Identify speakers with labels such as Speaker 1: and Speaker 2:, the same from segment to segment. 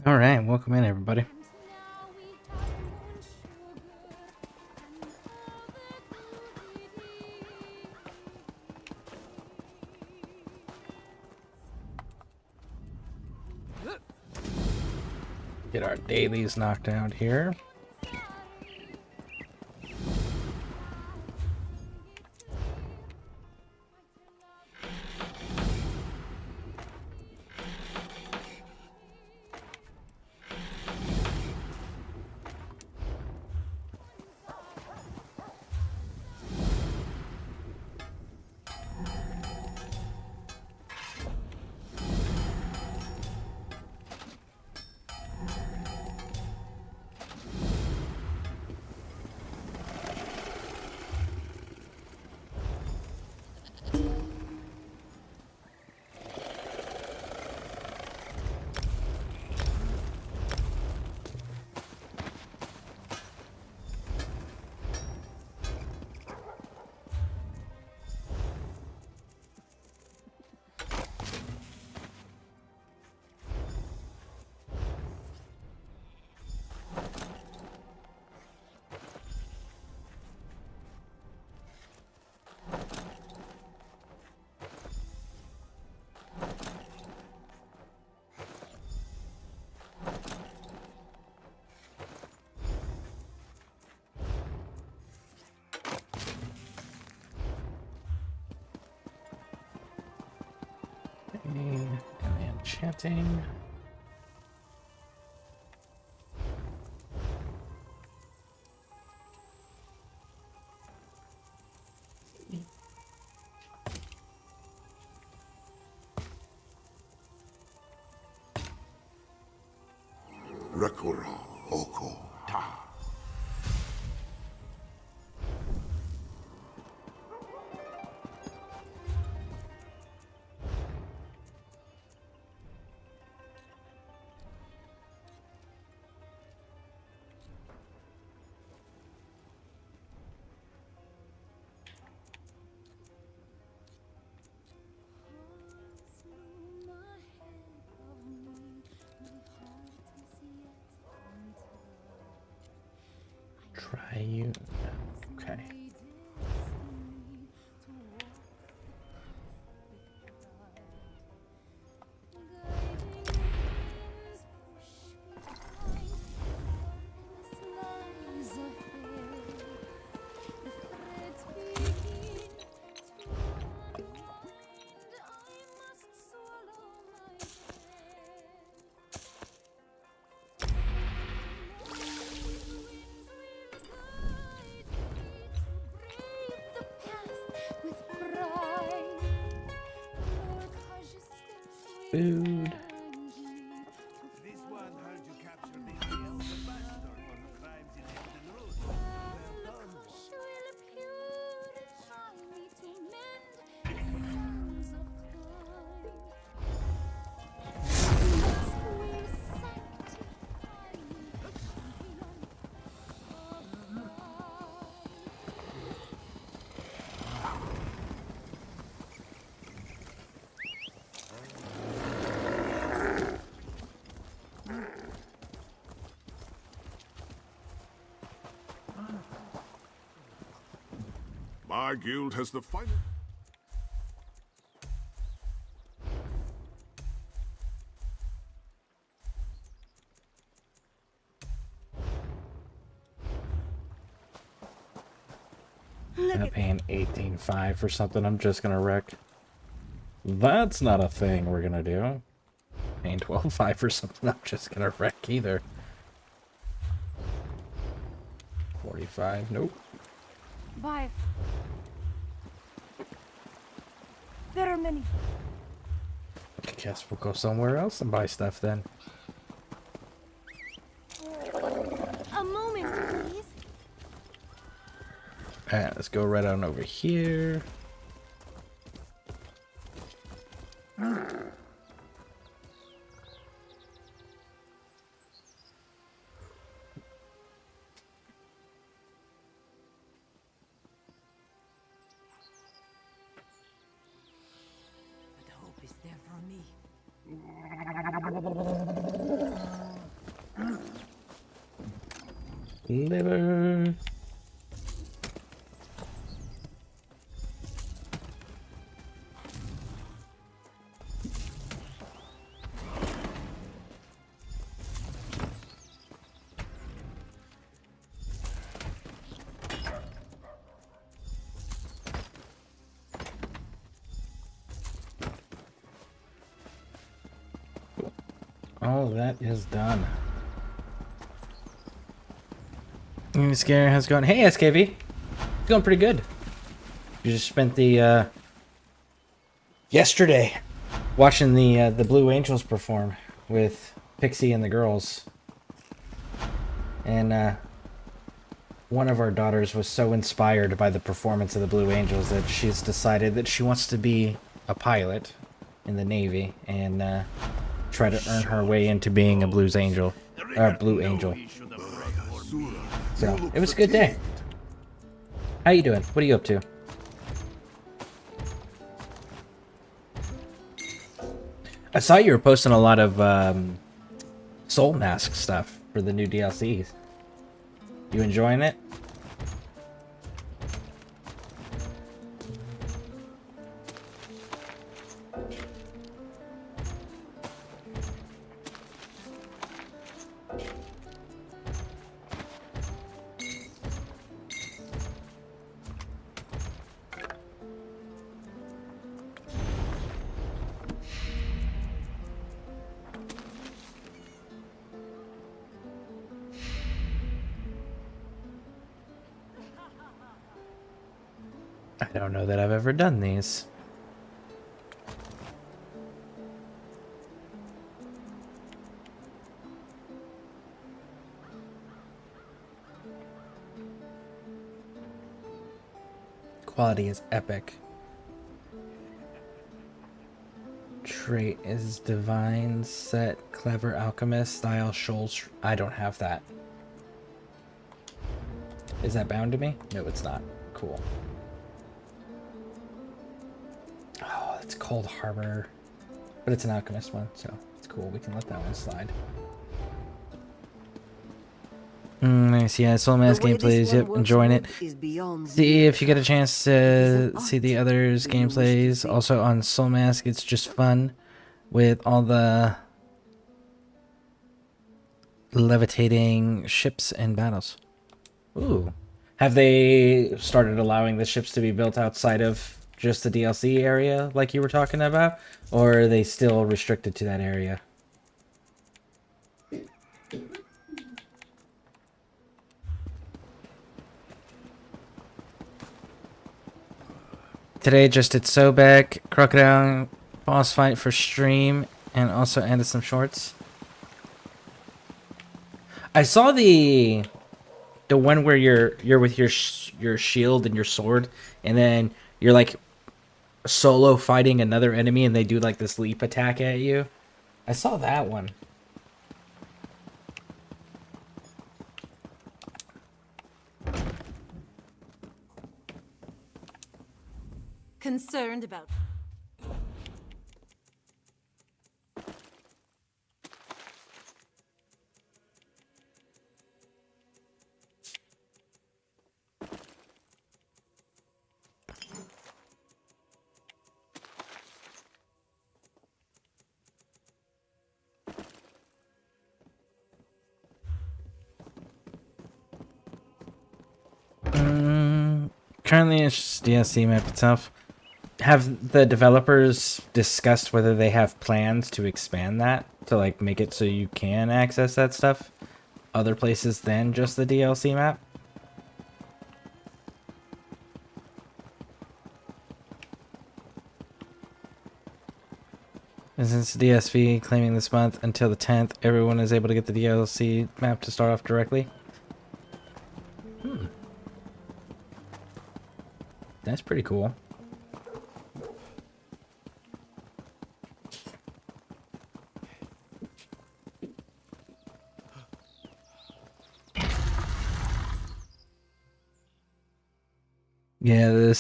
Speaker 1: All right, welcome in, everybody. Get our dailies knocked out here. And enchanting.
Speaker 2: Rakura Oko Ta.
Speaker 1: Try you. Okay. Food.
Speaker 3: This one heard you captured the Elder Bastard for her crimes in Elden Road. Well done.
Speaker 2: My guild has the final.
Speaker 1: I'm paying 18.5 for something I'm just gonna wreck. That's not a thing we're gonna do. Paying 12.5 for something I'm just gonna wreck either. 45, nope.
Speaker 4: Buy. There are many.
Speaker 1: I guess we'll go somewhere else and buy stuff then.
Speaker 4: A moment, please.
Speaker 1: Alright, let's go right on over here.
Speaker 4: But hope is there for me.
Speaker 1: Liver. All that is done. Scare has gone. Hey, SKV. It's going pretty good. You just spent the yesterday watching the Blue Angels perform with Pixie and the girls, and one of our daughters was so inspired by the performance of the Blue Angels that she's decided that she wants to be a pilot in the Navy and try to earn her way into being a Blue Angel. So it was a good day. How you doing? What are you up to? I saw you were posting a lot of Soul Mask stuff for the new DLCs. You enjoying it? I don't know that I've ever done these. Quality is epic. Trait is divine, set, clever alchemist, style, shoals. I don't have that. Is that bound to me? No, it's not. Cool. Oh, it's Cold Harbor. But it's an alchemist one, so it's cool. We can let that one slide. Nice, yeah, Soul Mask gameplays, yep, enjoying it. See if you get a chance to see the others' gameplays. Also on Soul Mask, it's just fun with all the levitating ships and battles. Ooh. Have they started allowing the ships to be built outside of just the DLC area like you were talking about? Or are they still restricted to that area? Today just did Sobek, Crocodile boss fight for stream, and also added some shorts. I saw the one where you're with your shield and your sword, and then you're like solo fighting another enemy, and they do like this leap attack at you. I saw that one.
Speaker 5: Concerned about...
Speaker 1: Currently it's just DLC map itself. Have the developers discussed whether they have plans to expand that to like make it so you can access that stuff other places than just the DLC map? And since DSV claiming this month until the 10th, everyone is able to get the DLC map to start off directly. That's pretty cool. Yeah,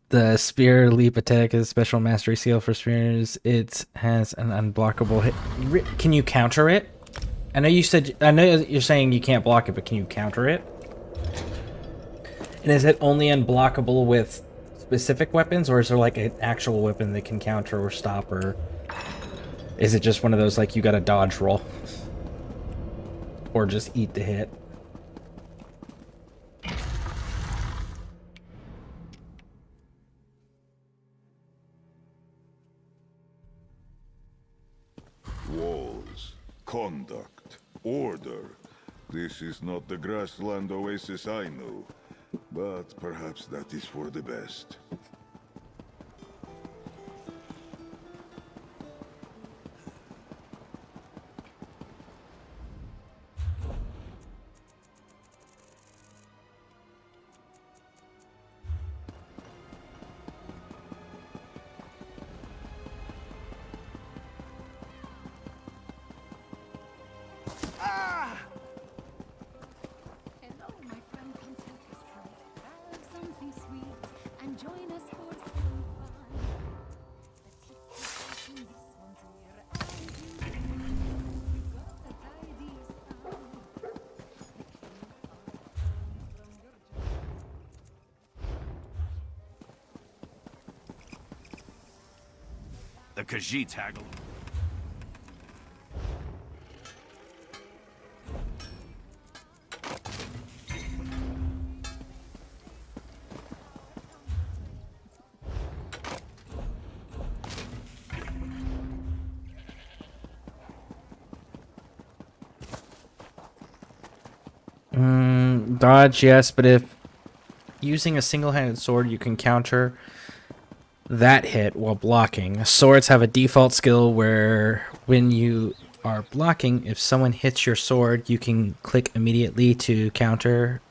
Speaker 1: the spear leap attack is special mastery seal for spears. It has an unblockable hit. Can you counter it I know you said, I know you're saying you can't block it, but can you counter it? And is it only unblockable with specific weapons, or is there like an actual weapon that can counter or stop, or is it just one of those like you gotta dodge roll? Or just eat the hit?
Speaker 2: Walls, conduct, order. This is not the grassland oasis I know, but perhaps that is for the best.
Speaker 4: Hello, my friend. Come take a seat. Have something sweet and join us for some fun. The tea is this one's here, and you got a tidy sound. The king from your
Speaker 3: The Khajiits haggle.
Speaker 1: Dodge, yes, but if using a single-handed sword, you can counter that hit while blocking. Swords have a default skill where when you are blocking, if someone hits your sword, you can click immediately to counter.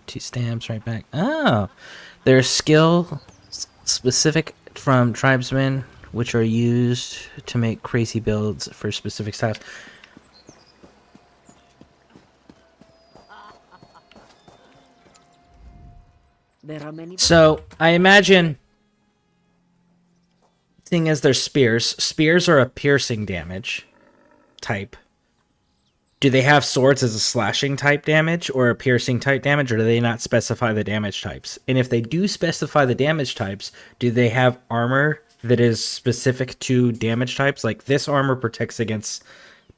Speaker 1: Two stamps right back. Oh, there's skill specific from tribesmen, which are used to make crazy builds for specific styles.
Speaker 5: There are many.
Speaker 1: So I imagine, seeing as they're spears are a piercing damage type. Do they have swords as a slashing type damage or a piercing type damage, or do they not specify the damage types? And if they do specify the damage types, do they have armor that is specific to damage types? Like this armor protects against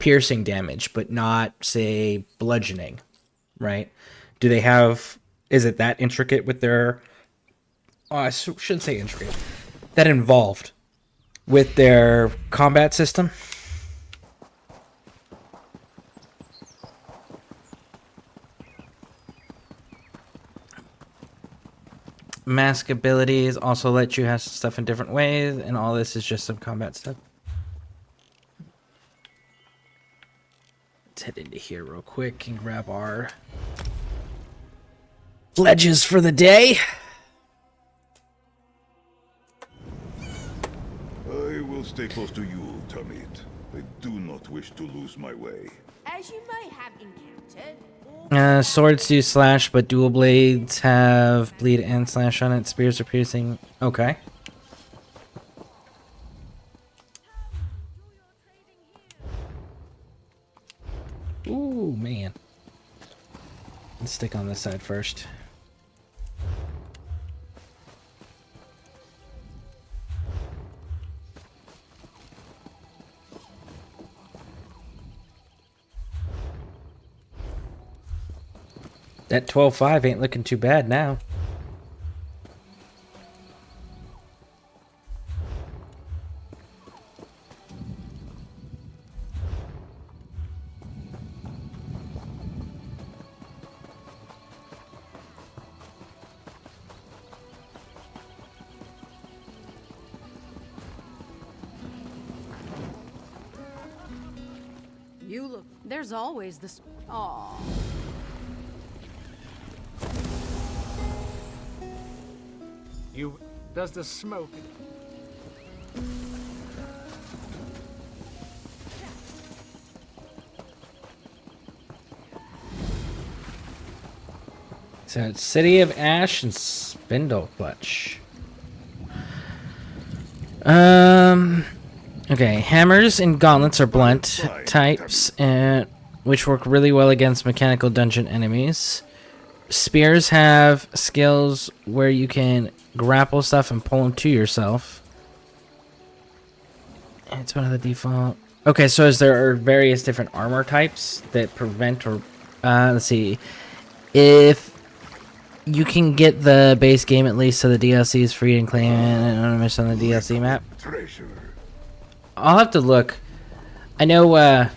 Speaker 1: piercing damage, but not, say, bludgeoning, right? Do they have... Is it that intricate with their... Oh, I shouldn't say intricate. That involved with their combat system? Mask abilities also let you have stuff in different ways, and all this is just some combat stuff. Let's head into here real quick and grab our pledges for the day.
Speaker 2: I will stay close to you, Tamit. I do not wish to lose my way.
Speaker 5: As you may have encountered,
Speaker 1: Swords do slash, but dual blades have bleed and slash on it. Spears are piercing. Okay. Ooh, man. Let's stick on this side first. That 12-5 ain't looking too bad now.
Speaker 5: you look. There's always this. Aw.
Speaker 6: Does the smoke...
Speaker 1: So it's City of Ash and Spindle Clutch. Okay, hammers and gauntlets are blunt types, and which work really well against mechanical dungeon enemies. Spears have skills where you can grapple stuff and pull them to yourself. It's one of the default. Okay, so as there are various different armor types that prevent or... let's see. If you can get the base game at least, so the DLC is free and claim and anonymous on the DLC map.
Speaker 2: Treasure.
Speaker 1: I'll have to look. I know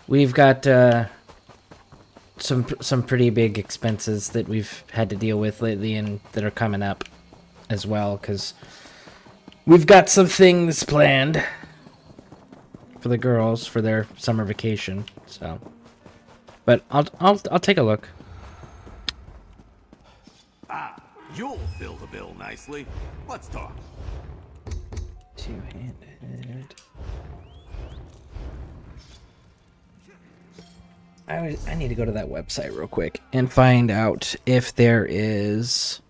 Speaker 1: we've got some pretty big expenses that we've had to deal with lately and that are coming up as well, because we've got some things planned for the girls for their summer vacation. So, but I'll take a look.
Speaker 3: You'll fill the bill nicely. Let's talk.
Speaker 1: Two-handed. I need to go to that website real quick and find out if there is...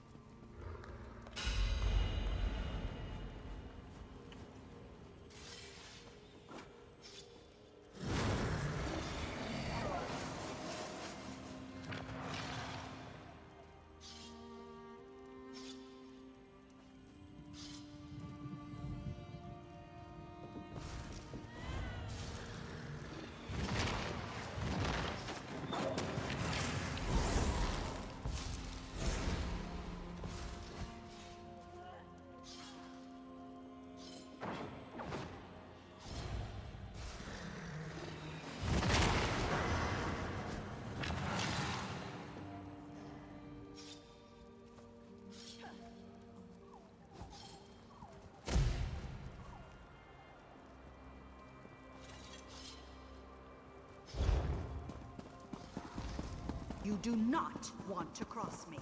Speaker 5: You do not want to cross me.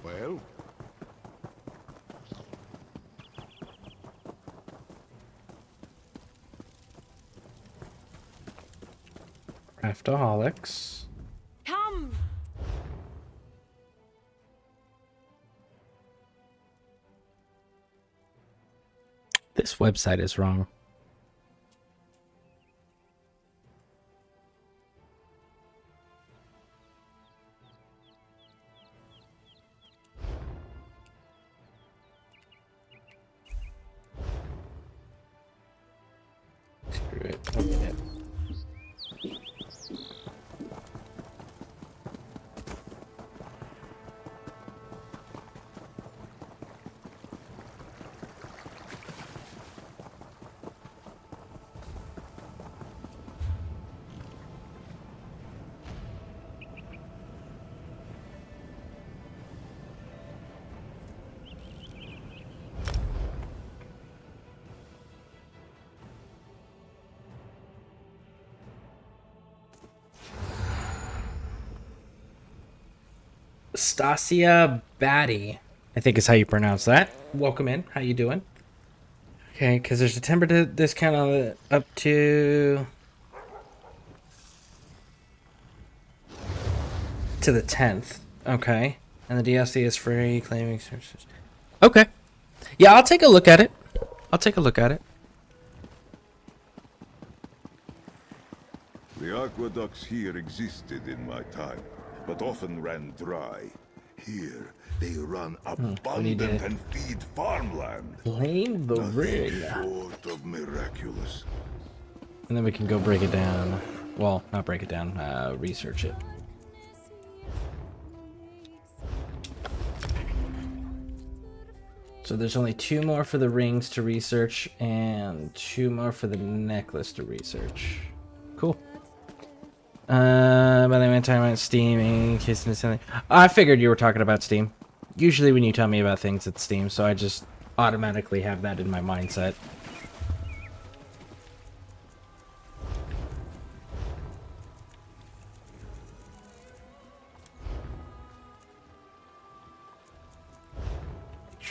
Speaker 3: Well,
Speaker 1: Craftaholics.
Speaker 5: Come!
Speaker 1: This website is wrong. Screw it. Open it. Stasia Batty, I think is how you pronounce that. Welcome in. How you doing? Okay, because there's a temper discount on the up to the 10th. Okay, and the DLC is free. Claiming services. Okay, yeah, I'll take a look at it. I'll take a look at it.
Speaker 2: The aqueducts here existed in my time, but often ran dry. Here, they run abundant and feed farmland.
Speaker 1: Claim the ring.
Speaker 2: Short of miraculous.
Speaker 1: And then we can go break it down. Well, not break it down, research it. So there's only 2 more for the rings to research and 2 more for the necklace to research. Cool. By the way, I'm talking about Steam in case it's something. I figured you were talking about Steam. Usually when you tell me about things, it's Steam, so I just automatically have that in my mindset.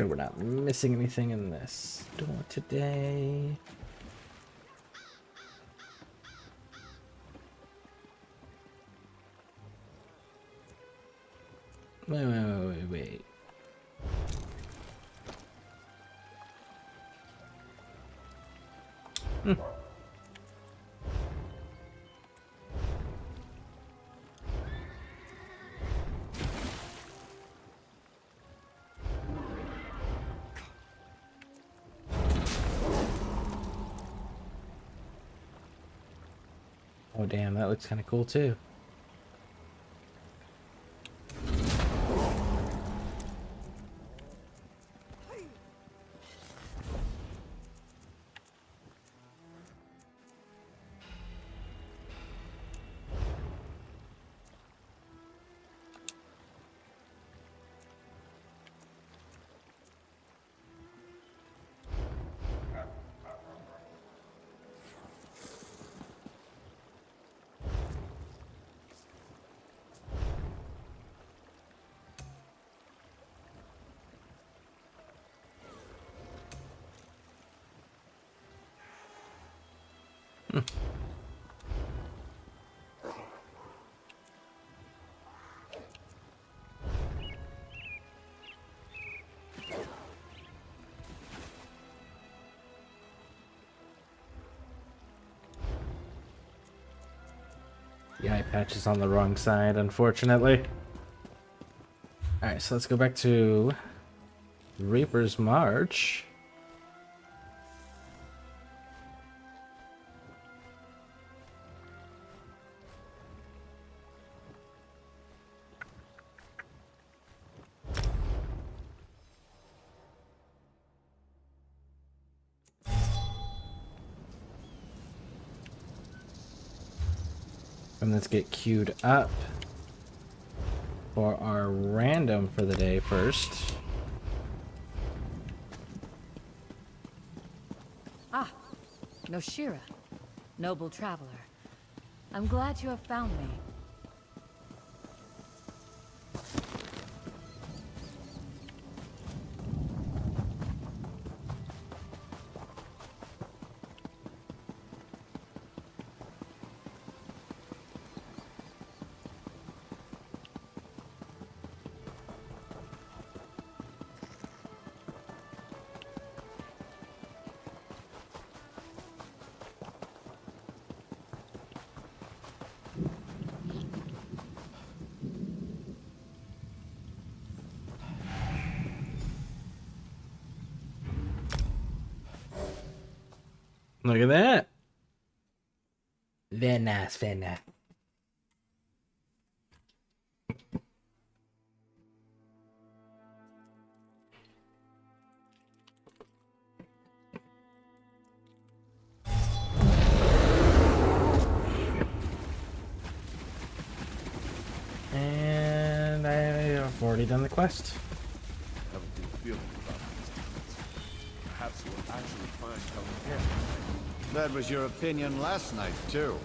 Speaker 1: sure we're not missing anything in this door today. Wait. Oh damn, that looks kind of cool too. The eye patch is on the wrong side, unfortunately. Alright, so let's go back to Reaper's March. And let's get queued up for our random for the day first.
Speaker 6: Ah, Noshira, noble traveler. I'm glad you have found me.
Speaker 1: Look at that. Very nice, very nice. And I have already done the quest.
Speaker 7: I have a good feeling about these times. Perhaps we'll actually find Helen again.
Speaker 8: That was your opinion last night, too.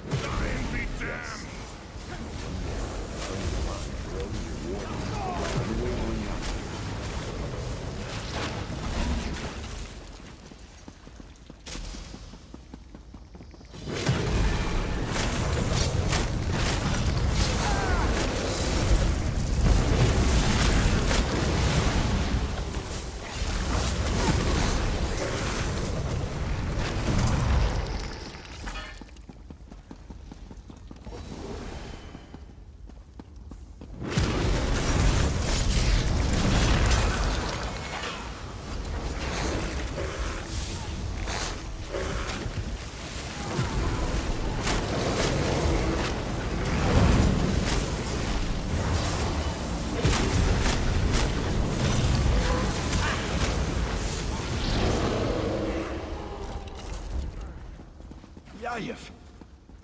Speaker 8: Yayef,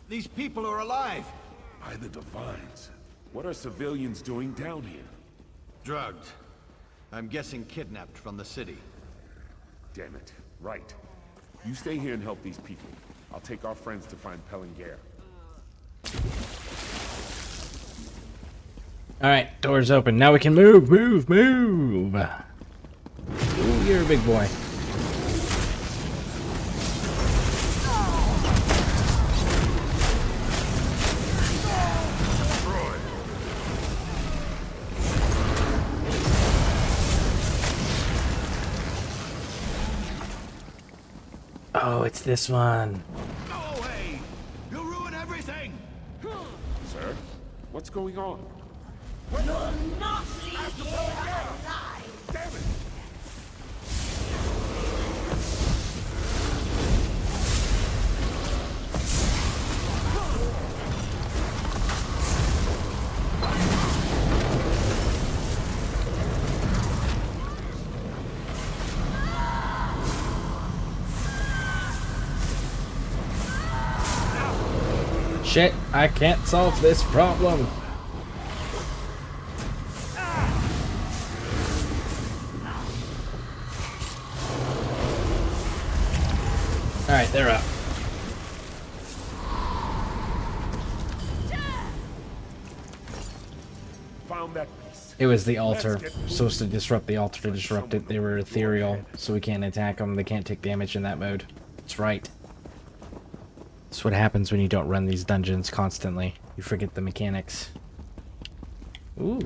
Speaker 8: these people are alive.
Speaker 7: By the Divines. What are civilians doing down here?
Speaker 8: Drugged. I'm guessing kidnapped from the city.
Speaker 7: Damn it. Right. You stay here and help these people. I'll take our friends to find Pellinger.
Speaker 1: Alright, doors open. Now we can move. Ooh, you're a big boy. Oh, it's this one.
Speaker 8: Go away! You'll ruin everything!
Speaker 7: Sir, what's going on? Damn it!
Speaker 1: Shit, I can't solve this problem. Alright, they're up.
Speaker 7: Found that piece.
Speaker 1: It was the altar. Supposed to disrupt the altar to disrupt it. They were ethereal, so we can't attack them. They can't take damage in that mode. That's right. That's what happens when you don't run these dungeons constantly. You forget the mechanics. Ooh.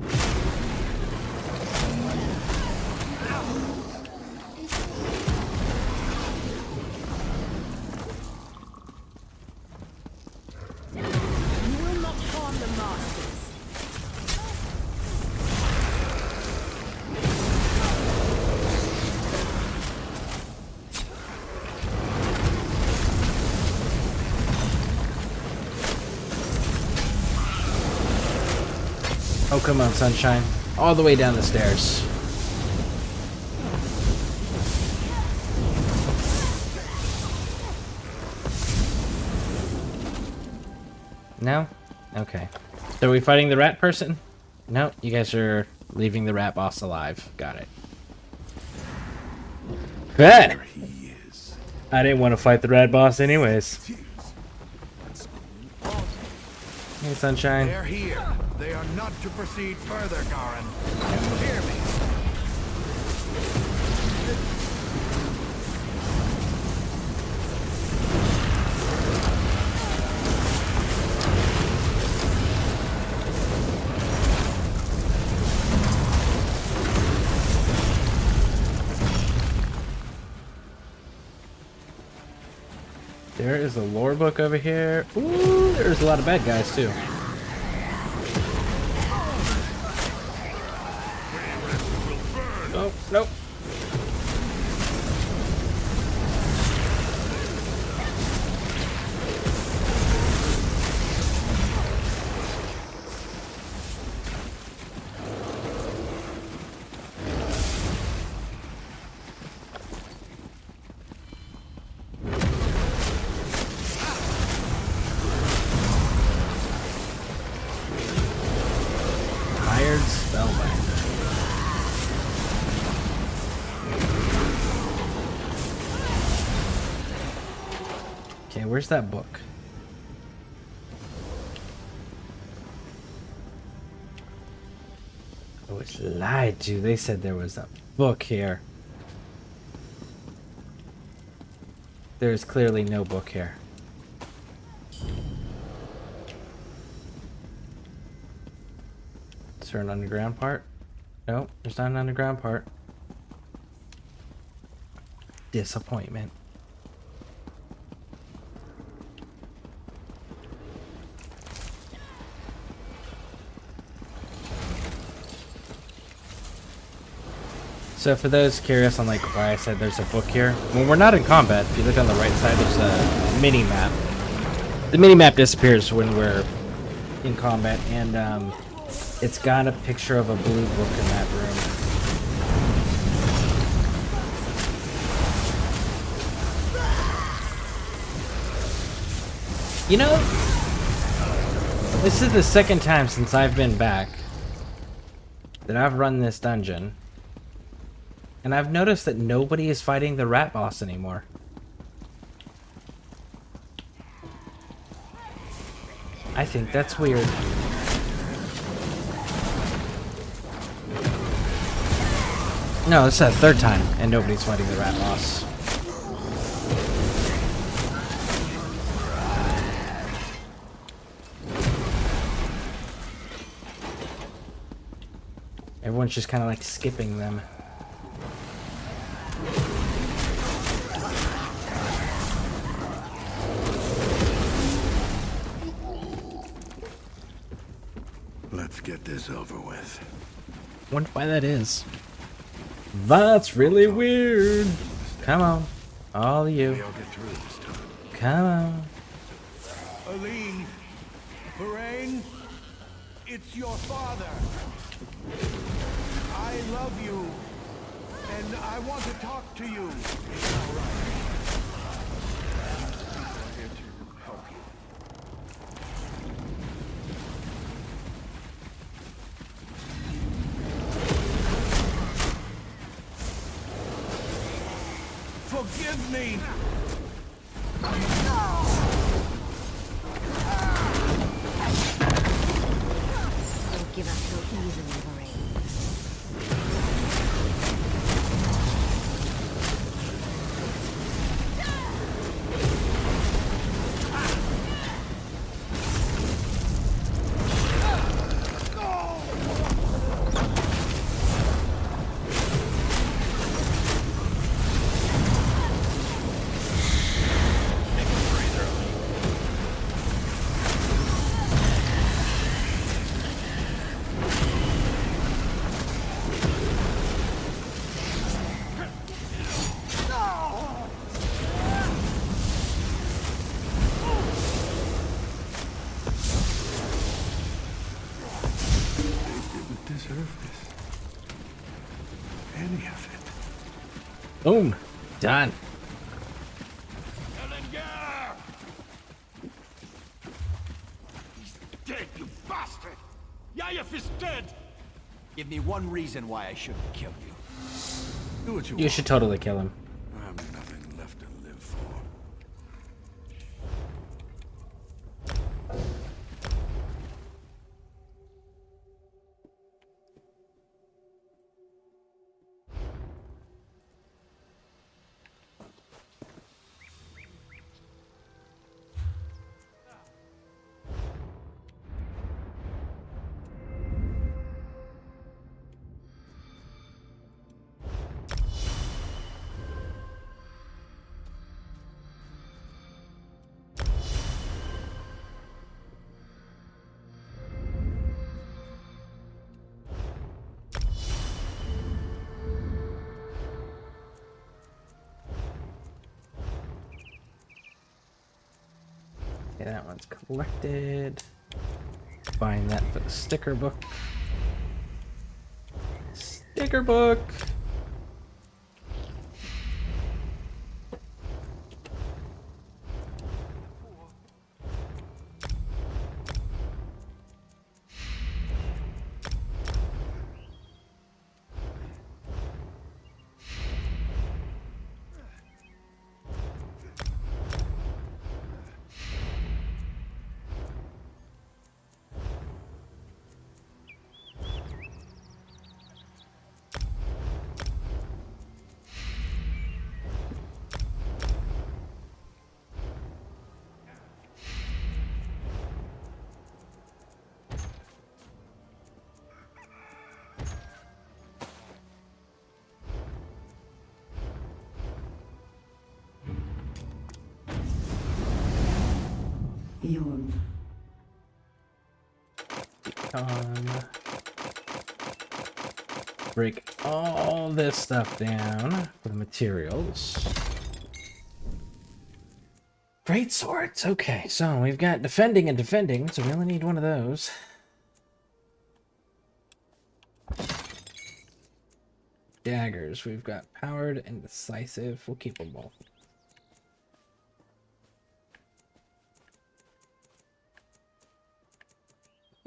Speaker 5: You will not harm the masters.
Speaker 1: Oh, come on, sunshine. All the way down the stairs. No? Okay. So are we fighting the rat person? No, you guys are leaving the rat boss alive. Got it. Bet!
Speaker 2: He is.
Speaker 1: I didn't want to fight the rat boss anyways. Hey, sunshine.
Speaker 8: They're here. They are not to proceed further, Garin. You hear me?
Speaker 1: There is a lore book over here. Ooh, there's a lot of bad guys too. Oh, nope. Hired spellbinder. Okay, where's that book? I was lied to. They said there was a book here. There is clearly no book here. Is there an underground part? No, there's not an underground part. Disappointment. So for those curious on like why I said there's a book here, when we're not in combat, if you look on the right side, there's a mini map. The mini map disappears when we're in combat, and it's got a picture of a blue book in that room. You know, this is the second time since I've been back that I've run this dungeon. And I've noticed that nobody is fighting the rat boss anymore. I think that's weird. No, this is the third time, and nobody's fighting the rat boss. Everyone's just kind of like skipping them.
Speaker 8: Let's get this over with.
Speaker 1: Wonder why that is. That's really weird. Come on, all of you.
Speaker 8: We'll get through this time.
Speaker 1: Come on.
Speaker 3: Aline, Lorraine, it's your father. I love you, and I want to talk to you.
Speaker 7: All right. People are here to help you.
Speaker 3: Forgive me.
Speaker 6: Don't give up so easily, Lorraine.
Speaker 8: Deserve this. Any of it.
Speaker 1: Boom. Done.
Speaker 3: He's dead, you bastard! Yayef is dead!
Speaker 9: Give me one reason why I shouldn't kill you.
Speaker 8: Do what you
Speaker 1: You
Speaker 8: want.
Speaker 1: should totally kill him.
Speaker 8: I've nothing left to live for.
Speaker 1: Okay, that one's collected. Find that for the sticker book. Sticker book! Break all this stuff down for the materials. Great swords. Okay, so we've got defending and defending, so we only need one of those. Daggers. We've got powered and decisive. We'll keep them both.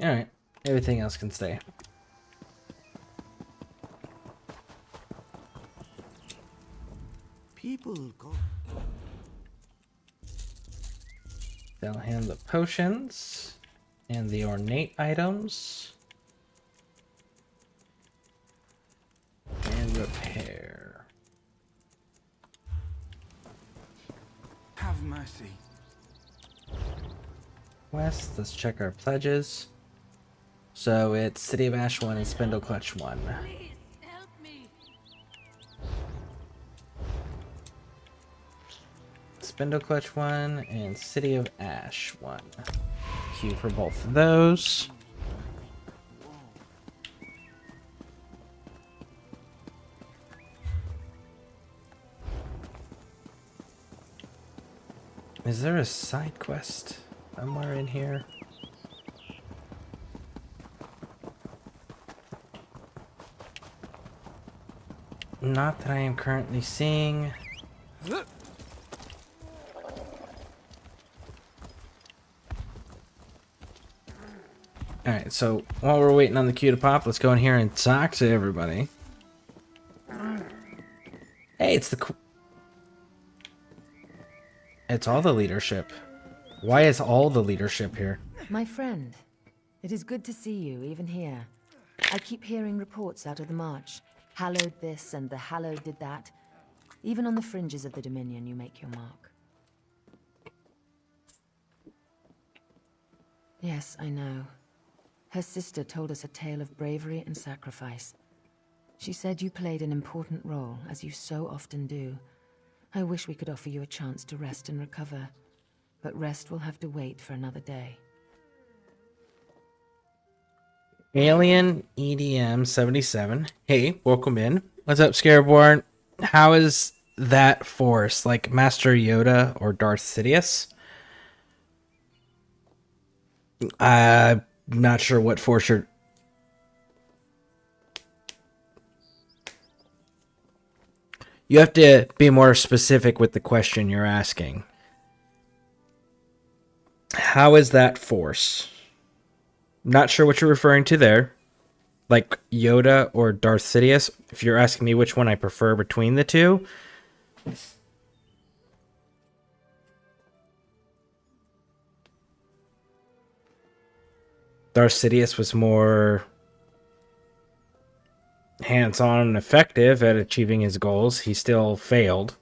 Speaker 1: Alright, everything else can stay.
Speaker 3: People go.
Speaker 1: They'll hand the potions and the ornate items and repair.
Speaker 3: Have mercy.
Speaker 1: West, let's check our pledges. So it's City of Ash 1 and Spindle Clutch 1.
Speaker 4: Please help me.
Speaker 1: Spindle Clutch 1 and City of Ash 1. Queue for both of those. Is there a side quest somewhere in here? Not that I am currently seeing. Alright, so while we're waiting on the queue to pop, let's go in here and talk to everybody. Hey, it's all the leadership. Why is all the leadership here?
Speaker 6: My friend, it is good to see you, even here. I keep hearing reports out of the march. Hallowed this and the Hallowed did that. Even on the fringes of the Dominion, you make your mark. Yes, I know. Her sister told us a tale of bravery and sacrifice. She said you played an important role, as you so often do. I wish we could offer you a chance to rest and recover, but rest will have to wait for another day.
Speaker 1: Alien EDM 77. Hey, welcome in. What's up, Scareborne? How is that force? Like Master Yoda or Darth Sidious? I'm not sure what force you're... You have to be more specific with the question you're asking. How is that force? Not sure what you're referring to there. Like Yoda or Darth Sidious. If you're asking me which one I prefer between the two. Darth Sidious was more hands-on and effective at achieving his goals. He still failed.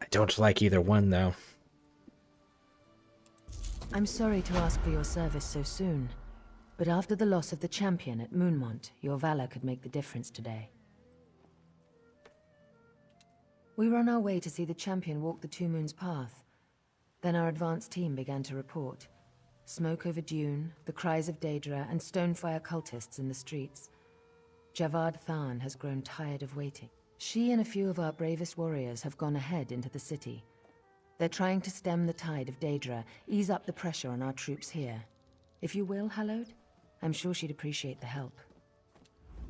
Speaker 1: I don't like either one, though.
Speaker 6: I'm sorry to ask for your service so soon, but after the loss of the champion at Moonmont, your valor could make the difference today. We were on our way to see the champion walk the Two Moons path. Then our advance team began to report. Smoke over dune, the cries of Daedra, and Stonefire cultists in the streets. Javad Tharn has grown tired of waiting. She and a few of our bravest warriors have gone ahead into the city. They're trying to stem the tide of Daedra, ease up the pressure on our troops here. If you will, Hallowed, I'm sure she'd appreciate the help.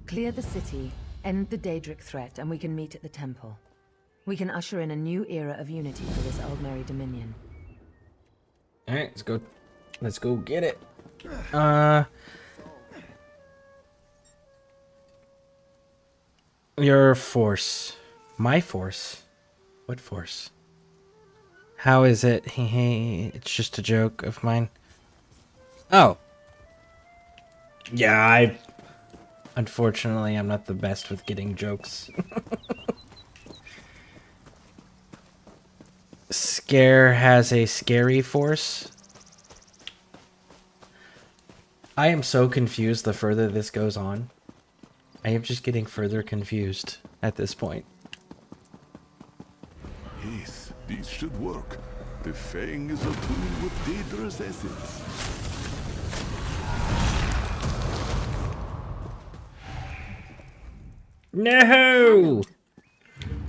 Speaker 6: Clear the city, end the Daedric threat, and we can meet at the temple. We can usher in a new era of unity for this Aldmeri Dominion.
Speaker 1: Alright, let's go. Let's go get it. Your force. My force? What force? How is it? Hey, it's just a joke of mine. Oh. Yeah, unfortunately, I'm not the best with getting jokes. Scare has a scary force. I am so confused the further this goes on. I am just getting further confused at this point.
Speaker 2: Yes, this should work. The Fang is attuned with Daedra's essence.
Speaker 1: No!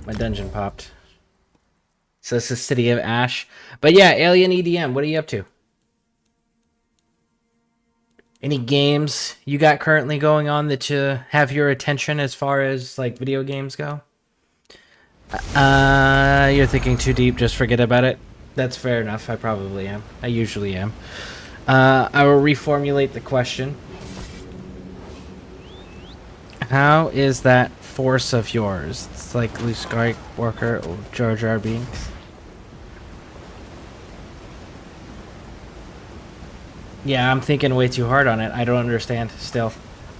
Speaker 1: My dungeon popped. So this is City of Ash. But yeah, Alien EDM, what are you up to? Any games you got currently going on that have your attention as far as like video games go? You're thinking too deep, just forget about it. That's fair enough, I probably am. I usually am. I will reformulate the question. How is that force of yours? It's like Luke Skywalker or Jar Jar Binks. Yeah, I'm thinking way too hard on it. I don't understand still.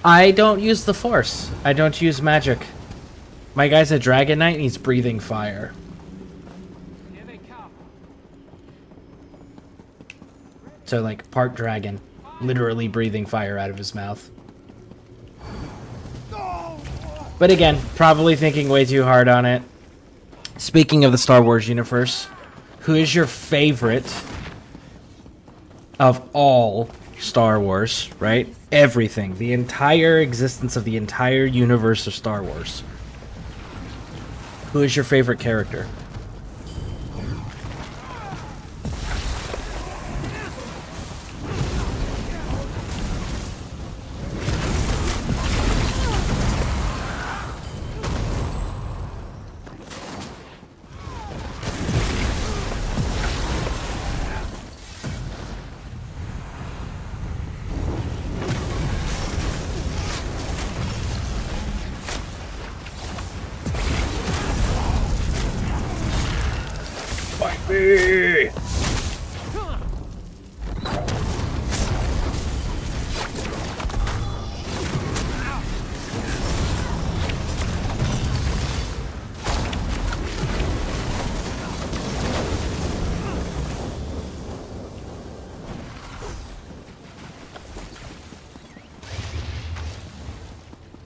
Speaker 1: I don't use the force. I don't use magic. My guy's a Dragon Knight and he's breathing fire.
Speaker 3: Here they come.
Speaker 1: So like part dragon, literally breathing fire out of his mouth. But again, probably thinking way too hard on it. Speaking of the Star Wars universe, who is your favorite of all Star Wars, right? Everything. The entire existence of the entire universe of Star Wars. Who is your favorite character? Fight me!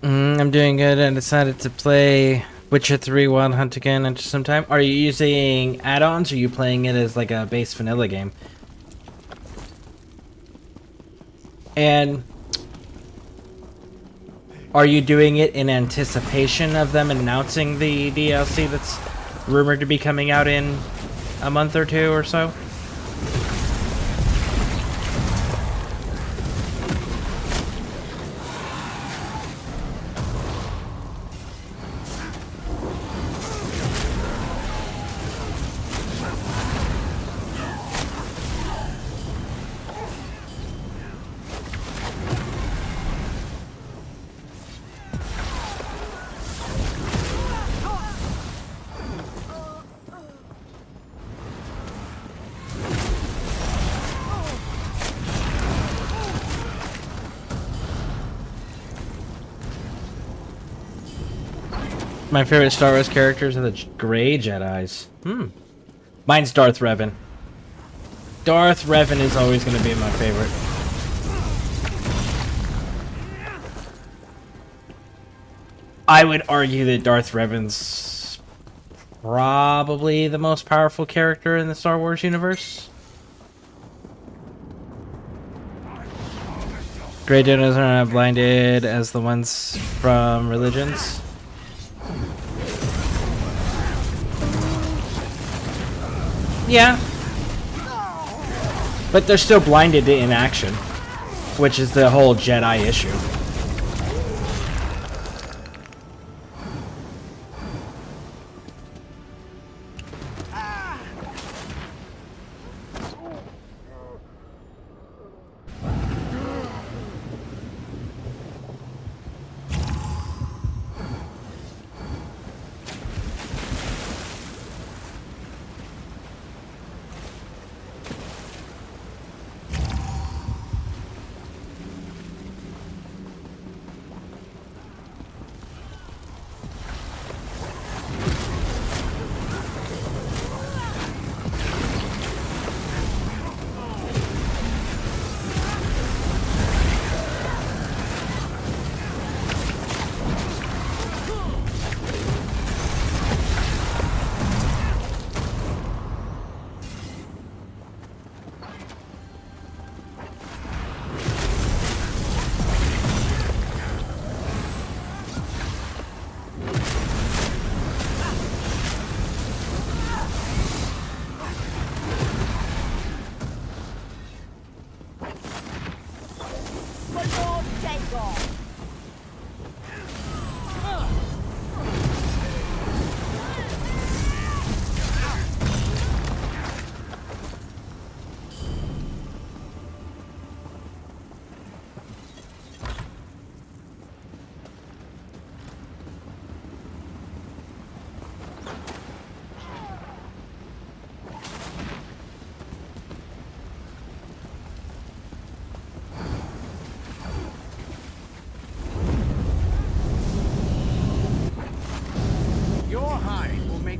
Speaker 1: I'm doing good. I decided to play Witcher 3 Wild Hunt again after some time. Are you using add-ons or are you playing it as like a base vanilla game? And are you doing it in anticipation of them announcing the DLC that's rumored to be coming out in a month or two or so? My favorite Star Wars characters are the Grey Jedis. Mine's Darth Revan. Darth Revan is always going to be my favorite. I would argue that Darth Revan's probably the most powerful character in the Star Wars universe. Grey Jedis are not blinded as the ones from Religions. Yeah. But they're still blinded in action, which is the whole Jedi issue.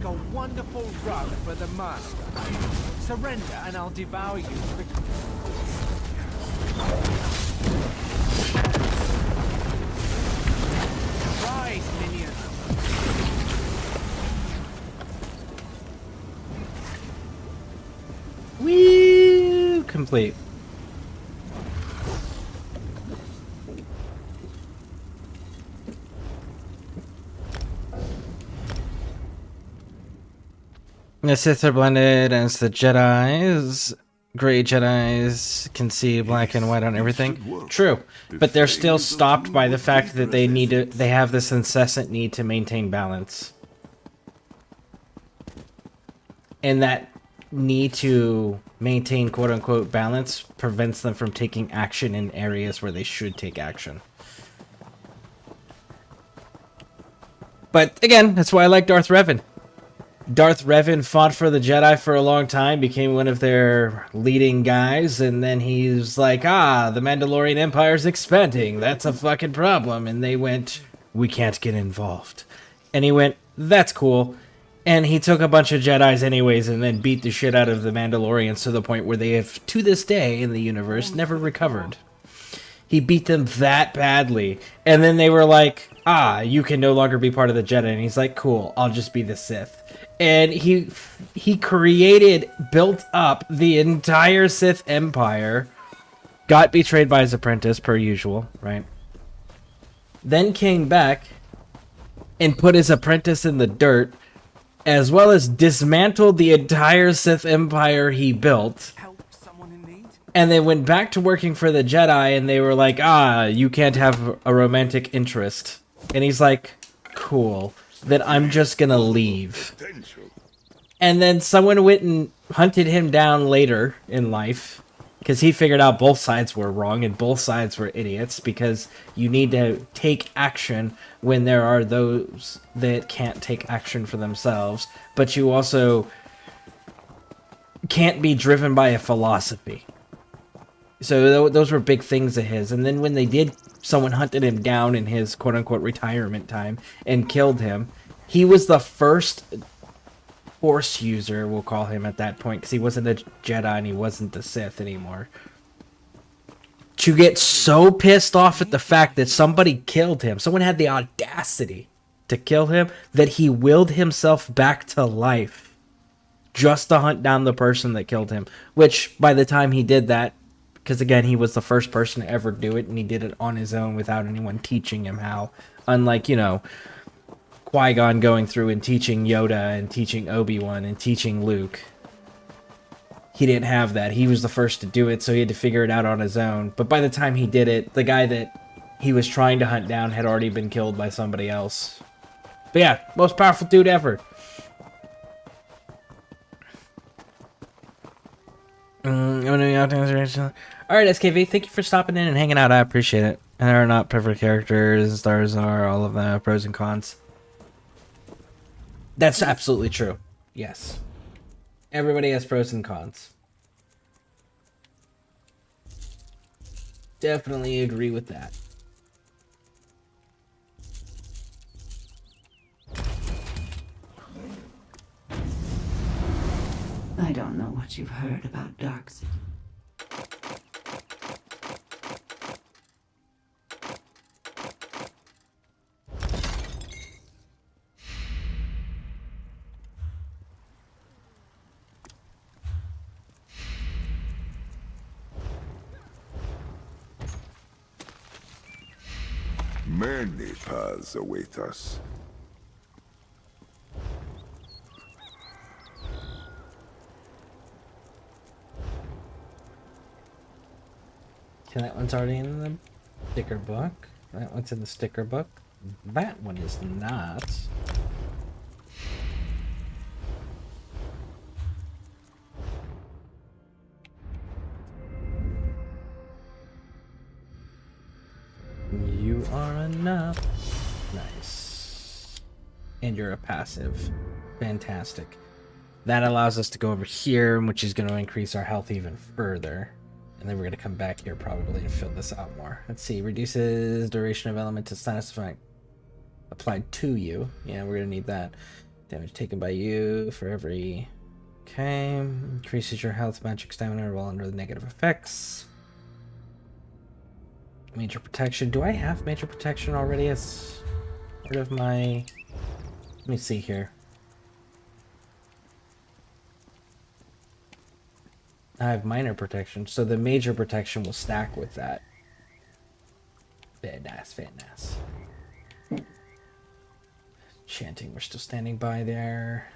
Speaker 9: A wonderful rug for the master. Surrender and I'll devour you quickly.
Speaker 3: Rise, minion.
Speaker 1: Woo! Complete. The Sith are blended as the Jedis. Gray Jedis can see black and white on everything. True, but they're still stopped by the fact that they have this incessant need to maintain balance. And that need to maintain quote-unquote balance prevents them from taking action in areas where they should take action. But again, that's why I like Darth Revan. Darth Revan fought for the Jedi for a long time, became one of their leading guys, and then he's like, the Mandalorian Empire's expanding, that's a fucking problem. And they went, we can't get involved. And he went, that's cool. And he took a bunch of Jedis anyways and then beat the shit out of the Mandalorians to the point where they have, to this day in the universe, never recovered. He beat them that badly. And then they were like, you can no longer be part of the Jedi. And he's like, cool, I'll just be the Sith. And he built up the entire Sith Empire, got betrayed by his apprentice, per usual, right? Then came back and put his apprentice in the dirt, as well as dismantled the entire Sith Empire he built.
Speaker 3: Help someone in need?
Speaker 1: And they went back to working for the Jedi, and they were like, you can't have a romantic interest. And he's like, cool, then I'm just gonna leave. And then someone went and hunted him down later in life, because he figured out both sides were wrong and both sides were idiots, because you need to take action when there are those that can't take action for themselves, but you also can't be driven by a philosophy. So those were big things of his. And then when they did, someone hunted him down in his quote-unquote retirement time and killed him. He was the first Force user, we'll call him at that point, because he wasn't a Jedi and he wasn't the Sith anymore, to get so pissed off at the fact that somebody killed him, someone had the audacity to kill him, that he willed himself back to life just to hunt down the person that killed him. Which, by the time he did that, because again, he was the first person to ever do it, and he did it on his own without anyone teaching him how. Unlike, Qui-Gon going through and teaching Yoda and teaching Obi-Wan and teaching Luke. He didn't have that. He was the first to do it, so he had to figure it out on his own. But by the time he did it, the guy that he was trying to hunt down had already been killed by somebody else. But yeah, most powerful dude ever. Alright, SKV, thank you for stopping in and hanging out. I appreciate it. And there are not perfect characters. Stars are, all of them have pros and cons. That's absolutely true. Yes. Everybody has pros and cons. Definitely agree with that.
Speaker 10: I don't know what you've heard about Darkseid.
Speaker 2: Many paths await us.
Speaker 1: Okay, that one's already in the sticker book. That one's in the sticker book. That one is not. You are enough. Nice. And you're a passive. Fantastic. That allows us to go over here, which is going to increase our health even further. And then we're going to come back here probably and fill this out more. Let's see. Reduces duration of element to status effect applied to you. Yeah, we're going to need that. Damage taken by you for every... Okay. Increases your health, magic, stamina while under the negative effects. Major protection. Do I have major protection already as part of my... Let me see here. I have minor protection, so the major protection will stack with that. Very nice, very nice. Chanting, we're still standing by there.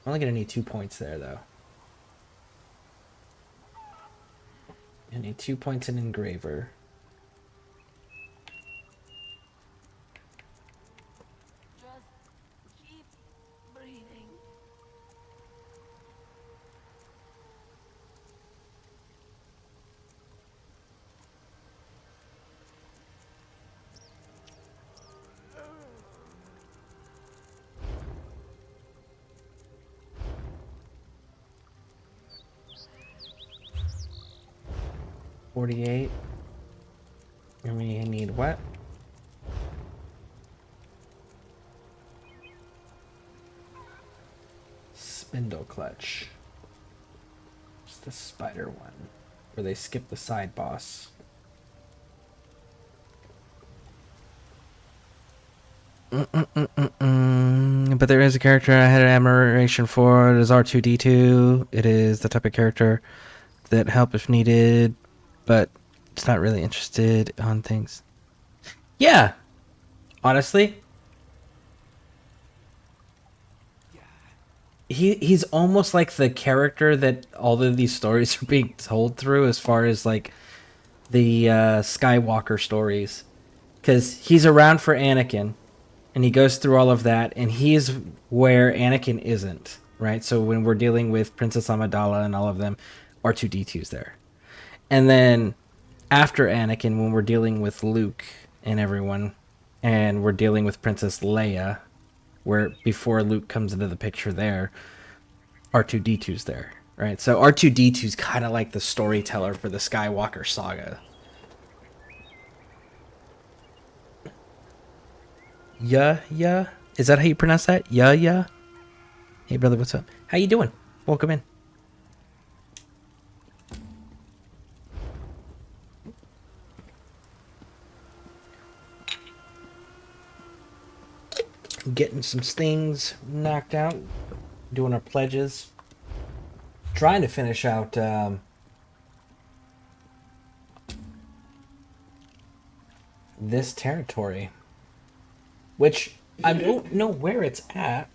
Speaker 1: I'm only gonna need 2 points there, though. I need 2 points in engraver.
Speaker 4: Just keep breathing.
Speaker 1: $48. And we need what? Spindle clutch. It's the spider one, where they skip the side boss. But there is a character I had admiration for. It is R2-D2. It is the type of character that help if needed, but it's not really interested on things. Yeah, honestly, he's almost like the character that all of these stories are being told through, as far as like the Skywalker stories, because he's around for Anakin, and he goes through all of that, and he's where Anakin isn't, right? So when we're dealing with Princess Amidala and all of them, R2-D2's there. And then after Anakin, when we're dealing with Luke and everyone, and we're dealing with Princess Leia, where before Luke comes into the picture there, R2-D2's there, right? So R2-D2's kind of like the storyteller for the Skywalker saga. Yeah. Is that how you pronounce that? Yeah. Hey, brother, what's up? How you doing? Welcome in. Getting some things knocked out, doing our pledges, trying to finish out this territory, which I don't know where it's at,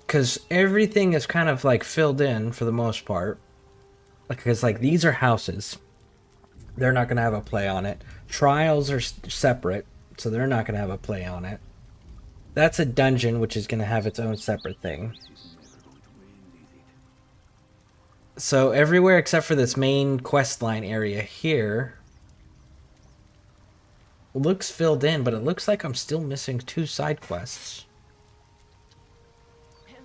Speaker 1: because everything is kind of like filled in for the most part. Because like these are houses, they're not going to have a play on it. Trials are separate, so they're not going to have a play on it. That's a dungeon, which is going to have its own separate thing. So everywhere except for this main quest line area here looks filled in, but it looks like I'm still missing 2 side quests.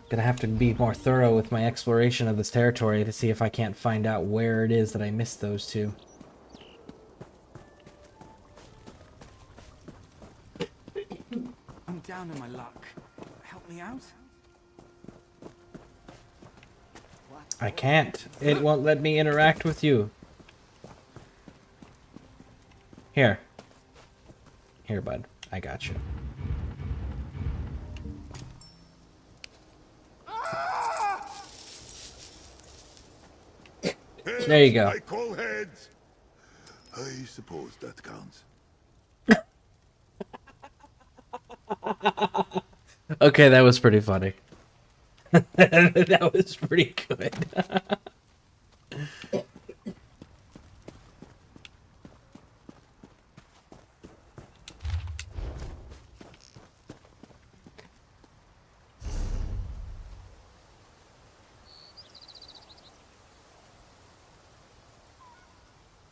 Speaker 1: Gonna have to be more thorough with my exploration of this territory to see if I can't find out where it is that I missed those 2.
Speaker 9: I'm down in my luck. Help me out?
Speaker 1: I can't. It won't let me interact with you. Here, bud. I got you. There you go.
Speaker 2: I call heads. I suppose that counts.
Speaker 1: Okay, that was pretty funny. That was pretty good.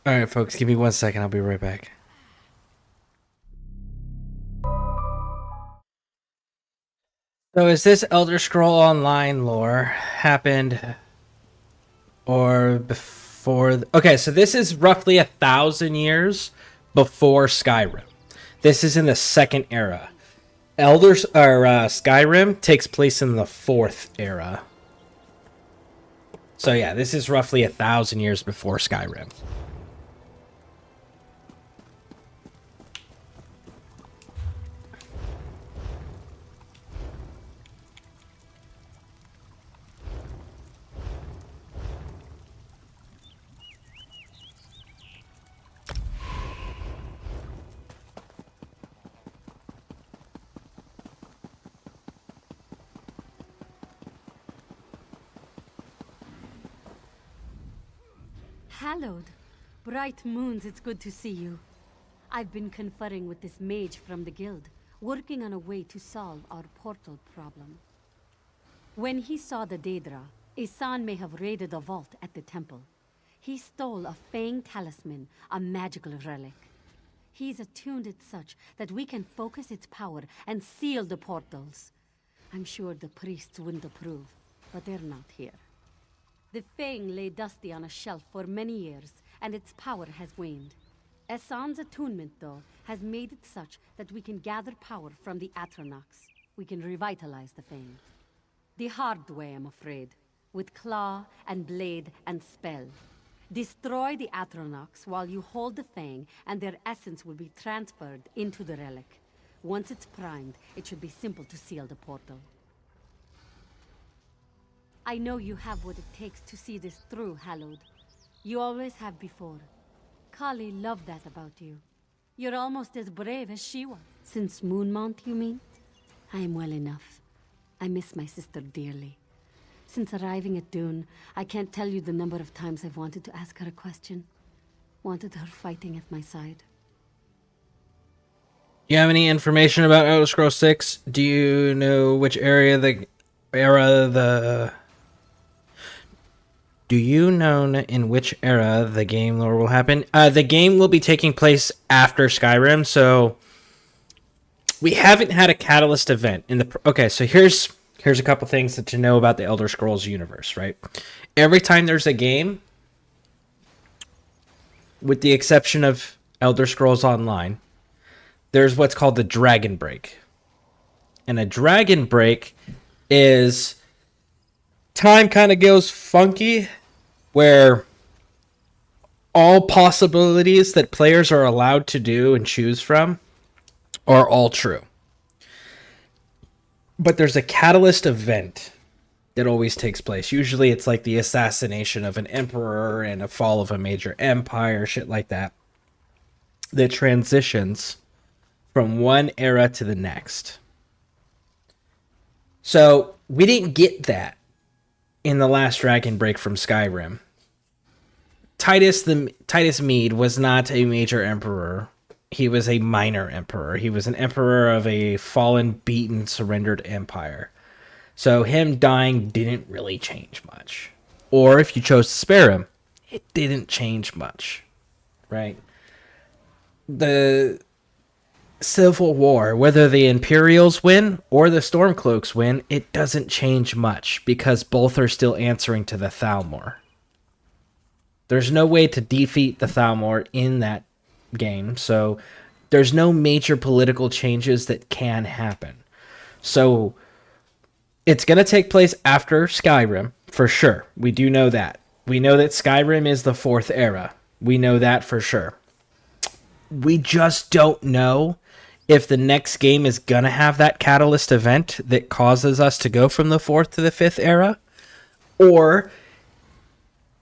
Speaker 1: Alright, folks, give me 1 second. I'll be right back. So is this Elder Scroll Online lore happened or before? Okay, so this is roughly 1,000 years before Skyrim. This is in the 2nd era. Skyrim takes place in the 4th era. So yeah, this is roughly 1,000 years before Skyrim.
Speaker 11: Hallowed. Bright moons, it's good to see you. I've been conferring with this mage from the guild, working on a way to solve our portal problem. When he saw the Daedra, Isan may have raided a vault at the temple. He stole a Fang talisman, a magical relic. He's attuned it such that we can focus its power and seal the portals. I'm sure the priests wouldn't approve, but they're not here. The Fang lay dusty on a shelf for many years, and its power has waned. Esan's attunement, though, has made it such that we can gather power from the Atronachs. We can revitalize the Fang. The hard way, I'm afraid, with claw and blade and spell. Destroy the Atronachs while you hold the Fang, and their essence will be transferred into the relic. Once it's primed, it should be simple to seal the portal. I know you have what it takes to see this through, Hallowed. You always have before. Kali loved that about you. You're almost as brave as she was. Since Moonmount, you mean? I am well enough. I miss my sister dearly. Since arriving at Dune, I can't tell you the number of times I've wanted to ask her a question. Wanted her fighting at my side.
Speaker 1: Do you have any information about Elder Scrolls 6? Do you know which Do you know in which era the game lore will happen? The game will be taking place after Skyrim, so we haven't had a catalyst event in the. Okay, so here's a couple things to know about the Elder Scrolls universe, right? Every time there's a game, with the exception of Elder Scrolls Online, there's what's called the Dragon Break, and a Dragon Break is time kind of goes funky, where all possibilities that players are allowed to do and choose from are all true. But there's a catalyst event that always takes place. Usually it's like the assassination of an emperor and a fall of a major empire, shit like that, that transitions from one era to the next. So we didn't get that in the last Dragon Break from Skyrim. Titus Mede was not a major emperor. He was a minor emperor. He was an emperor of a fallen, beaten, surrendered empire. So him dying didn't really change much. Or if you chose to spare him, it didn't change much. Right? The Civil War, whether the Imperials win or the Stormcloaks win, it doesn't change much because both are still answering to the Thalmor. There's no way to defeat the Thalmor in that game, so there's no major political changes that can happen. So it's going to take place after Skyrim, for sure. We do know that. We know that Skyrim is the 4th era. We know that for sure. We just don't know if the next game is going to have that catalyst event that causes us to go from the 4th to the 5th era, or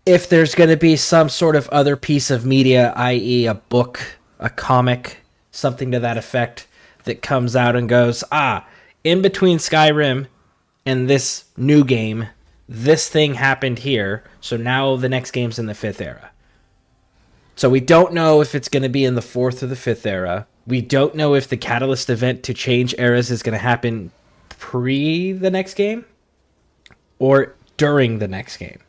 Speaker 1: if there's going to be some sort of other piece of media, i.e. a book, a comic, something to that effect, that comes out and goes, in between Skyrim and this new game, this thing happened here, so now the next game's in the 5th era. So we don't know if it's going to be in the 4th or the 5th era. We don't know if the catalyst event to change eras is going to happen pre the next game or during the next game.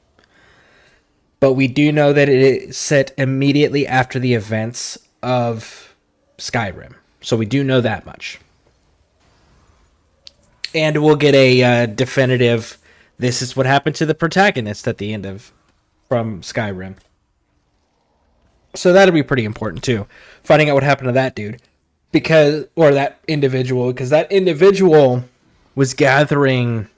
Speaker 1: But we do know that it is set immediately after the events of Skyrim. So we do know that much. And we'll get a definitive, this is what happened to the protagonist at the end of from Skyrim. So that'll be pretty important too. Finding out what happened to that dude. Or that individual. Because that individual was gathering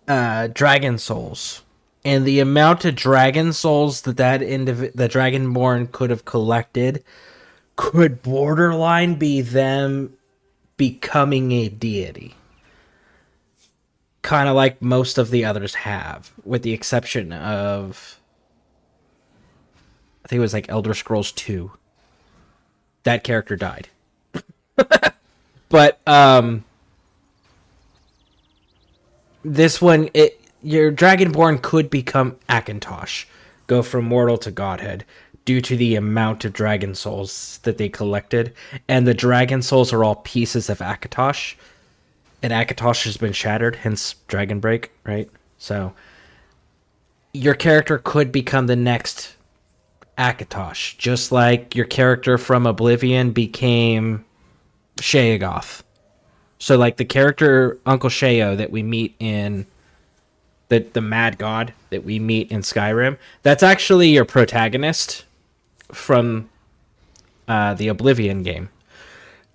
Speaker 1: dragon souls, and the amount of dragon souls that the Dragonborn could have collected could borderline be them becoming a deity, kind of like most of the others have, with the exception of, I think it was like Elder Scrolls 2. That character died. But this one, your Dragonborn could become Akintosh, go from mortal to godhead, due to the amount of dragon souls that they collected. And the dragon souls are all pieces of Akatosh. And Akatosh has been shattered, hence Dragon Break, right? So your character could become the next Akatosh, just like your character from Oblivion became Sheogoth. So like the character Uncle Sheo that we meet in the Mad God that we meet in Skyrim, that's actually your protagonist from the Oblivion game.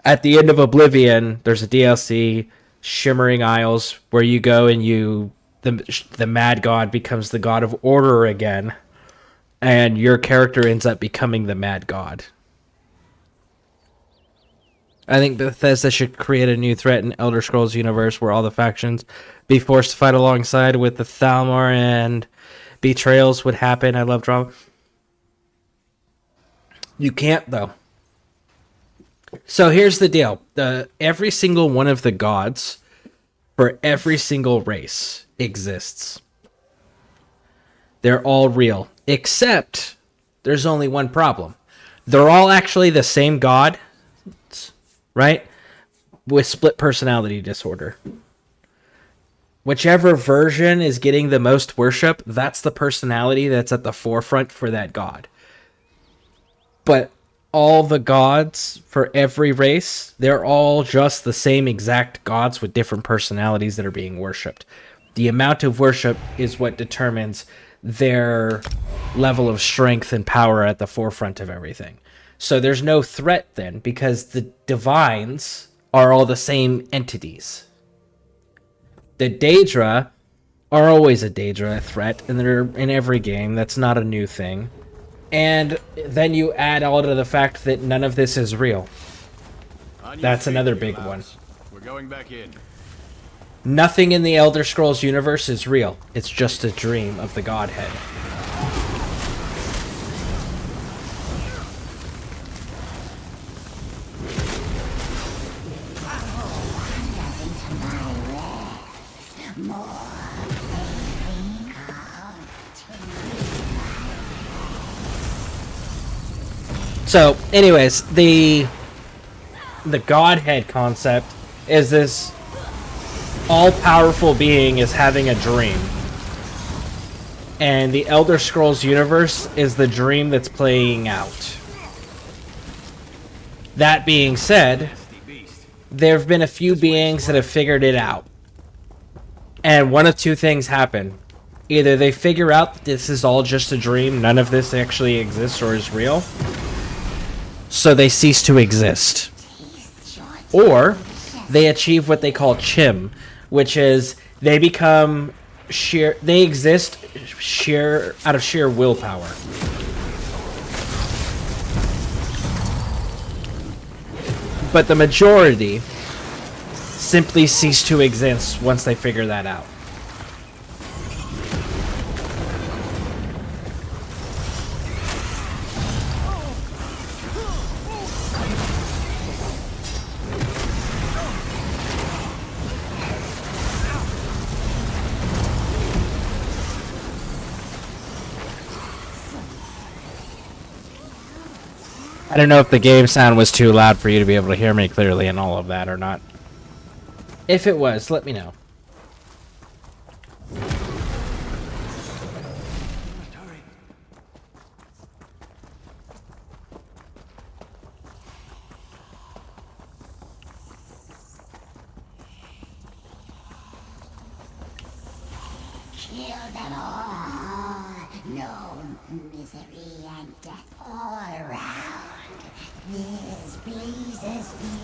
Speaker 1: At the end of Oblivion, there's a DLC, Shimmering Isles, where you go and the Mad God becomes the God of Order again, and your character ends up becoming the Mad God. I think Bethesda should create a new threat in Elder Scrolls universe where all the factions be forced to fight alongside with the Thalmor, and betrayals would happen. I love drama. You can't, though. So here's the deal. Every single one of the gods for every single race exists. They're all real. Except there's only one problem. They're all actually the same god, right? With split personality disorder. Whichever version is getting the most worship, that's the personality that's at the forefront for that god. But all the gods for every race, they're all just the same exact gods with different personalities that are being worshipped. The amount of worship is what determines their level of strength and power at the forefront of everything. So there's no threat then, because the divines are all the same entities. The Daedra are always a Daedra threat, and they're in every game. That's not a new thing. And then you add all to the fact that none of this is real. That's another big one.
Speaker 12: We're going back in.
Speaker 1: Nothing in the Elder Scrolls universe is real. It's just a dream of the Godhead. So, anyways, the Godhead concept is this all-powerful being is having a dream. And the Elder Scrolls universe is the dream that's playing out. That being said, there have been a few beings that have figured it out. And one of two things happen. Either they figure out that this is all just a dream, none of this actually exists or is real, so they cease to exist. Or they achieve what they call chim, which is they become they exist out of sheer willpower. But the majority simply cease to exist once they figure that out. I don't know if the game sound was too loud for you to be able to hear me clearly and all of that or not. If it was, let me know.
Speaker 13: Kill them all. No misery and death all around. This pleases me.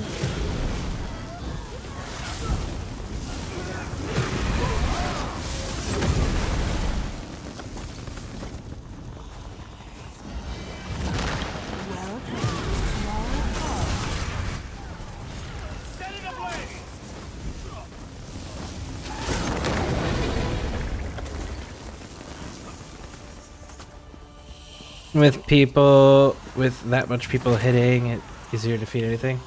Speaker 1: With people, with that much people hitting, it's easier to defeat anything.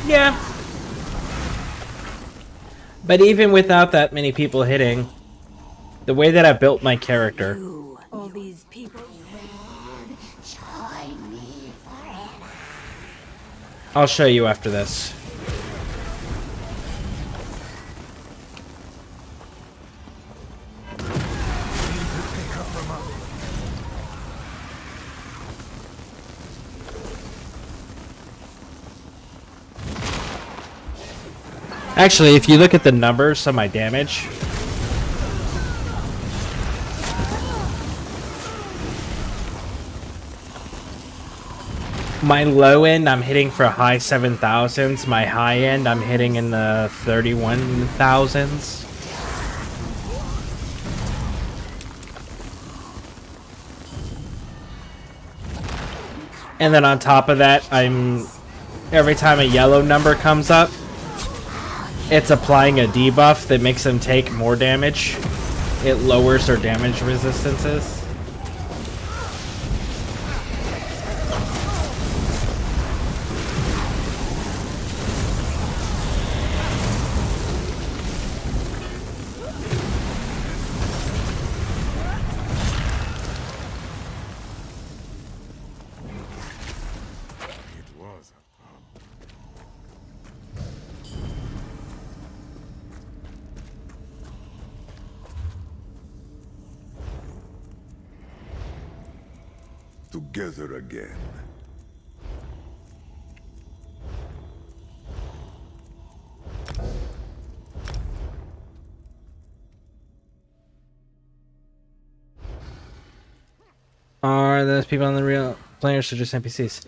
Speaker 1: Yeah. But even without that many people hitting, the way that I built my character.
Speaker 11: All these people.
Speaker 13: Join me forever.
Speaker 1: I'll show you after this. Actually, if you look at the numbers of my damage, my low end I'm hitting for high 7,000s, my high end I'm hitting in the 31,000s. And then on top of that, every time a yellow number comes up, it's applying a debuff that makes them take more damage. It lowers their damage resistances.
Speaker 2: Together again.
Speaker 1: Are those people on the real players or just NPCs?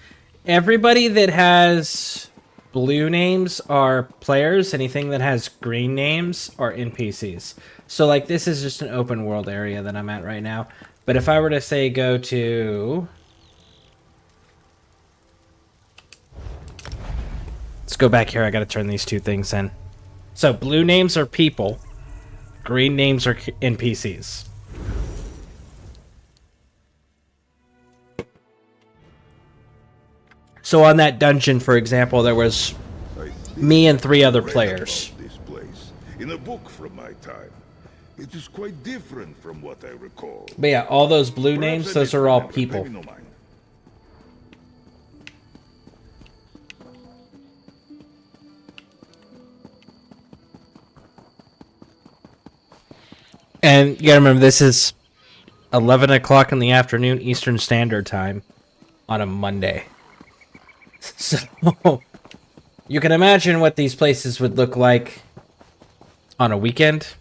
Speaker 1: Everybody that has blue names are players. Anything that has green names are NPCs. So like this is just an open world area that I'm at right now. But if I were to say go to... Let's go back here. I gotta turn these two things in. So blue names are people. Green names are NPCs. So on that dungeon, for example, there was me and 3 other players.
Speaker 2: This place in a book from my time. It is quite different from what I recall.
Speaker 1: But yeah, all those blue names, those are all people.
Speaker 2: Maybe no mind.
Speaker 1: And you gotta remember, this is 11 o'clock in the afternoon Eastern Standard Time on a Monday. So you can imagine what these places would look like on a weekend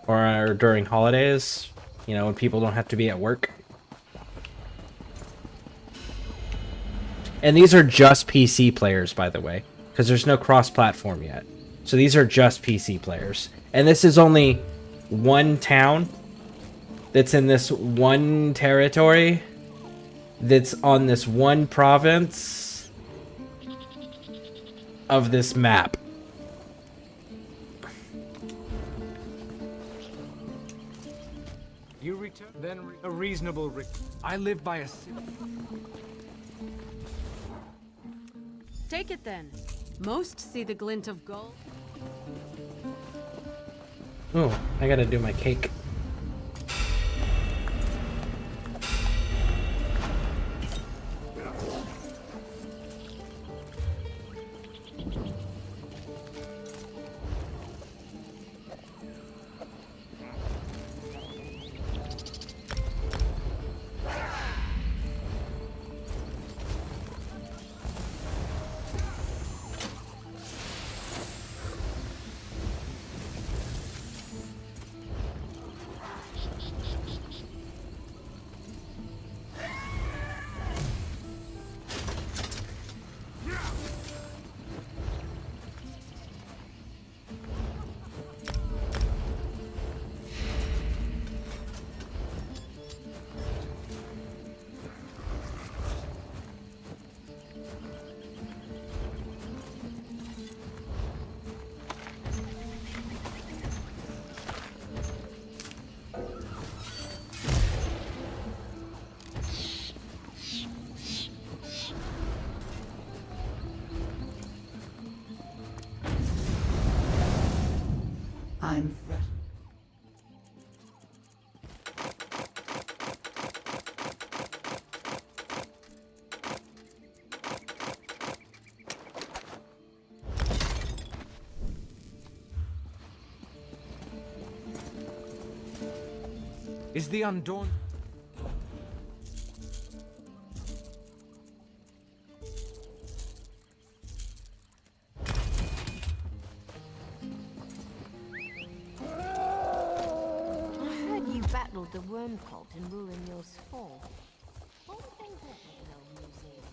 Speaker 1: or during holidays, you know, when people don't have to be at work. And these are just PC players, by the way, because there's no cross-platform yet. So these are just PC players. And this is only one town that's in this one territory that's on this one province of this map.
Speaker 8: You return, then a reasonable I live by a...
Speaker 11: Take it then. Most see the glint of gold.
Speaker 1: Oh, I gotta do my cake.
Speaker 10: I'm
Speaker 8: Is the Undawn...
Speaker 5: I heard you battled the worm cult in Ruinio's fall. What would they want with an old museum?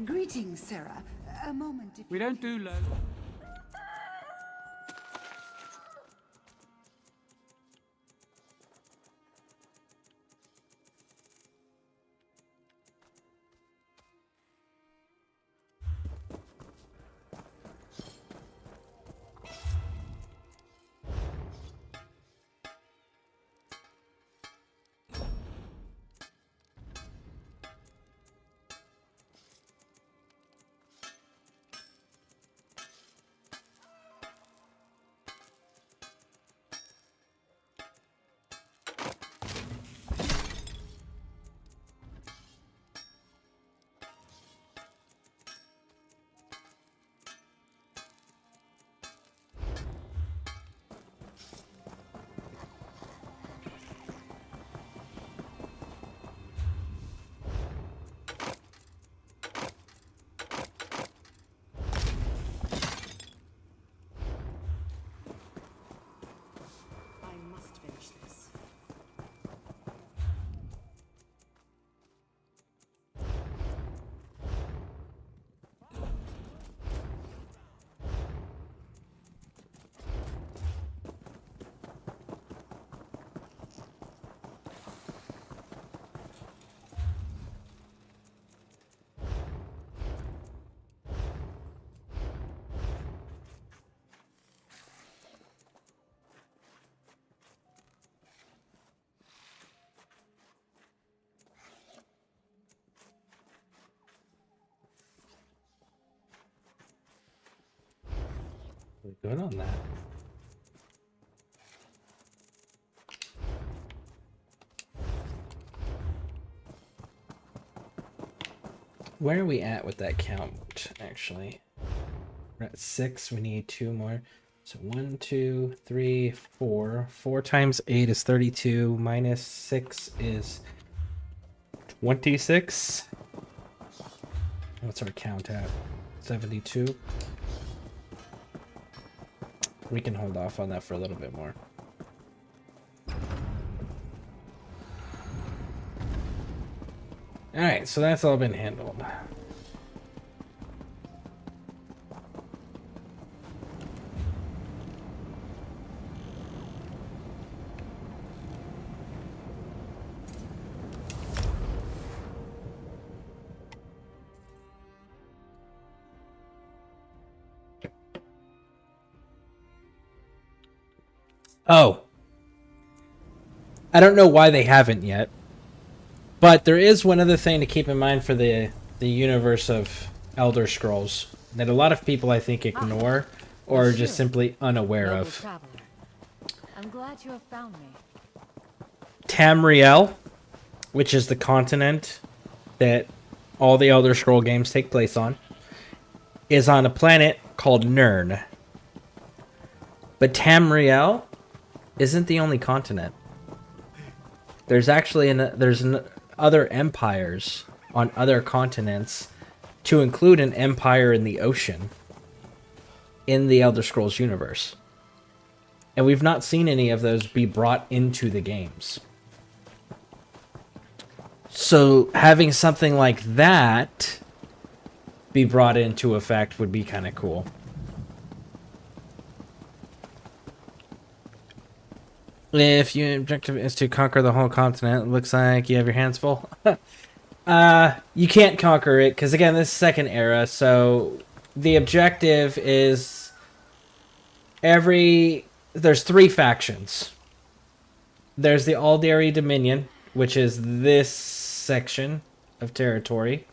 Speaker 10: Greetings, Sarah. A moment if
Speaker 9: We don't do low.
Speaker 10: I must finish this.
Speaker 1: We're good on that. Where are we at with that count, actually? We're at 6. We need 2 more. So 1, 2, 3, 4. 4 times 8 is 32. Minus 6 is 26. What's our count at? 72. We can hold off on that for a little bit more. Alright, so that's all been handled. Oh. I don't know why they haven't yet. But there is one other thing to keep in mind for the universe of Elder Scrolls that a lot of people, I think, ignore or are just simply unaware of.
Speaker 4: I'm glad you have found me.
Speaker 1: Tamriel, which is the continent that all the Elder Scroll games take place on, is on a planet called Nirn. But Tamriel isn't the only continent. There's actually other empires on other continents, to include an empire in the ocean in the Elder Scrolls universe. And we've not seen any of those be brought into the games. So having something like that be brought into effect would be kind of cool. If your objective is to conquer the whole continent, it looks like you have your hands full. You can't conquer it, because again, this is second era, so the objective is there's 3 factions. There's the Aldari Dominion, which is this section of territory.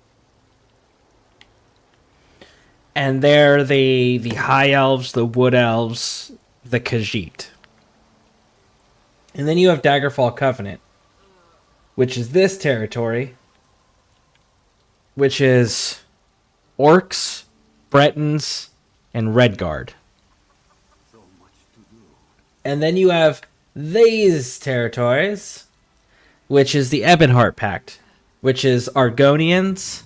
Speaker 1: And they're the High Elves, the Wood Elves, the Khajiit. And then you have Daggerfall Covenant, which is this territory, which is Orcs, Bretons, and Redguard. And then you have these territories, which is the Ebonheart Pact, which is Argonians,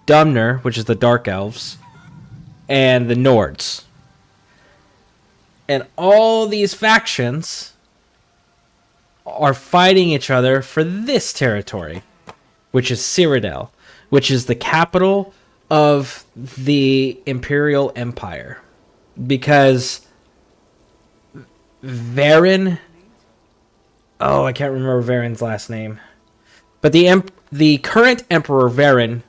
Speaker 1: Dumnor, which is the Dark Elves, and the Nords. And all these factions are fighting each other for this territory, which is Cyrodiil, which is the capital of the Imperial Empire. Because Varen... Oh, I can't remember Varen's last name. But the current Emperor Varen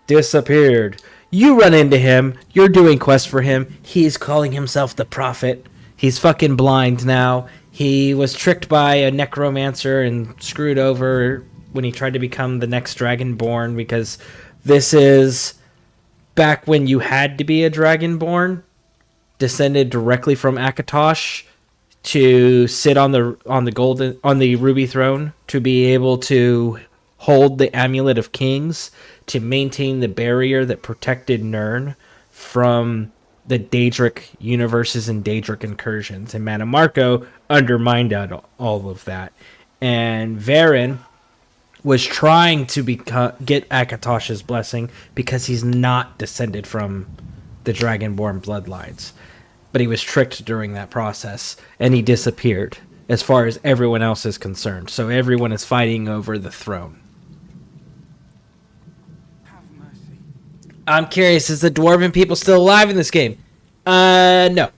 Speaker 1: disappeared. You run into him. You're doing quests for him. He's calling himself the Prophet. He's fucking blind now. He was tricked by a necromancer and screwed over when he tried to become the next Dragonborn, because this is back when you had to be a Dragonborn, descended directly from Akatosh to sit on the ruby throne, to be able to hold the Amulet of Kings, to maintain the barrier that protected Nirn from the Daedric universes and Daedric incursions. And Manamarco undermined all of that. And Varen was trying to get Akatosh's blessing because he's not descended from the Dragonborn bloodlines. But he was tricked during that process, and he disappeared, as far as everyone else is concerned. So everyone is fighting over the throne. I'm curious, is the Dwarven people still alive in this game? No.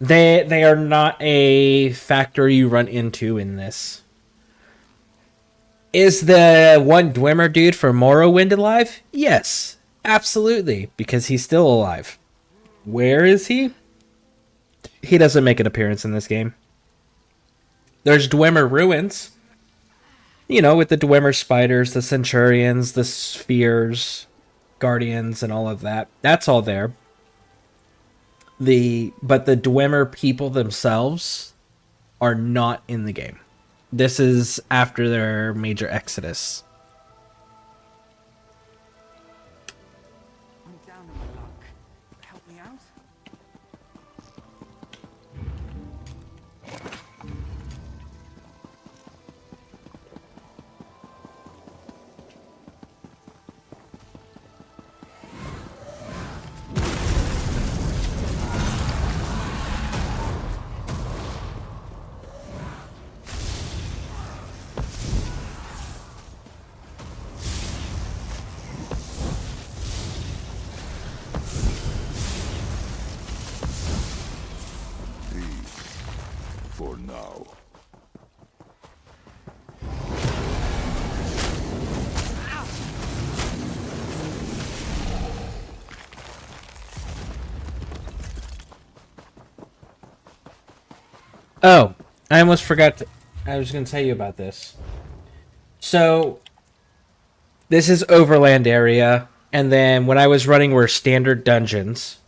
Speaker 1: They are not a factor you run into in this. Is the one Dwemer dude from Morrowind alive? Yes, absolutely, because he's still alive. Where is he? He doesn't make an appearance in this game. There's Dwemer ruins. You know, with the Dwemer spiders, the Centurions, the Spheres, Guardians, and all of that. That's all there. But the Dwemer people themselves are not in the game. This is after their major exodus.
Speaker 9: I'm down on my luck. Help me out?
Speaker 2: For now.
Speaker 1: Oh, I almost forgot I was going to tell you about this. So, this is Overland area, and then when I was running were standard dungeons.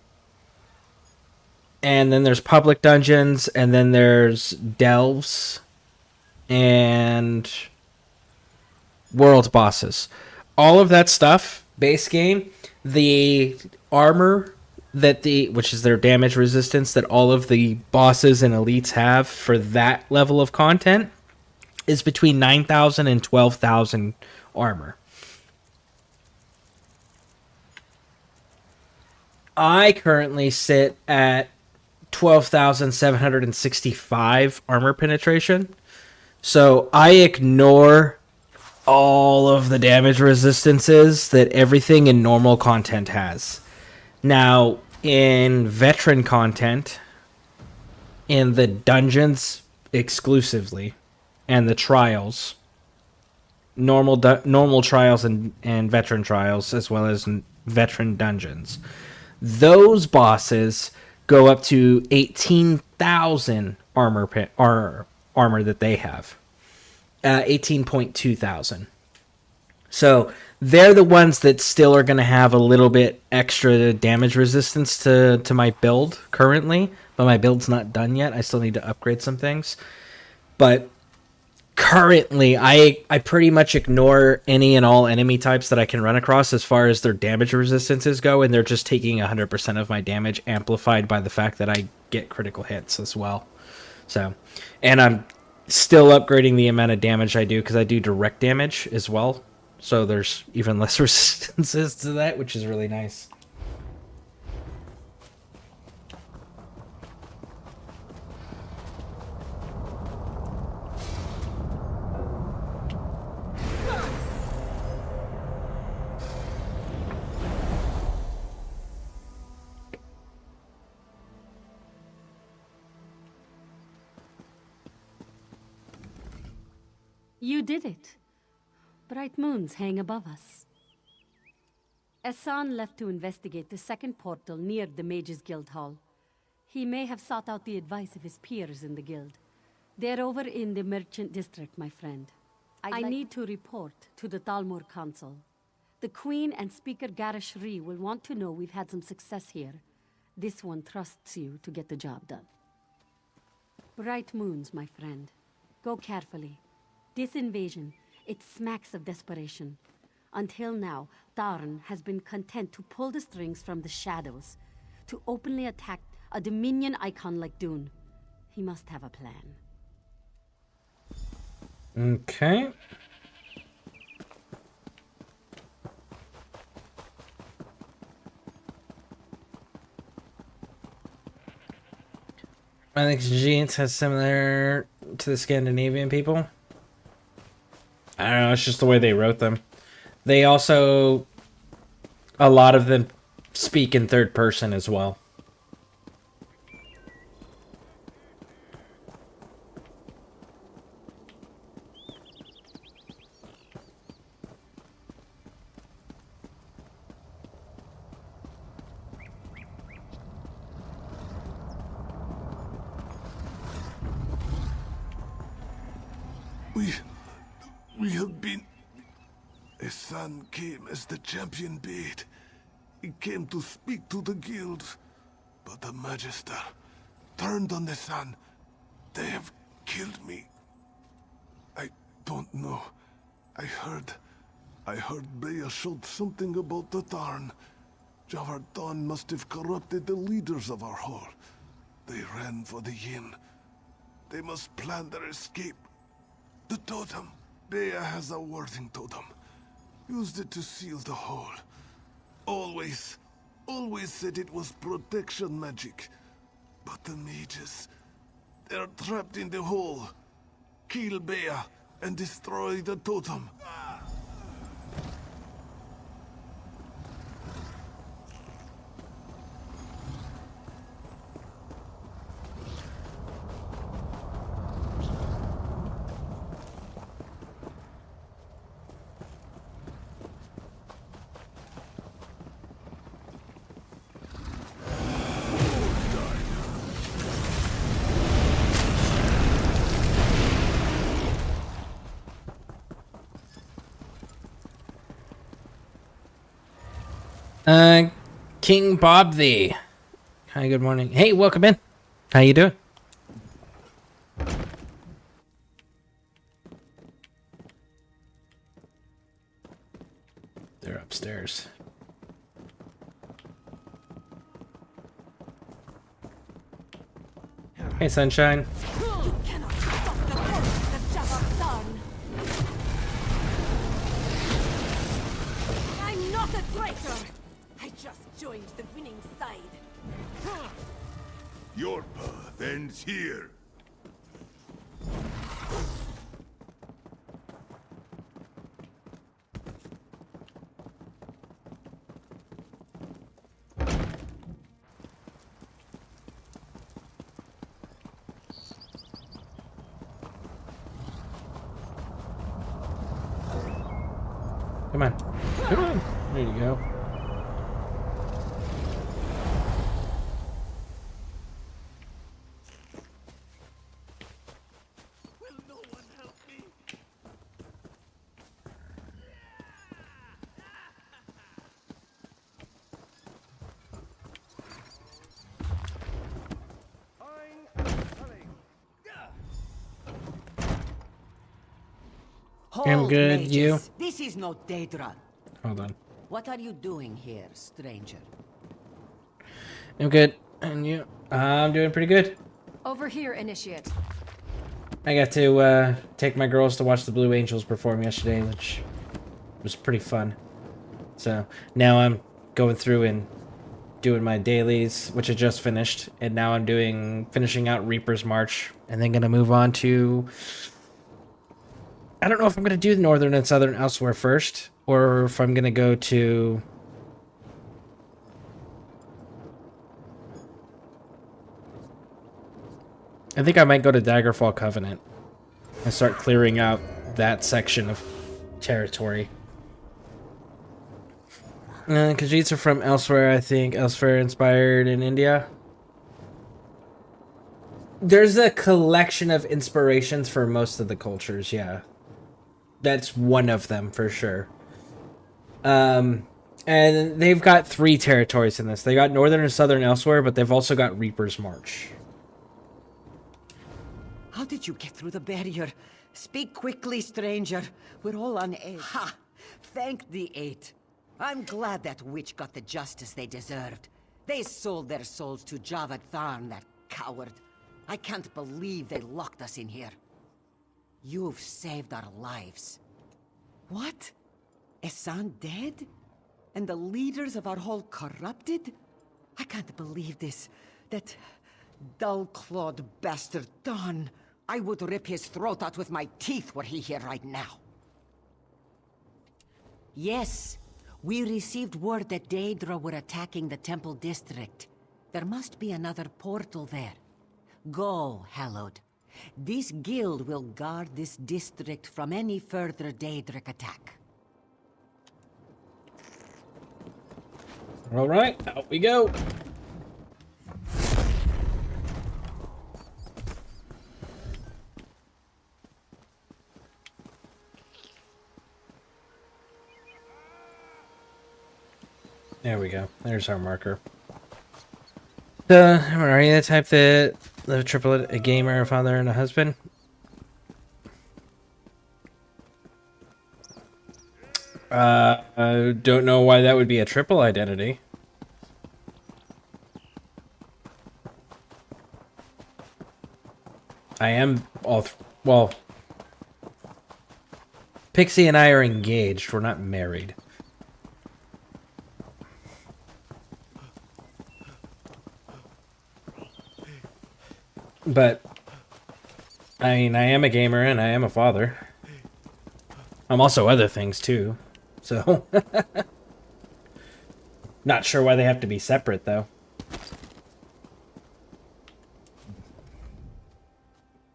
Speaker 1: And then there's public dungeons, and then there's delves, and world bosses. All of that stuff, base game, the armor which is their damage resistance that all of the bosses and elites have for that level of content, is between 9,000 and 12,000 armor. I currently sit at 12,765 armor penetration. So I ignore all of the damage resistances that everything in normal content has. Now, in veteran content, in the dungeons exclusively, and the trials, normal trials and veteran trials, as well as veteran dungeons, those bosses go up to 18,000 armor that they have. 18.2 thousand. So they're the ones that still are going to have a little bit extra damage resistance to my build currently, but my build's not done yet. I still need to upgrade some things. But currently, I pretty much ignore any and all enemy types that I can run across as far as their damage resistances go, and they're just taking 100% of my damage, amplified by the fact that I get critical hits as well. So, and I'm still upgrading the amount of damage I do, because I do direct damage as well. So there's even less resistances to that, which is really nice.
Speaker 11: You did it. Bright moons hang above us. Essan left to investigate the second portal near the Mages Guild Hall. He may have sought out the advice of his peers in the guild. They're over in the Merchant District, my friend. I need to report to the Talmor Council. The Queen and Speaker Garishri will want to know we've had some success here. This one trusts you to get the job done. Bright moons, my friend. Go carefully. This invasion, it smacks of desperation. Until now, Tharn has been content to pull the strings from the shadows, to openly attack a Dominion icon like Dune. He must have a plan.
Speaker 1: Okay. I think Giants has similar to the Scandinavian people. I don't know, it's just the way they wrote them. They also, a lot of them speak in third person as well.
Speaker 2: We have been... A son came as the champion bade. He came to speak to the guild, but the Magister turned on the son. They have killed me. I don't know. I heard Bea showed something about the Tarn. Javardon must have corrupted the leaders of our hall. They ran for the inn. They must plan their escape. The totem. Bea has a warding totem. Used it to seal the hole. Always said it was protection magic. But the mages, they're trapped in the hole. Kill Bea and destroy the totem.
Speaker 1: King Bob the. Hi, good morning. Hey, welcome in. How you doing? They're upstairs. Hey, Sunshine.
Speaker 5: You cannot stop the force of Javardon. I'm not a traitor. I just joined the winning side.
Speaker 2: Your path ends here.
Speaker 1: Come on. Come on. There you go.
Speaker 3: Will no one help me?
Speaker 1: I'm good,
Speaker 12: mages.
Speaker 1: you?
Speaker 12: This is no Daedra.
Speaker 1: Hold on.
Speaker 12: What are you doing here, stranger?
Speaker 1: I'm good. And you? I'm doing pretty good.
Speaker 4: Over here, Initiate.
Speaker 1: I got to take my girls to watch the Blue Angels perform yesterday, which was pretty fun. So now I'm going through and doing my dailies, which I just finished, and now I'm finishing out Reaper's March, and then gonna move on to. I don't know if I'm gonna do the Northern and Southern Elsewhere first, or if I'm gonna go to. I think I might go to Daggerfall Covenant and start clearing out that section of territory. Khajiits are from elsewhere, I think. Elsewhere inspired in India. There's a collection of inspirations for most of the cultures, yeah. That's one of them, for sure. And they've got 3 territories in this. They got Northern and Southern Elsewhere, but they've also got Reaper's March.
Speaker 12: How did you get through the barrier? Speak quickly, stranger. We're all on edge. Ha! Thank the 8. I'm glad that witch got the justice they deserved. They sold their souls to Javad Tharn, that coward. I can't believe they locked us in here. You've saved our lives. What? Esan dead? And the leaders of our hall corrupted? I can't believe this. That dull-clawed bastard Don. I would rip his throat out with my teeth were he here right now. Yes, we received word that Daedra were attacking the Temple District. There must be another portal there. Go, Hallowed. This guild will guard this district from any further Daedric attack.
Speaker 1: All right, out we go. There we go. There's our marker. Are you the type that live a triplet, a gamer, a father, and a husband? I don't know why that would be a triple identity. I am well, Pixie and I are engaged. We're not married. But, I mean, I am a gamer and I am a father. I'm also other things too, so. Not sure why they have to be separate though.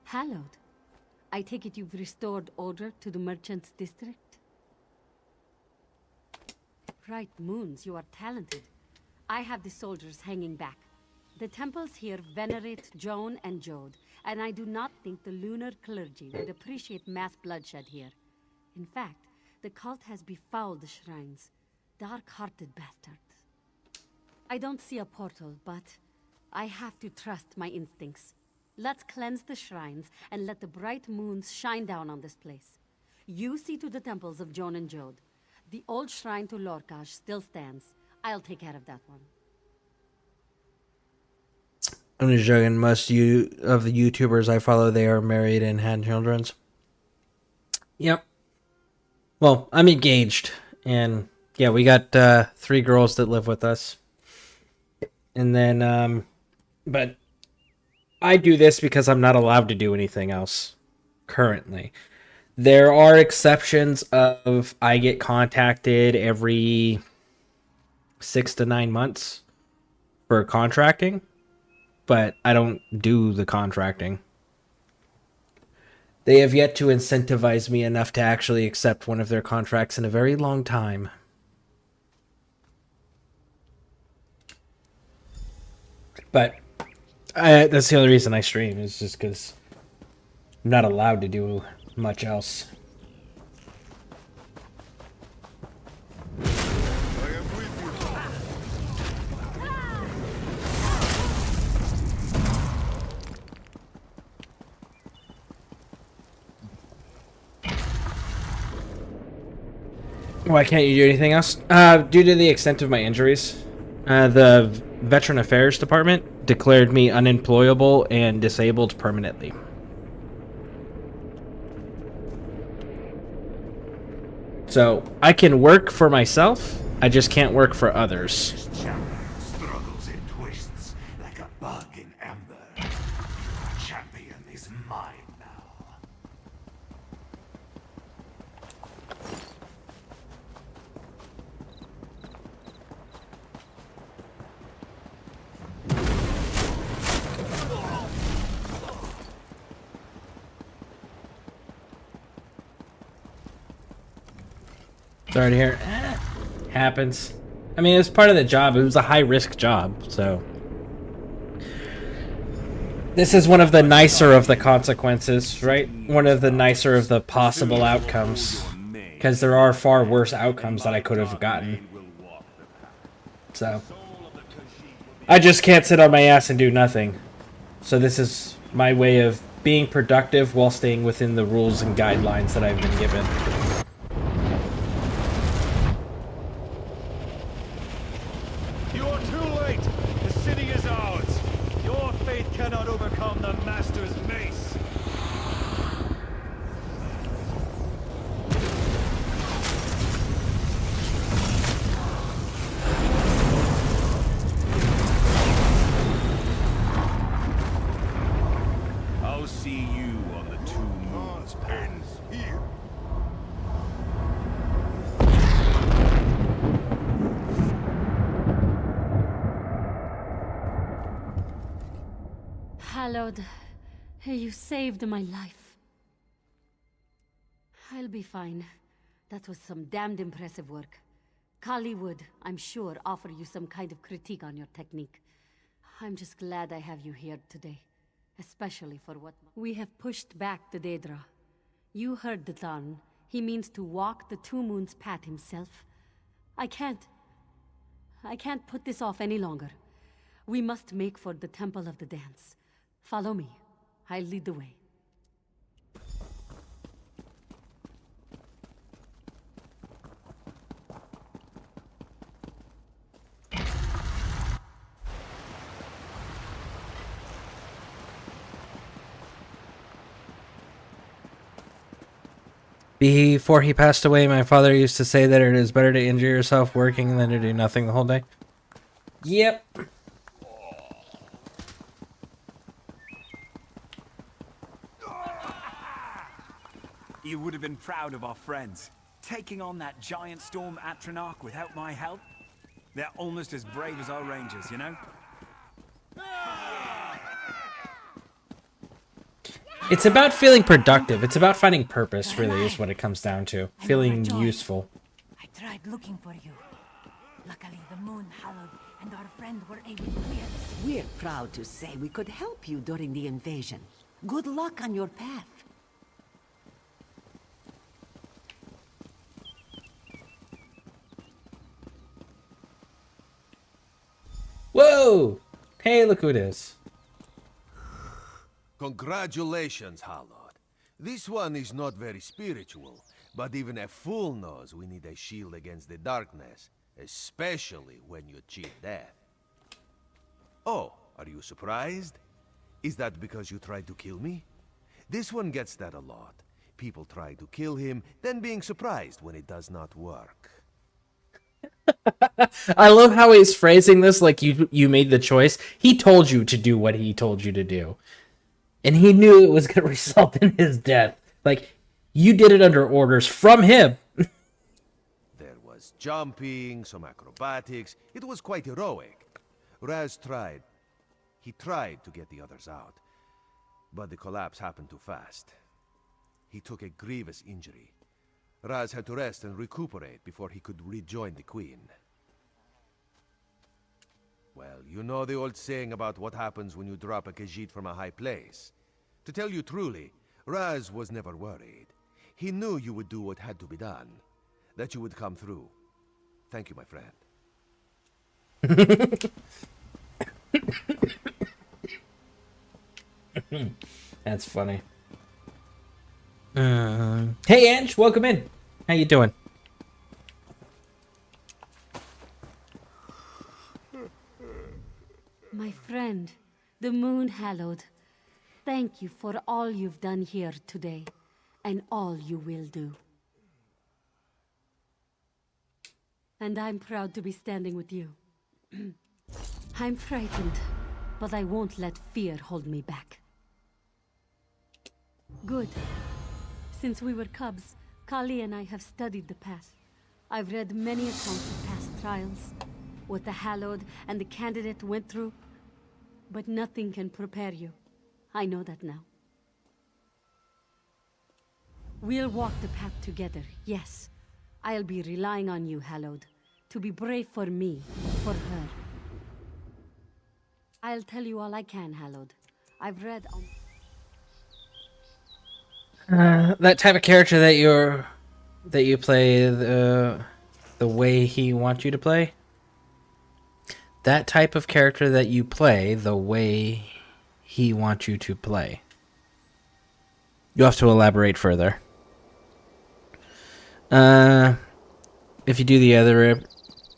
Speaker 11: Hallowed. I take it you've restored order to the merchants' district? Bright moons, you are talented. I have the soldiers hanging back. The temples here venerate Joan and Jode, and I do not think the lunar clergy would appreciate mass bloodshed here. In fact, the cult has befouled the shrines. Dark-hearted bastards. I don't see a portal, but I have to trust my instincts. Let's cleanse the shrines and let the bright moons shine down on this place. You see to the temples of Joan and Jode. The old shrine to Lorcash still stands. I'll take care of that one.
Speaker 1: I'm just joking. Most of the YouTubers I follow, they are married and had children. Yep. Well, I'm engaged, and yeah, we got 3 girls that live with us. And then, but I do this because I'm not allowed to do anything else currently. There are exceptions of I get contacted every 6 to 9 months for contracting. But I don't do the contracting. They have yet to incentivize me enough to actually accept one of their contracts in a very long time. But that's the only reason I stream, is just because I'm not allowed to do much else. Why can't you do anything else? Due to the extent of my injuries, the Veteran Affairs Department declared me unemployable and disabled permanently. So I can work for myself, I just can't work for others.
Speaker 3: This champion struggles and twists like a bug in amber. The champion is mine now.
Speaker 1: Sorry to hear. Happens. I mean, it was part of the job. It was a high-risk job, so... This is one of the nicer of the consequences, right? One of the nicer of the possible outcomes. Because there are far worse outcomes that I could have gotten. So... I just can't sit on my ass and do nothing. So this is my way of being productive while staying within the rules and guidelines that I've been given.
Speaker 3: You are too late. The city is ours. Your fate cannot overcome the Master's mace. I'll see you on the Two Moons path. Here.
Speaker 11: Hallowed, you saved my life. I'll be fine. That was some damned impressive work. Kali would, I'm sure, offer you some kind of critique on your technique. I'm just glad I have you here today. Especially for what... We have pushed back the Daedra. You heard the Tarn. He means to walk the Two Moons path himself. I can't put this off any longer. We must make for the Temple of the Dance. Follow me. I'll lead the way.
Speaker 1: Before he passed away, my father used to say that it is better to injure yourself working than to do nothing the whole day. Yep.
Speaker 9: You would have been proud of our friends. Taking on that giant storm Atronach without my help? They're almost as brave as our rangers, you know?
Speaker 1: It's about feeling productive. It's about finding purpose, really, is what it comes down to. Feeling useful.
Speaker 10: I tried looking for you. Luckily, the moon hallowed, and our friend were able to clear.
Speaker 12: We're proud to say we could help you during the invasion. Good luck on your path.
Speaker 1: Whoa! Hey, look who it is.
Speaker 2: Congratulations, Hallowed. This one is not very spiritual, but even a fool knows we need a shield against the darkness, especially when you cheat death. Oh, are you surprised? Is that because you tried to kill me? This one gets that a lot. People try to kill him, then being surprised when it does not work.
Speaker 1: I love how he's phrasing this like you made the choice. He told you to do what he told you to do. And he knew it was going to result in his death. Like, you did it under orders from him.
Speaker 2: There was jumping, some acrobatics. It was quite heroic. Raz tried. He tried to get the others out. But the collapse happened too fast. he took a grievous injury. Raz had to rest and recuperate before he could rejoin the Queen. Well, you know the old saying about what happens when you drop a Khajiit from a high place. To tell you truly, Raz was never worried. He knew you would do what had to be done, that you would come through. Thank you, my friend.
Speaker 1: That's funny. Hey, Ange, welcome in. How you doing?
Speaker 11: My friend, the Moon Hallowed, thank you for all you've done here today, and all you will do. And I'm proud to be standing with you. I'm frightened, but I won't let fear hold me back. Good. Since we were cubs, Kali and I have studied the past. I've read many accounts of past trials, what the Hallowed and the candidate went through, but nothing can prepare you. I know that now. We'll walk the path together, yes. I'll be relying on you, Hallowed, to be brave for me, for her. I'll tell you all I can, Hallowed. I've read on...
Speaker 1: That type of character that you play the way he wants you to play. That type of character that you play the way he wants you to play. You have to elaborate further. If you do the other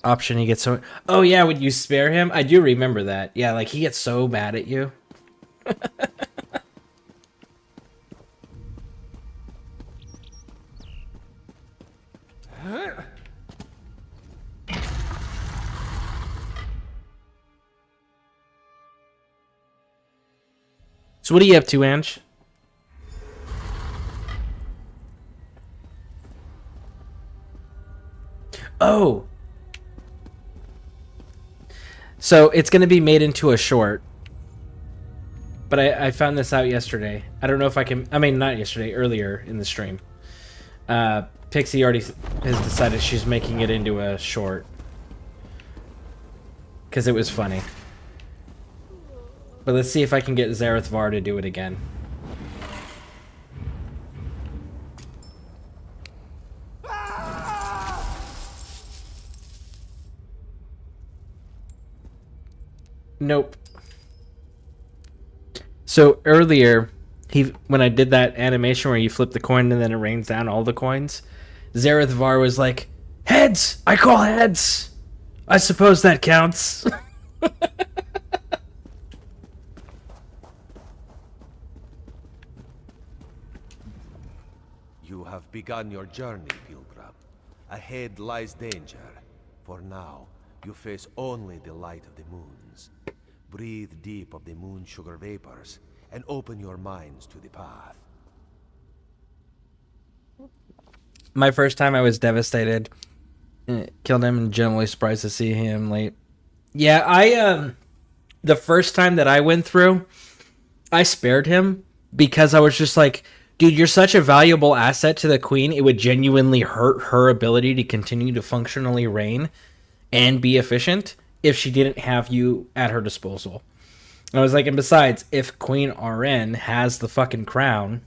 Speaker 1: option, he gets so... Oh yeah, would you spare him? I do remember that. Yeah, like he gets so mad at you. So what are you up to, Ange? Oh! So it's going to be made into a short. But I found this out yesterday. I don't know if I can... I mean, not yesterday, earlier in the stream. Pixie already has decided she's making it into a short. Because it was funny. But let's see if I can get Zareth Var to do it again. Nope. So earlier, when I did that animation where you flip the coin and then it rains down all the coins, Zareth Var was like, "Heads! I call heads! I suppose that counts."
Speaker 2: You have begun your journey, Pilgrim. Ahead lies danger. For now, you face only the light of the moons. Breathe deep of the moon sugar vapors, and open your minds to the path.
Speaker 1: My first time I was devastated. Killed him and generally surprised to see him late. Yeah, the first time that I went through, I spared him because I was just like, dude, you're such a valuable asset to the Queen. It would genuinely hurt her ability to continue to functionally reign and be efficient if she didn't have you at her disposal. And I was like, and besides, if Queen RN has the fucking crown,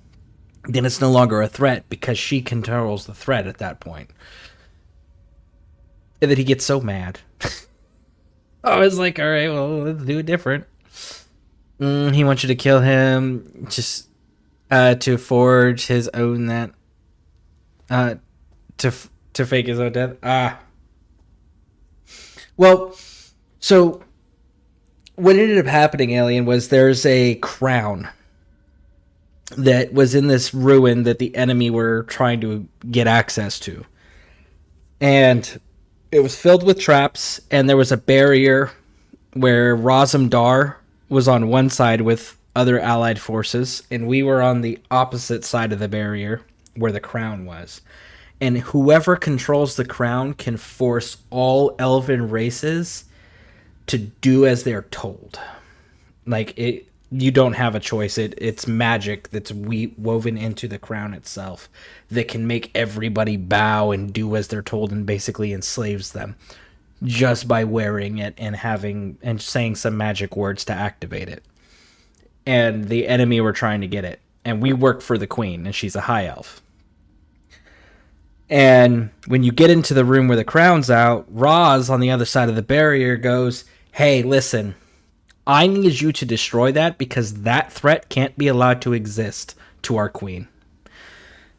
Speaker 1: then it's no longer a threat because she controls the threat at that point. And then he gets so mad. I was like, all right, well, let's do it different. He wants you to kill him just to forge his own that... to fake his own death. Well, so what ended up happening, Alien, was there's a crown that was in this ruin that the enemy were trying to get access to. And it was filled with traps, and there was a barrier where Razam Dar was on one side with other allied forces, and we were on the opposite side of the barrier where the crown was. And whoever controls the crown can force all elven races to do as they're told. Like, You don't have a choice. It's magic that's woven into the crown itself that can make everybody bow and do as they're told and basically enslaves them just by wearing it and having and saying some magic words to activate it. And the enemy were trying to get it. And we work for the queen, and she's a high elf. And when you get into the room where the crown's out, Roz on the other side of the barrier goes, "Hey, listen, I need you to destroy that because that threat can't be allowed to exist to our queen.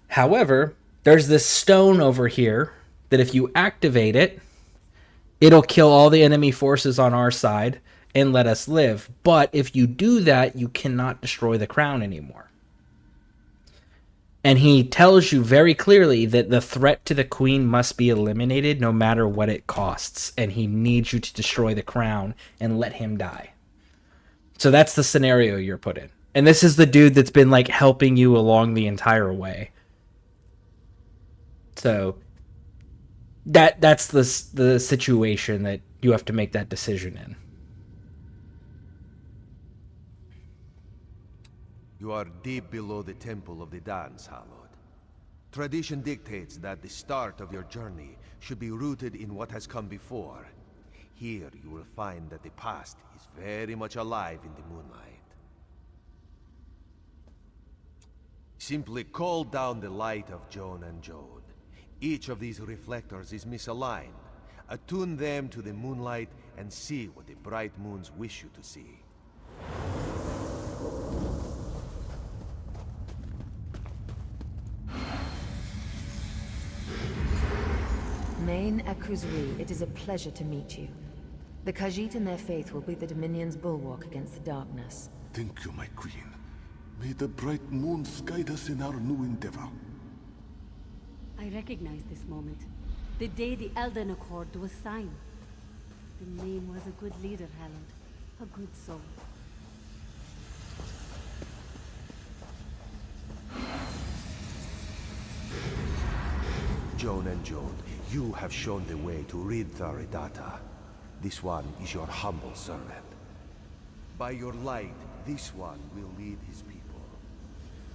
Speaker 1: However, there's this stone over here that if you activate it, it'll kill all the enemy forces on our side and let us live. But if you do that, you cannot destroy the crown anymore." And he tells you very clearly that the threat to the queen must be eliminated no matter what it costs. And he needs you to destroy the crown and let him die. So that's the scenario you're put in. And this is the dude that's been like helping you along the entire way. So that's the situation that you have to make that decision in.
Speaker 14: You are deep below the temple of the dance, Hallowed. Tradition dictates that the start of your journey should be rooted in what has come before. Here you will find that the past is very much alive in the moonlight. Simply call down the light of Joan and Jode. Each of these reflectors is misaligned. Attune them to the moonlight and see what the bright moons wish you to see.
Speaker 6: Main Akuzuri, it is a pleasure to meet you. The Khajiit and their faith will be the Dominion's bulwark against the darkness.
Speaker 2: Thank you, my queen. May the bright moons guide us in our new endeavor.
Speaker 11: I recognize this moment. The day the Elden Accord was signed. The name was a good leader, Hallowed. A good soul.
Speaker 14: Joan and Jode, you have shown the way to rid Tharidata. This one is your humble servant. By your light, this one will lead his people.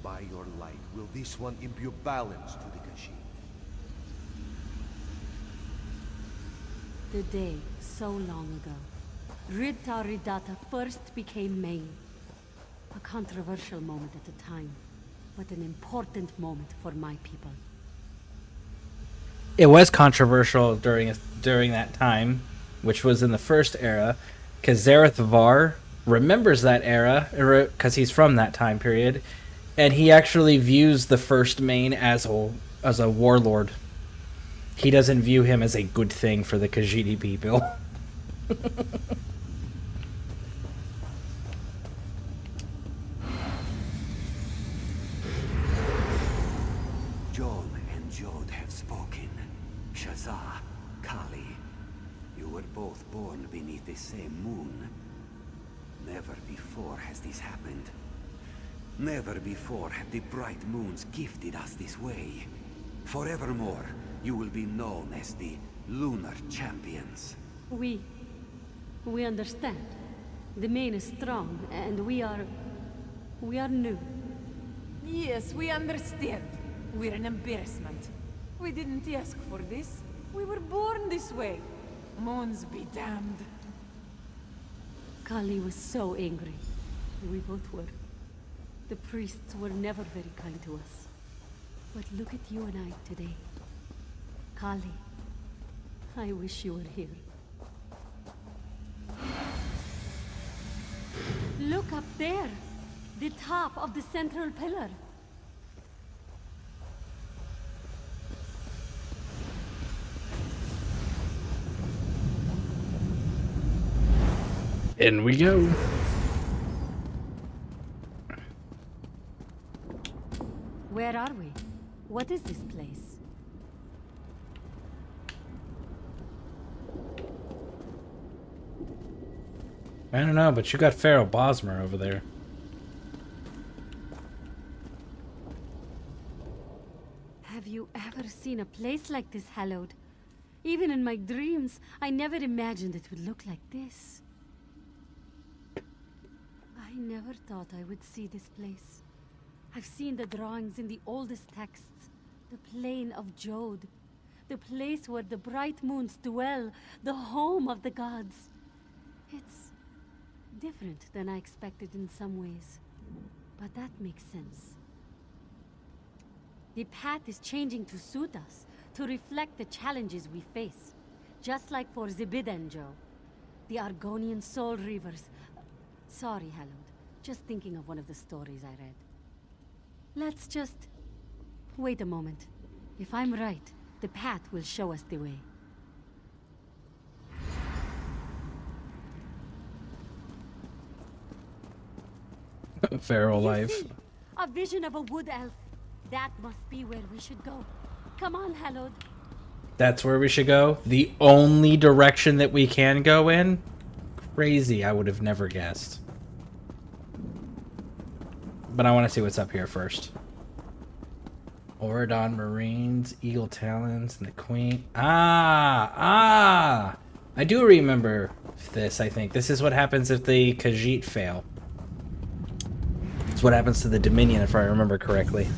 Speaker 14: By your light, will this one imbue balance to the Khajiit.
Speaker 11: The day, so long ago, Rid Tharidata first became Main. A controversial moment at the time, but an important moment for my people.
Speaker 1: It was controversial during that time, which was in the first era, because Zareth Var remembers that era because he's from that time period, and he actually views the first Main as a warlord. He doesn't view him as a good thing for the Khajiit people.
Speaker 9: Joan and Jode have spoken. Shazah, Kali, you were both born beneath the same moon. Never before has this happened. Never before have the bright moons gifted us this way. Forevermore, you will be known as the Lunar Champions.
Speaker 11: We understand. The Main is strong, and we are new.
Speaker 10: Yes, we understand. We're an embarrassment. We didn't ask for this. We were born this way. Moons be damned.
Speaker 11: Kali was so angry. We both were. The priests were never very kind to us. But look at you and I today. Kali, I wish you were here. Look up there! The top of the central pillar.
Speaker 1: In we go.
Speaker 11: Where are we? What is this place?
Speaker 1: I don't know, but you got Pharaoh Bosmer over there.
Speaker 11: Have you ever seen a place like this, Hallowed? Even in my dreams, I never imagined it would look like this. I I never thought I would see this place. I've seen the drawings in the oldest texts. The plain of Jode. The place where the bright moons dwell. The home of the gods. It's different than I expected in some ways. But that makes sense. The path is changing to suit us, to reflect the challenges we face. Just like for Zibidenjo, the Argonian soul reavers. Sorry, Hallowed. Just thinking of one of the stories I read. Let's just wait a moment. If I'm right, the path will show us the way.
Speaker 1: Feral life.
Speaker 11: See, a vision of a wood elf. That must be where we should go. Come on, Hallowed.
Speaker 1: That's where we should go? The only direction that we can go in? Crazy, I would have never guessed. But I want to see what's up here first. Oradon Marines, Eagle Talons, and the Queen. I do remember this, I think. This is what happens if the Khajiit fail. It's what happens to the Dominion, if I remember correctly.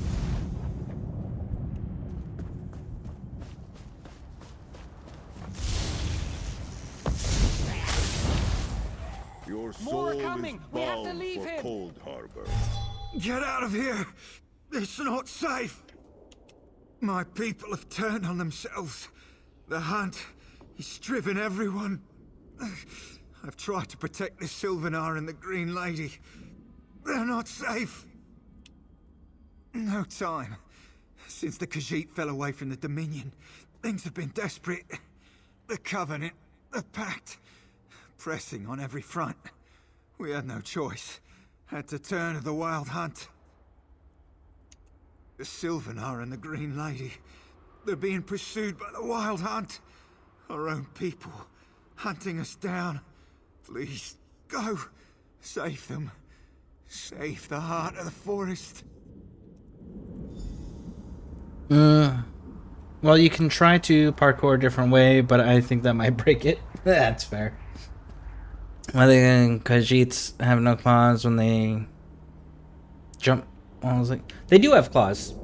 Speaker 2: Your
Speaker 8: More
Speaker 2: soul
Speaker 8: coming.
Speaker 2: is
Speaker 8: We have to
Speaker 2: bound
Speaker 8: leave
Speaker 2: for
Speaker 8: him.
Speaker 2: Cold Harbor.
Speaker 8: Get out of here! It's not safe! My people have turned on themselves. The hunt is driven everyone. I've tried to protect the Sylvanar and the Green Lady. They're not safe. No time. Since the Khajiit fell away from the Dominion, things have been desperate. The Covenant, the Pact, pressing on every front. We had no choice. Had to turn to the Wild Hunt. The Sylvanar and the Green Lady. They're being pursued by the Wild Hunt. Our own people, hunting us down. Please, go. Save them. Save the heart of the forest.
Speaker 1: Well, you can try to parkour a different way, but I think that might break it. That's fair. Well, the Khajiits have no claws when they jump. Well, I was like, they do have claws.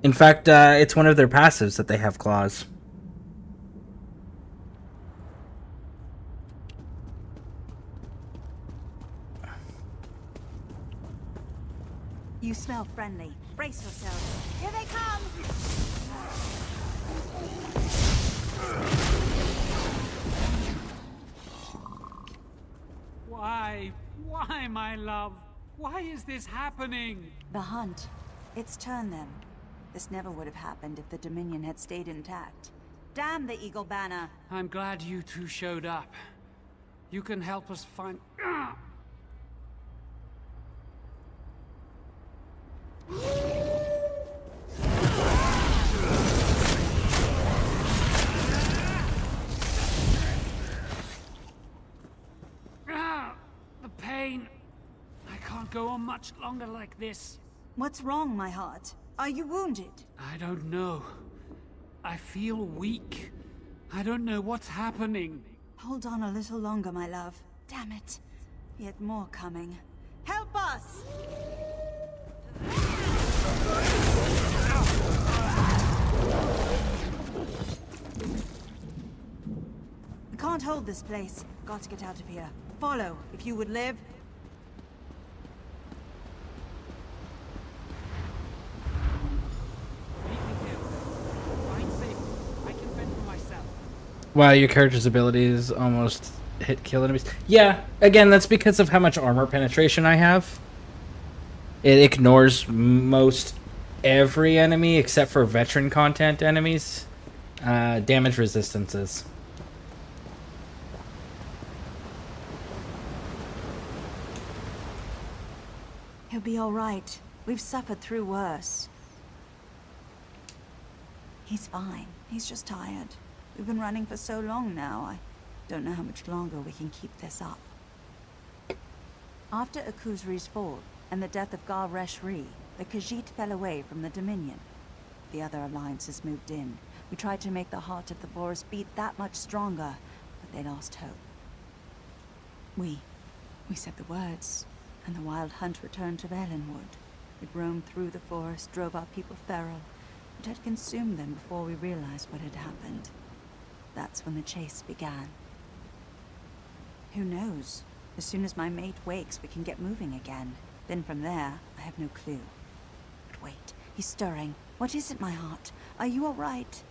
Speaker 1: In fact, it's one of their passives that they have claws.
Speaker 15: You smell friendly. Brace yourselves. Here they come!
Speaker 16: Why, my love? Why is this happening?
Speaker 15: The hunt. It's turned them. This never would have happened if the Dominion had stayed intact. Damn the Eagle Banner!
Speaker 16: I'm glad you two showed up. You can help us find... The pain. I can't go on much longer like this.
Speaker 15: What's wrong, my heart? Are you wounded?
Speaker 16: I don't know. I feel weak. I don't know what's happening.
Speaker 15: Hold on a little longer, my love. Damn it. Yet more coming. Help us! We can't hold this place. Got to get out of here. Follow, if you would live.
Speaker 1: Wow, your character's abilities almost hit kill enemies. Yeah, again, that's because of how much armor penetration I have. It ignores most every enemy except for veteran content enemies. Damage resistances.
Speaker 15: He'll be all right. We've suffered through worse. He's fine. He's just tired. We've been running for so long now. I don't know how much longer we can keep this up. After Akuzri's fall and the death of Gar Reshri, the Khajiit fell away from the Dominion. The other alliances moved in. We tried to make the heart of the forest beat that much stronger, but they lost hope. We said the words. and the Wild Hunt returned to Valenwood. It roamed through the forest, drove our people feral. It had consumed them before we realized what had happened. That's when the chase began. Who knows? As soon as my mate wakes, we can get moving again. Then from there, I have no clue. But wait, he's stirring. What is it, my heart? Are you all right?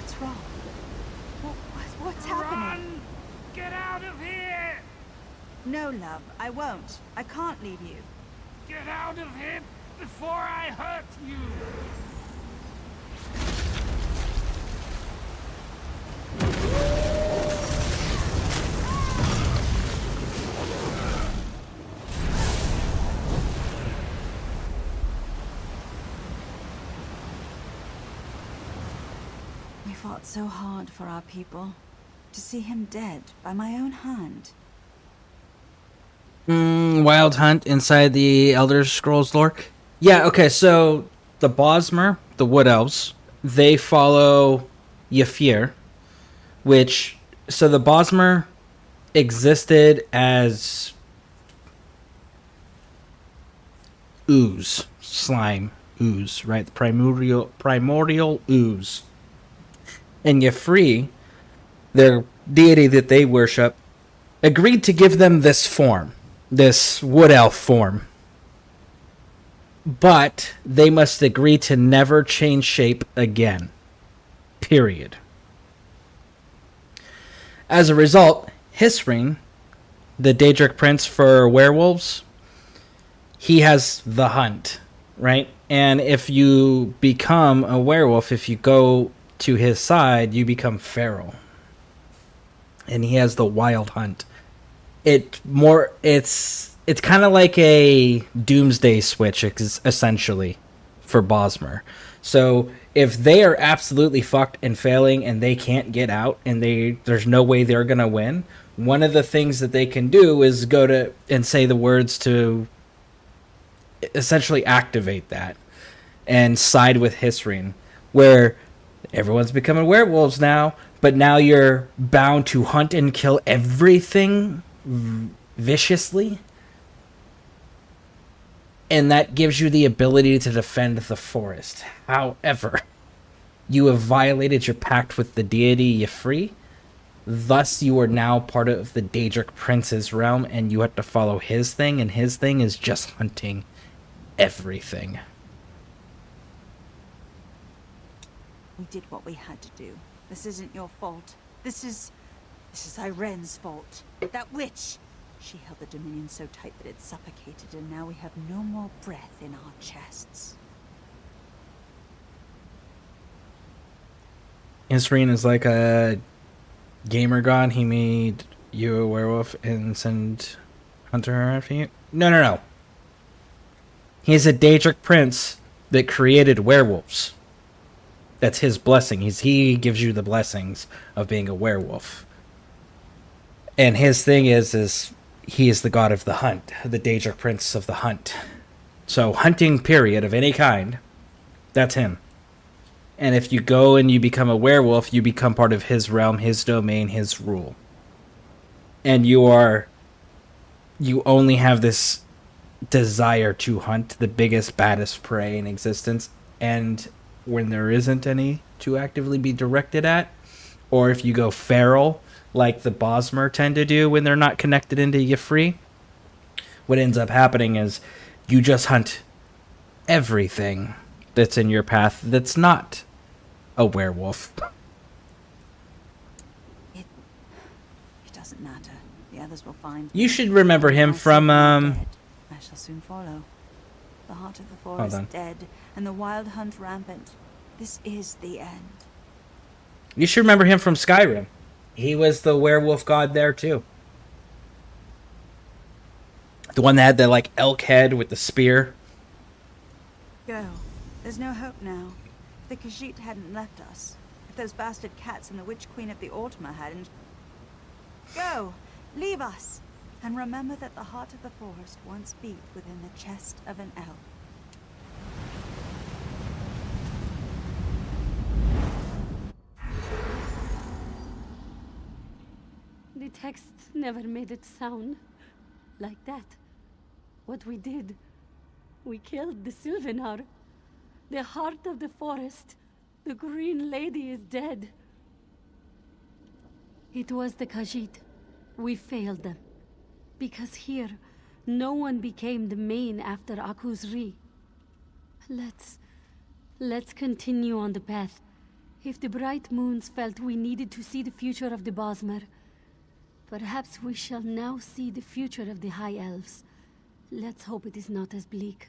Speaker 15: What's wrong? What's happening?
Speaker 16: Run! Get out of here!
Speaker 15: No, love, I won't. I can't leave you.
Speaker 16: Get out of here before I hurt you!
Speaker 15: We fought so hard for our people. To see him dead by my own hand.
Speaker 1: Wild Hunt inside the Elder Scrolls lore. Yeah, okay, so the Bosmer, the Wood Elves, they follow Ylfir, which, so the Bosmer existed as ooze, slime, ooze, right? The primordial ooze. And Ylfir, their deity that they worship, agreed to give them this form, this wood elf form. But they must agree to never change shape again. Period. As a result, Hisring, the Daedric prince for werewolves, he has the hunt, right? And if you become a werewolf, if you go to his side, you become feral. And he has the wild hunt. It's kind of like a doomsday switch, essentially, for Bosmer. So if they are absolutely fucked and failing and they can't get out and there's no way they're going to win, one of the things that they can do is go to and say the words to essentially activate that and side with Hisring, where everyone's becoming werewolves now, but now you're bound to hunt and kill everything viciously. And that gives you the ability to defend the forest. However, you have violated your pact with the deity Ylfir. Thus, you are now part of the Daedric Prince's realm, and you have to follow his thing, and his thing is just hunting everything.
Speaker 15: We did what we had to do. This isn't your fault. This is Irene's fault. That witch! She held the Dominion so tight that it suffocated, and now we have no more breath in our chests.
Speaker 1: Hisring is like a gamer god. He made you a werewolf and send Hunter after you? No. He's a Daedric prince that created werewolves. That's his blessing. He gives you the blessings of being a werewolf. And his thing is he is the god of the hunt, the Daedric prince of the hunt. So hunting period of any kind, that's him. And if you go and you become a werewolf, you become part of his realm, his domain, his rule. And you only have this desire to hunt the biggest, baddest prey in existence. And when there isn't any to actively be directed at, or if you go feral, like the Bosmer tend to do when they're not connected into Ylfir, what ends up happening is you just hunt everything that's in your path that's not a werewolf.
Speaker 15: It doesn't matter. The others will find.
Speaker 1: You should remember him from
Speaker 15: I shall soon follow. The heart of the forest dead, and the wild hunt rampant. This is the end.
Speaker 1: You should remember him from Skyrim. He was the werewolf god there too. The one that had the elk head with the spear.
Speaker 15: Go. There's no hope now. If the Khajiit hadn't left us, if those bastard cats and the Witch Queen of the Ultima hadn't... Go! Leave us! And remember that the heart of the forest once beat within the chest of an elf.
Speaker 11: The texts never made it sound like that. What we did, we killed the Sylvanar. The heart of the forest. The Green Lady is dead. It was the Khajiit. We failed them. Because here, no one became the main after Akuzri. Let's continue on the path. If the Bright Moons felt we needed to see the future of the Bosmer, perhaps we shall now see the future of the High Elves. Let's hope it is not as bleak.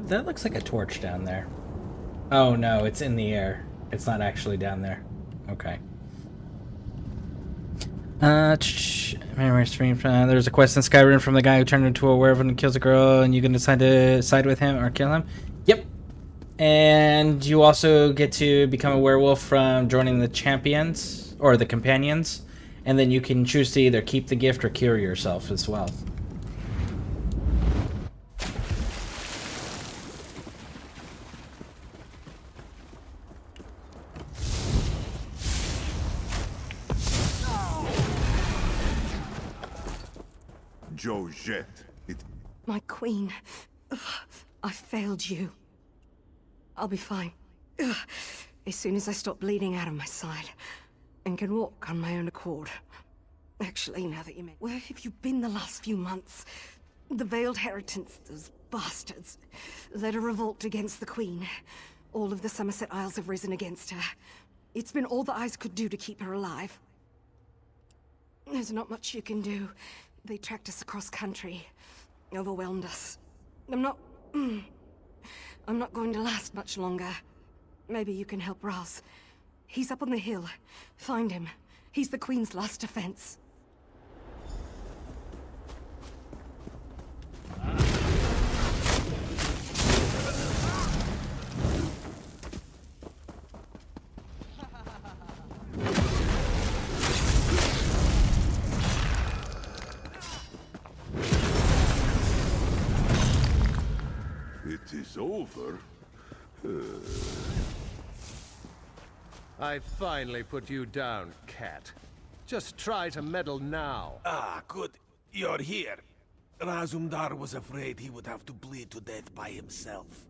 Speaker 1: That looks like a torch down there. Oh no, it's in the air. It's not actually down there. Okay. There's a quest in Skyrim from the guy who turned into a werewolf and kills a girl, and you can decide to side with him or kill him. Yep. And you also get to become a werewolf from joining the champions, or the companions, and then you can choose to either keep the gift or cure yourself as well.
Speaker 2: Josette,
Speaker 17: My queen. Ugh, I failed you. I'll be fine. Ugh, as soon as I stop bleeding out of my side and can walk on my own accord. Actually, now that you mention, where have you been the last few months? The Veiled Heritants, those bastards, led a revolt against the queen. All of the Somerset Isles have risen against her. It's been all the eyes could do to keep her alive. There's not much you can do. They tracked us across country, overwhelmed us. I'm not going to last much longer. Maybe you can help Raz. He's up on the hill. Find him. He's the Queen's last defense.
Speaker 2: it is over.
Speaker 18: I finally put you down, cat. Just try to meddle now.
Speaker 14: Ah, good. You're here. Razumdar was afraid he would have to bleed to death by himself.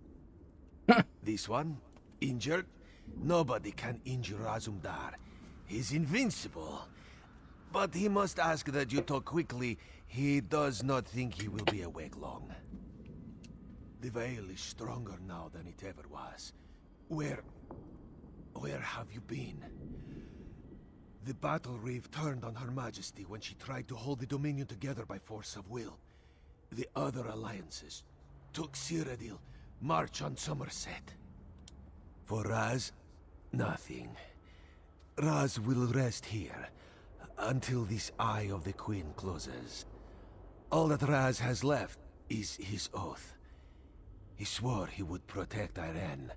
Speaker 14: This one, injured? Nobody can injure Razumdar. He's invincible. But he must ask that you talk quickly. He does not think he will be awake long. The Veil is stronger now than it ever was. Where have you been? The Battle Reeve turned on Her Majesty when she tried to hold the Dominion together by force of will. The other alliances took Cyrodiil, march on Somerset. For Raz, nothing. Raz will rest here until this Eye of the Queen closes. All that Raz has left is his oath. He swore he would protect Iran.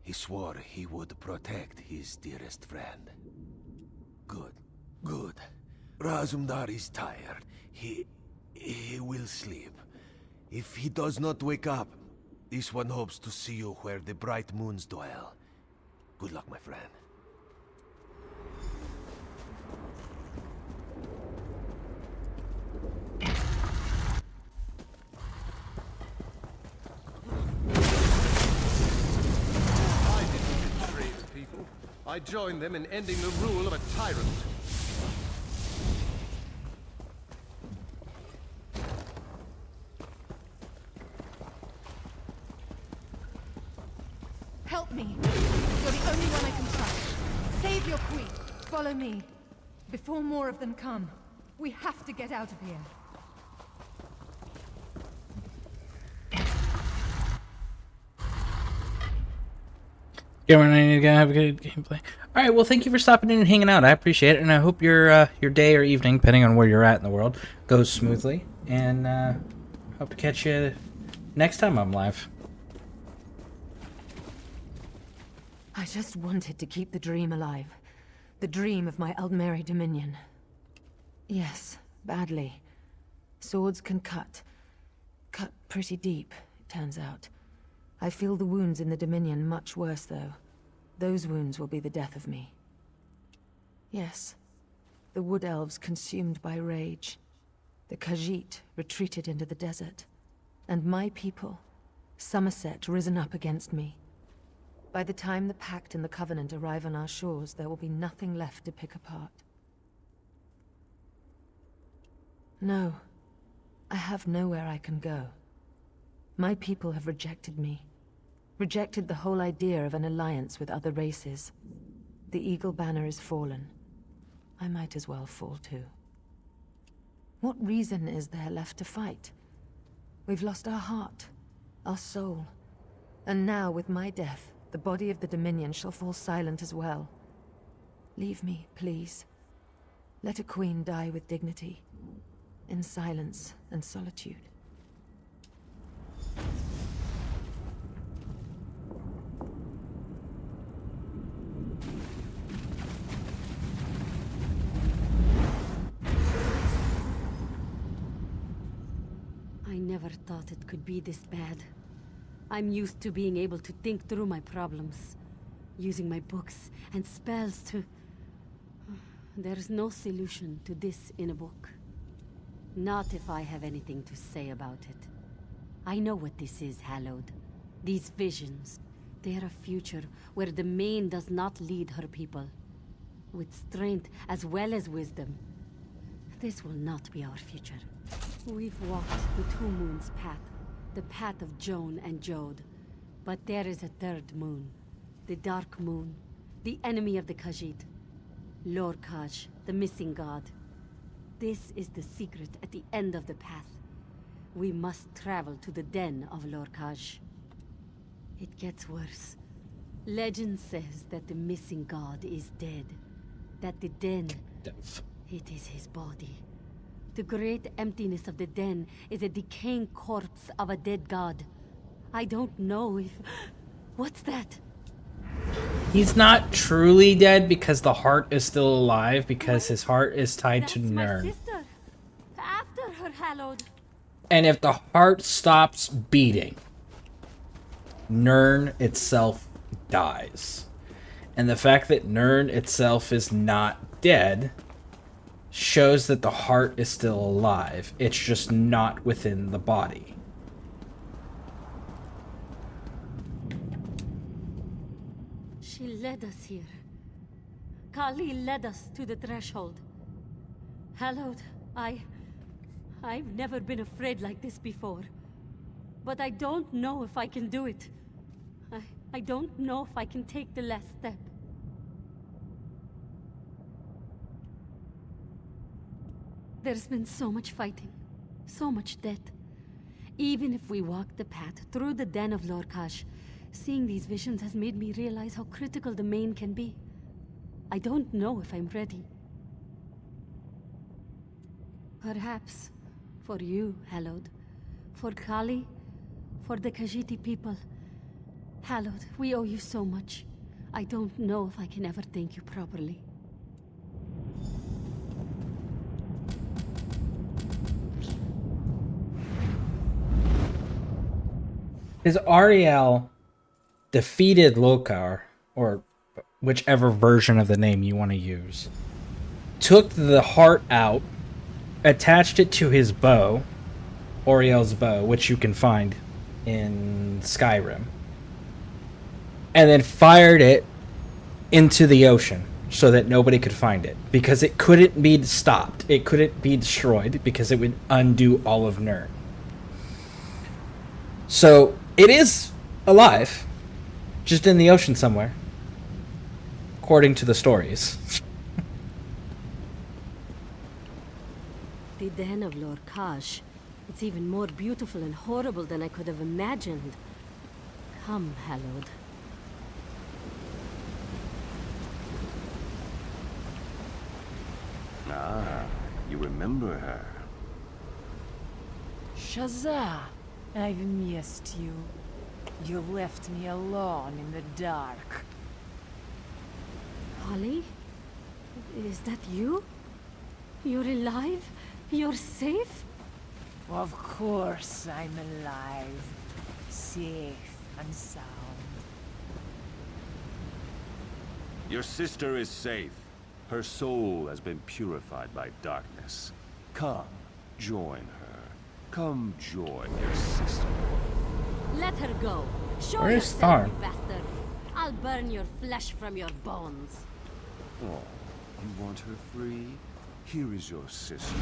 Speaker 14: He swore he would protect his dearest friend. Good, good. Razumdar is tired. He will sleep. If he does not wake up, this one hopes to see you where the bright moons dwell. Good luck, my friend.
Speaker 18: I joined them in ending the rule of a tyrant.
Speaker 10: Help me. You're the only one I can trust. Save your queen. Follow me. Before more of them come.
Speaker 4: We have to get out of here.
Speaker 1: Everyone, I need to go have a good gameplay. All right, well, thank you for stopping in and hanging out. I appreciate it, and I hope your day or evening, depending on where you're at in the world, goes smoothly. And hope to catch you next time I'm live.
Speaker 6: I just wanted to keep the dream alive. The dream of my Aldmeri dominion. Yes, badly. Swords can cut. Cut pretty deep, it turns out. I feel the wounds in the Dominion much worse, though. Those wounds will be the death of me. Yes, the Wood Elves consumed by rage. The Khajiit retreated into the desert. And my people, Somerset, risen up against me. By the time the Pact and the Covenant arrive on our shores, there will be nothing left to pick apart. No, I have nowhere I can go. My people have rejected me. Rejected the whole idea of an alliance with other races. The Eagle Banner is fallen. I might as well fall too. What reason is there left to fight? We've lost our heart, our soul. And now, with my death, the body of the Dominion shall fall silent as well. Leave me, please. Let a queen die with dignity, in silence and solitude.
Speaker 11: I never thought it could be this bad. I'm used to being able to think through my problems, using my books and spells to... There's no solution to this in a book. Not if I have anything to say about it. I know what this is, Hallowed. These visions, they're a future where the Main does not lead her people. With strength as well as wisdom. This will not be our future. We've walked the Two Moons path, the path of Joan and Jode. But there is a third moon, the Dark Moon, the enemy of the Khajiit. Lorkhaj, the missing god. This is the secret at the end of the path. We must travel to the den of Lorkhaj. It gets worse. Legend says that the missing god is dead. That the den... It is his body. The great emptiness of the den is a decaying corpse of a dead god. I don't know if... What's that?
Speaker 1: He's not truly dead because the heart is still alive, because his heart is tied to Nern.
Speaker 11: Sister. After her, Hallowed.
Speaker 1: And if the heart stops beating, Nern itself dies. And the fact that Nern itself is not dead shows that the heart is still alive. It's just not within the body.
Speaker 11: She led us here. Kali led us to the threshold. Hallowed, I've never been afraid like this before. But I don't know if I can do it. I don't know if I can take the last step. There's been so much fighting, so much death. Even if we walk the path through the den of Lorkhaj, seeing these visions has made me realize how critical the Main can be. I don't know if I'm ready. Perhaps, for you, Hallowed, for Kali, for the Khajiiti people. Hallowed, we owe you so much. I don't know if I can ever thank you properly.
Speaker 1: His Ariel defeated Lokar, or whichever version of the name you want to use, took the heart out, attached it to his bow, Oriel's bow, which you can find in Skyrim, and then fired it into the ocean so that nobody could find it, because it couldn't be stopped. It couldn't be destroyed because it would undo all of Nern. So it is alive, just in the ocean somewhere, according to the stories.
Speaker 11: holy den of Lord Kash. It's even more beautiful and horrible than I could have imagined. Come, Hallowed.
Speaker 19: Ah, you remember her.
Speaker 10: Shazza, I've missed you. You left me alone in the dark.
Speaker 11: Holly? Is that you? You're alive? You're safe?
Speaker 10: Of course I'm alive. Safe and sound.
Speaker 19: Your sister is safe. Her soul has been purified by darkness. Come, join her. Come join your sister.
Speaker 11: Let her go. Show
Speaker 1: Where is
Speaker 11: yourself,
Speaker 1: Thar?
Speaker 11: you bastard. I'll burn your flesh from your bones.
Speaker 19: Oh, you want her free? Here is your sister.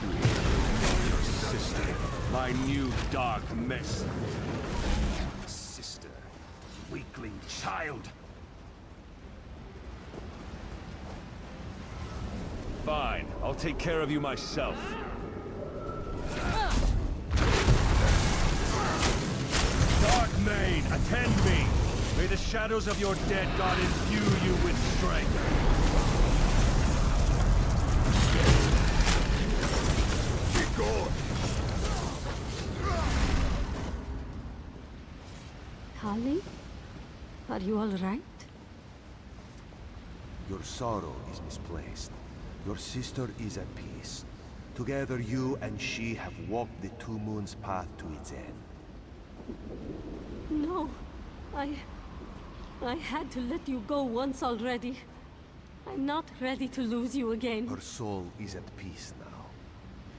Speaker 19: Your sister, my new dark mess. Sister, weakling child. Fine, I'll take care of you myself. Dark Maid, attend me! May the shadows of your dead god imbue you with strength. Be gone!
Speaker 11: Holly? Are you all right?
Speaker 14: Your sorrow is misplaced. Your sister is at peace. Together you and she have walked the Two Moons path to its end.
Speaker 11: No. I had to let you go once already. I'm not ready to lose you again.
Speaker 14: Her soul is at peace now.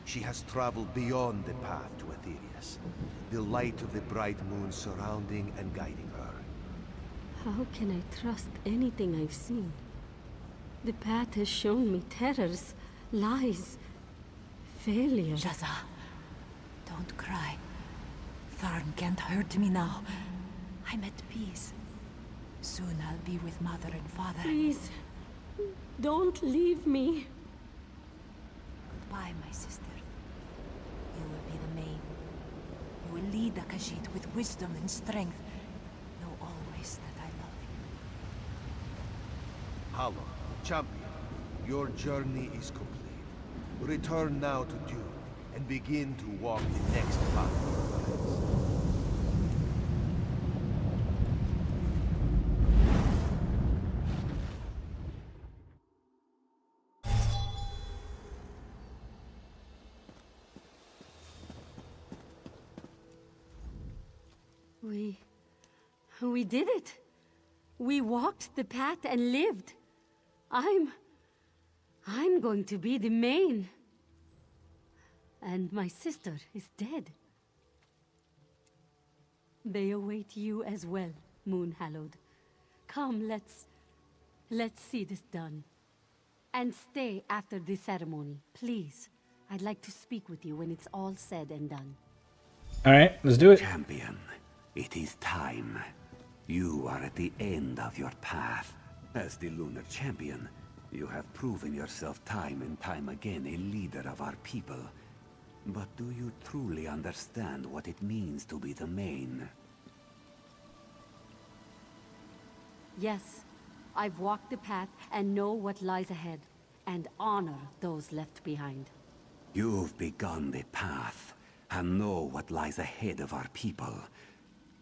Speaker 14: She has traveled beyond the path to Aetherius, the light of the bright moon surrounding and guiding her.
Speaker 11: How can I trust anything I've seen? The path has shown me terrors, lies, failure.
Speaker 17: Jaza, don't cry. Tharn can't hurt me now. I'm at peace. Soon I'll be with Mother and Father.
Speaker 11: Please, don't leave me.
Speaker 17: Goodbye, my sister. You will be the main. You will lead the Khajiit with wisdom and strength. Know always that I love you.
Speaker 14: Hallow, champion, your journey is complete. Return now to Dune and begin to walk the next path of your lives.
Speaker 11: We did it. We walked the path and lived. I'm going to be the main. And my sister is dead. They await you as well, Moon Hallowed. Come, let's see this done. And stay after the ceremony, please. I'd like to speak with you when it's all said and done.
Speaker 1: All right, let's do it.
Speaker 9: Champion, it is time. You are at the end of your path. As the Lunar Champion, you have proven yourself time and time again a leader of our people. But do you truly understand what it means to be the main?
Speaker 11: Yes, I've walked the path and know what lies ahead, and honor those left behind.
Speaker 9: You've begun the path, and know what lies ahead of our people.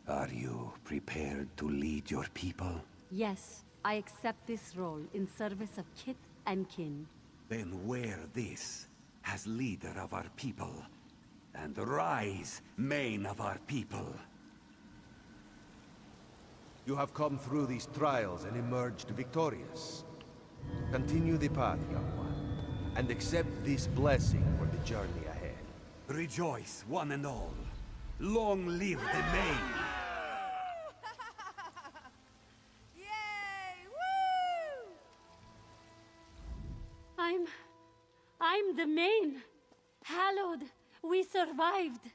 Speaker 9: Are you prepared to lead your people?
Speaker 11: Yes, I accept this role in service of kith and kin.
Speaker 9: Then wear this as leader of our people, and rise, main of our people.
Speaker 14: You have come through these trials and emerged victorious. Continue the path, young one, and accept this blessing for the journey ahead.
Speaker 9: Rejoice, one and all. Long live the main!
Speaker 11: I'm the main. Hallowed, we survived.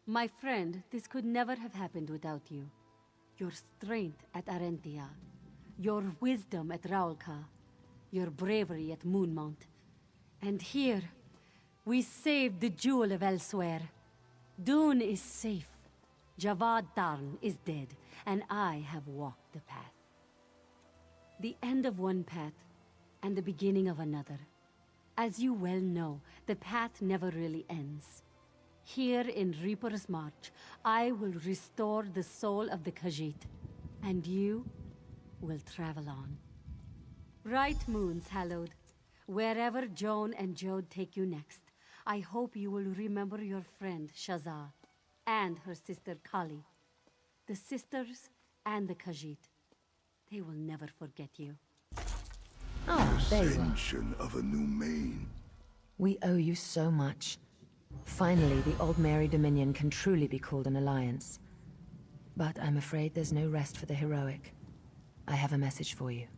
Speaker 11: My friend, this could never have happened without you. Your strength at Arentia, your wisdom at Raulka, your bravery at Moonmount. And here, We saved the jewel of Elsewhere. Dune is safe. Javad Tarn is dead, and I have walked the path. The end of one path, and the beginning of another. As you well know, the path never really ends. Here in Reaper's March, I will restore the soul of the Khajiit, and you will travel on. Bright moons, hallowed. Wherever Joan and Jode take you next, I hope you will remember your friend Shazah and her sister Kali. The sisters and the Khajiit. They will never forget you.
Speaker 6: Ah, there you are.
Speaker 2: Ascension of a new main.
Speaker 6: We owe you so much. Finally, the Old Mary Dominion can truly be called an alliance. But I'm afraid there's no rest for the heroic. I have a message for you.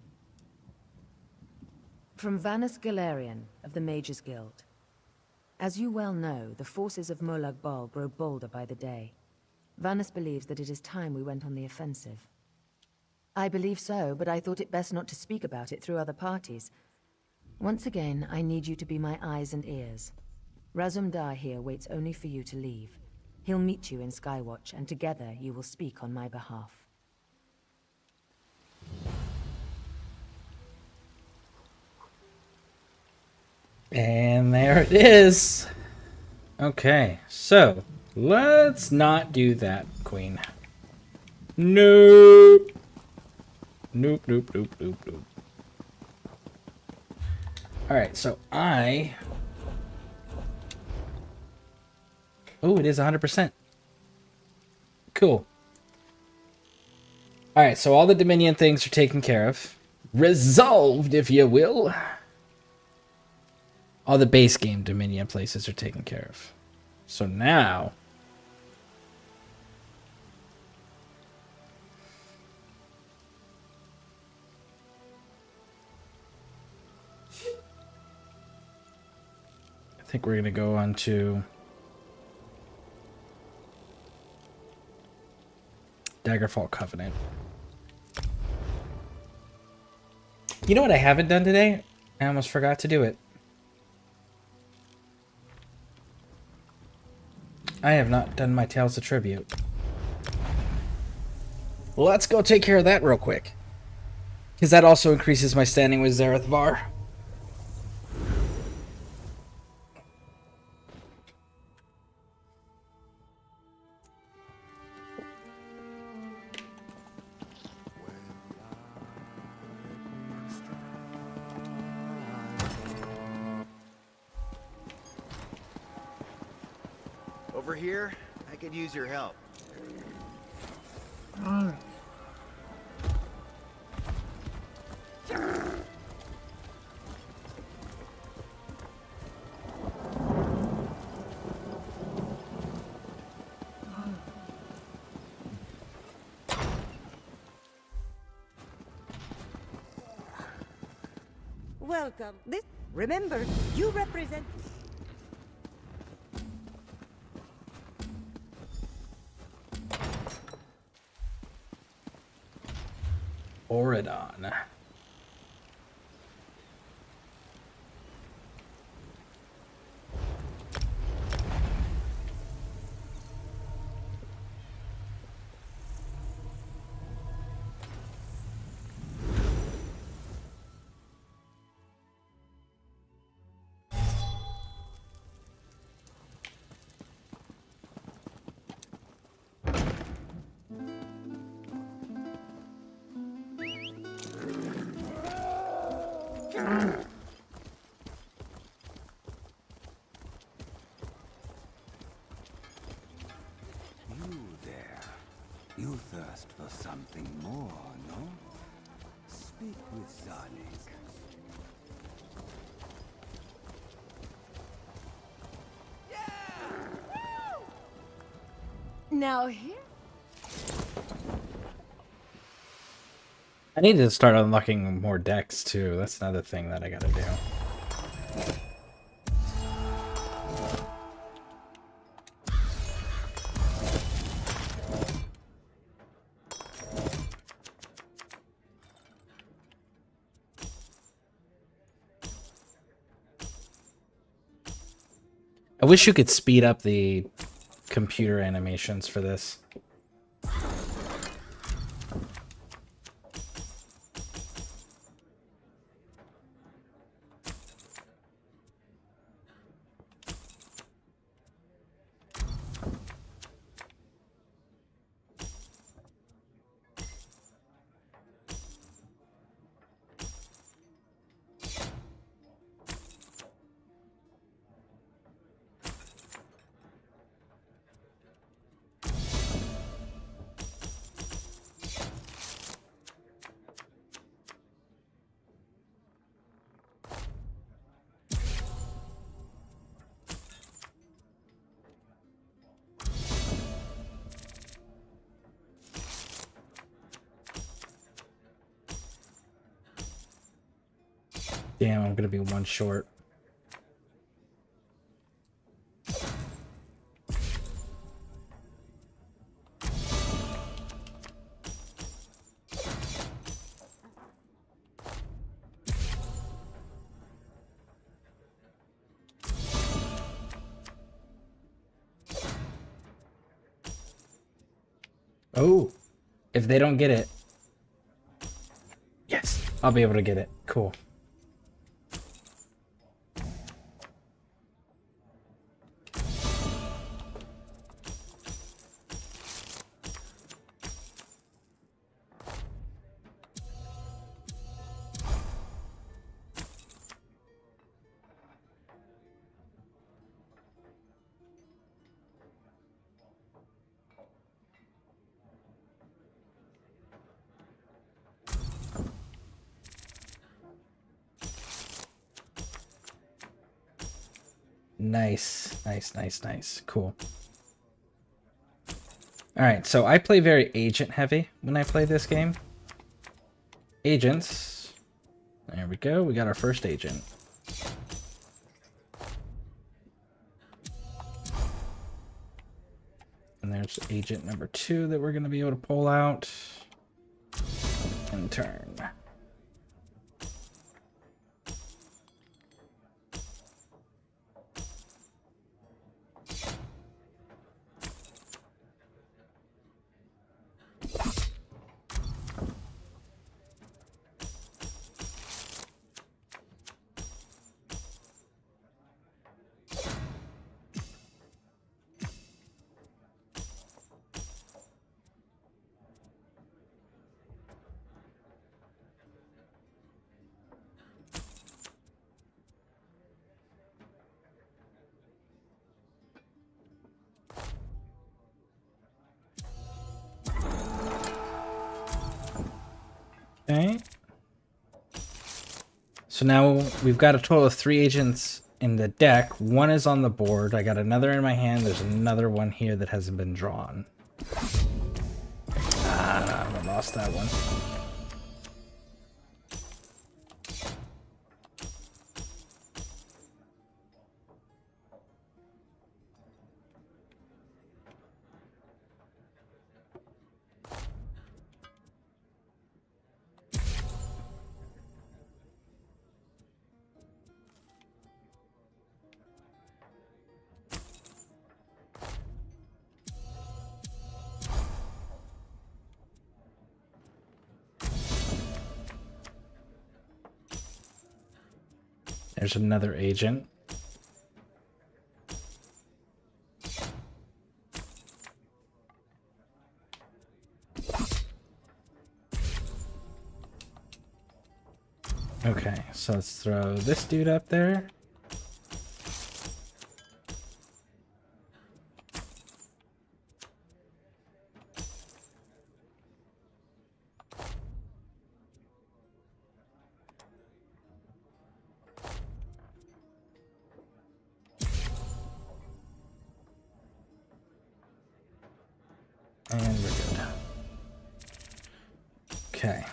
Speaker 6: From Vanus Galerian of the Mages Guild. As you well know, the forces of Molag Bal grow bolder by the day. Vanus believes that it is time we went on the offensive. I believe so, but I thought it best not to speak about it through other parties. Once again, I need you to be my eyes and ears. Razum Dar here waits only for you to leave. He'll meet you in Skywatch, and together you will speak on my behalf.
Speaker 1: And there it is. Okay, so let's not do that, Queen. Nope. Nope, nope, nope, nope, nope. Alright, so I... Oh, it is 100%. Cool. Alright, so all the Dominion things are taken care of. Resolved, if you will. All the base game Dominion places are taken care of. So now... I think we're going to go on to Daggerfall Covenant. You know what I haven't done today? I almost forgot to do it. I have not done my Tales of Tribute. Well, let's go take care of that real quick. Because that also increases my standing with Zareth Var.
Speaker 20: Over here, I could use your help.
Speaker 12: Welcome. Remember, you represent...
Speaker 1: Oridon.
Speaker 9: You there. You thirst for something more, no? Speak with Sonic.
Speaker 10: Now here.
Speaker 1: I need to start unlocking more decks too. That's another thing that I gotta do. wish you could speed up the computer animations for this. Damn, I'm gonna be one short. Oh, if they don't get it. Yes, I'll be able to get it. Cool. Nice, nice, nice, nice. Cool. All right, so I play very agent heavy when I play this game. Agents. There we go. We got our first agent. And there's agent number 2 that we're going to be able to pull out and turn. Okay. So now we've got a total of 3 agents in the deck. 1 is on the board. I got another in my hand. There's another one here that hasn't been drawn. Ah, I lost that one. There's another agent. Okay, so let's throw this dude up there. And we're good. Okay.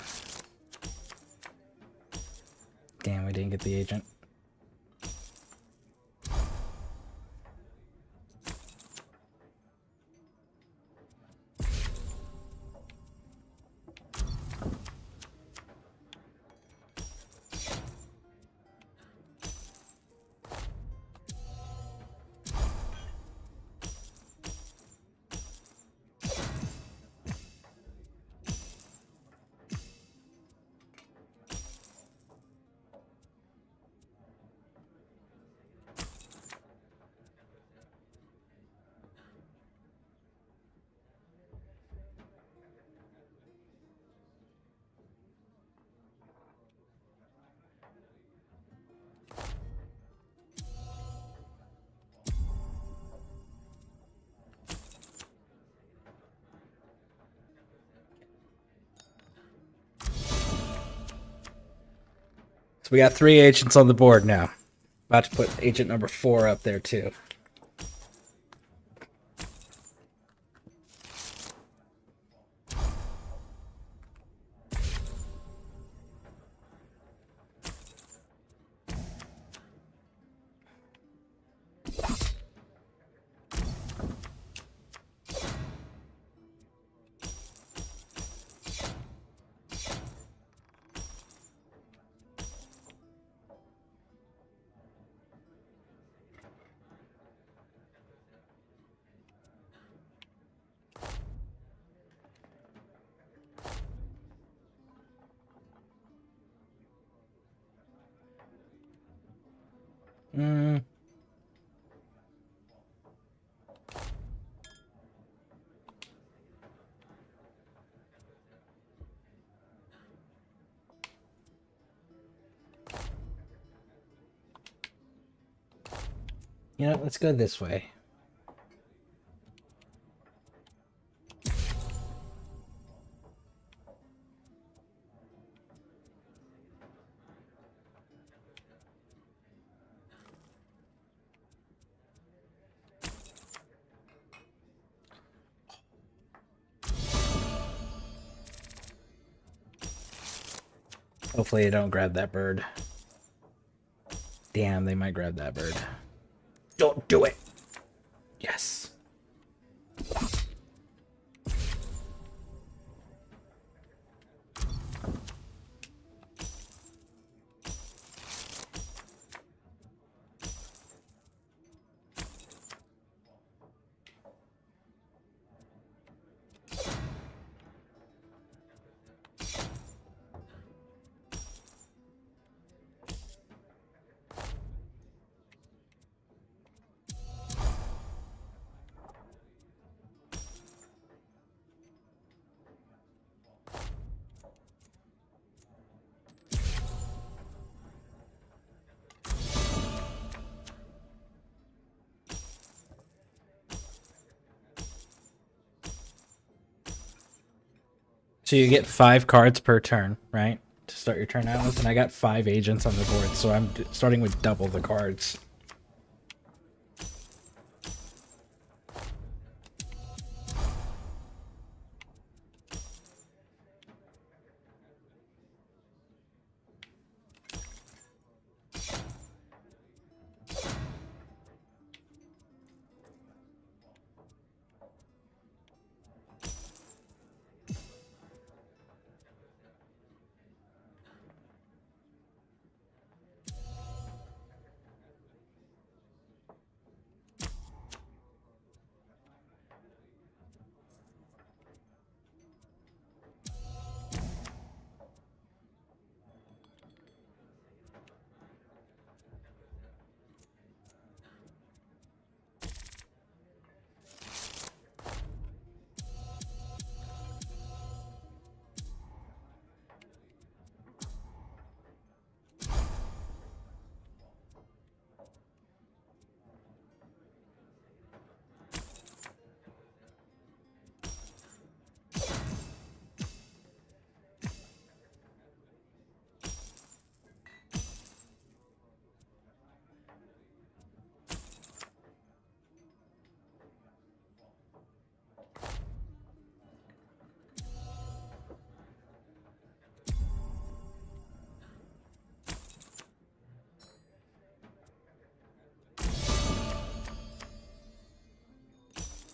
Speaker 1: Damn, we didn't get the agent. So we got 3 agents on the board now. About to put agent number 4 up there too. Mm. You know, let's go this way. Hopefully they don't grab that bird. Damn, they might grab that bird. Don't do it! Yes. So you get 5 cards per turn, right? To start your turn out with, and I got 5 agents on the board, so I'm starting with double the cards.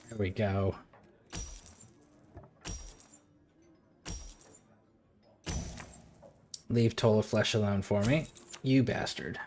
Speaker 1: There we go. Leave Toll of Flesh alone for me, you bastard.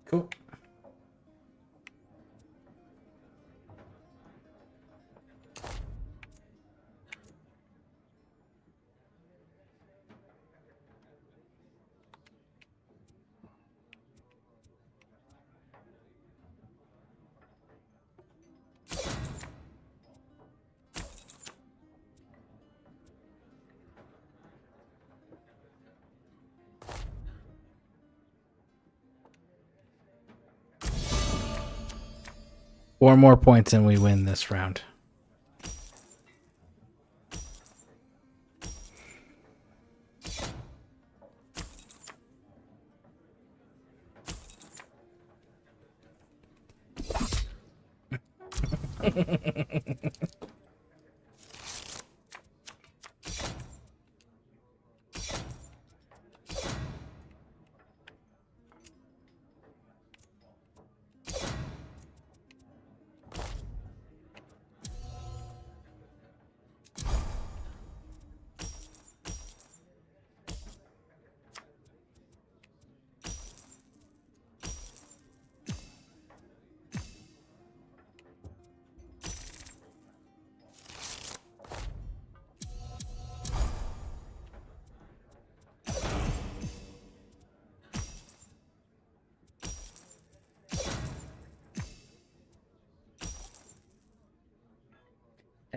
Speaker 1: Cool. 4 more points and we win this round.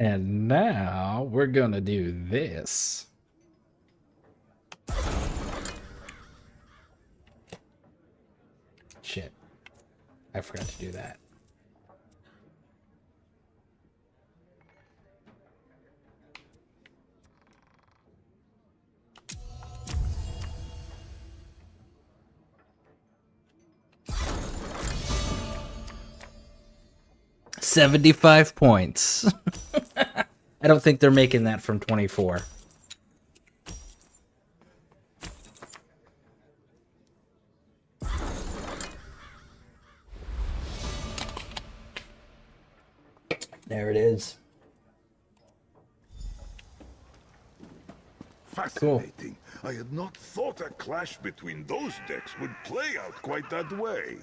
Speaker 1: And now we're gonna do this. Shit. I forgot to do that. $75 points. I don't think they're making that from 24. There it is.
Speaker 2: Fascinating. I had not thought a clash between those decks would play out quite that way.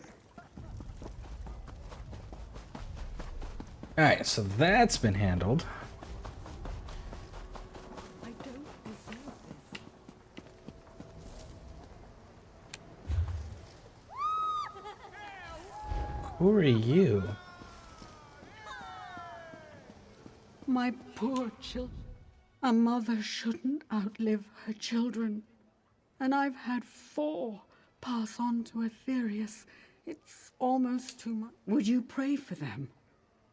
Speaker 1: Alright, so that's been handled. Who are you?
Speaker 21: My poor children. A mother shouldn't outlive her children. And I've had 4 pass on to Aetherius. It's almost too much. Would you pray for them?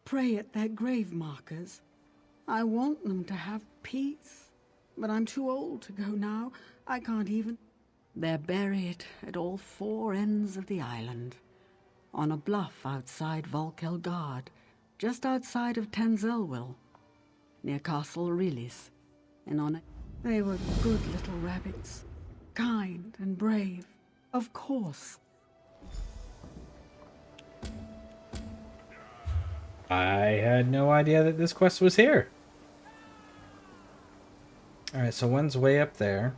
Speaker 21: Pray at their grave markers. I want them to have peace. But I'm too old to go now. I can't even... They're buried at all 4 ends of the island. On a bluff outside Volkelgard, just outside of Tenzelwil, near Castle Relis. And on it, they were good little rabbits, kind and brave, of course.
Speaker 1: I had no idea that this quest was here. Alright, so one's way up there.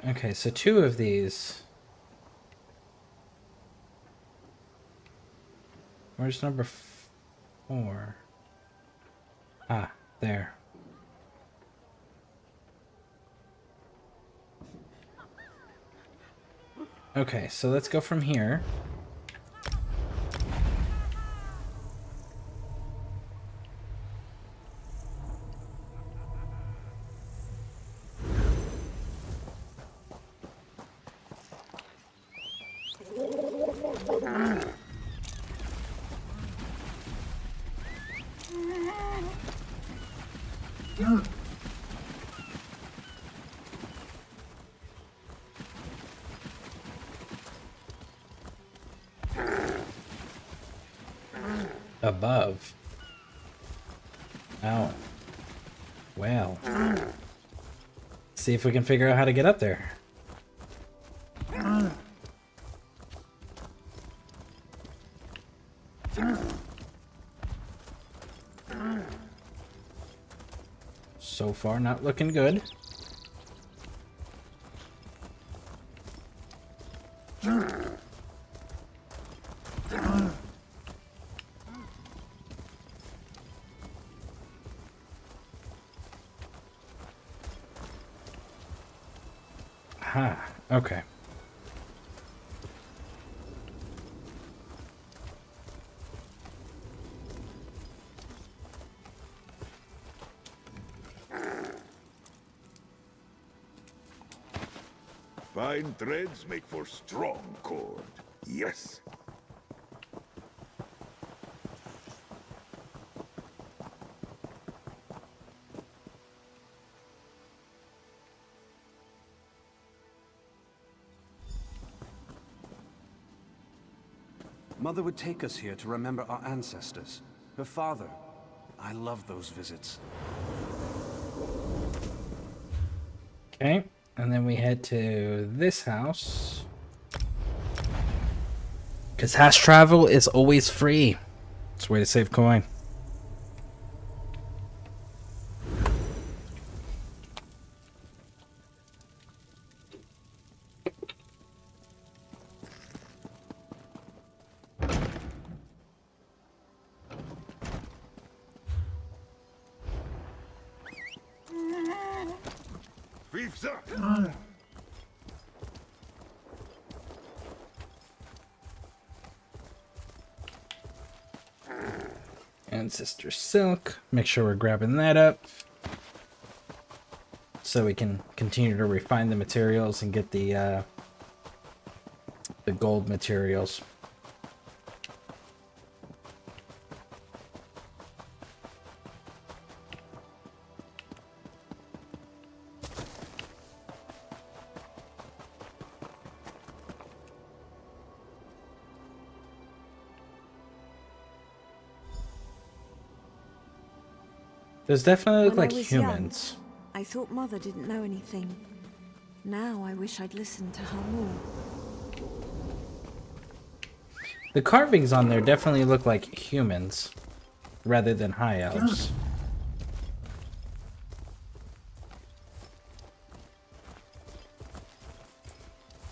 Speaker 1: Okay, so 2 of these. Where's number 4? Ah, there. Okay, so let's go from here. Above. Oh. Well. See if we can figure out how to get up there. So far, not looking good. Aha, okay.
Speaker 2: Fine threads make for strong cord. Yes.
Speaker 7: Mother would take us here to remember our ancestors. Her father. I love those visits.
Speaker 1: Okay, and then we head to this house. Because house travel is always free. It's a way to save coin. And Sister Silk. Make sure we're grabbing that up. So we can continue to refine the materials and get the gold materials. Those definitely look
Speaker 15: When
Speaker 1: like
Speaker 15: I was
Speaker 1: humans.
Speaker 15: young, I thought Mother didn't know anything. Now I wish I'd listened to her more.
Speaker 1: The carvings on there definitely look like humans rather than high elves.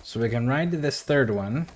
Speaker 1: So we can ride to this third one.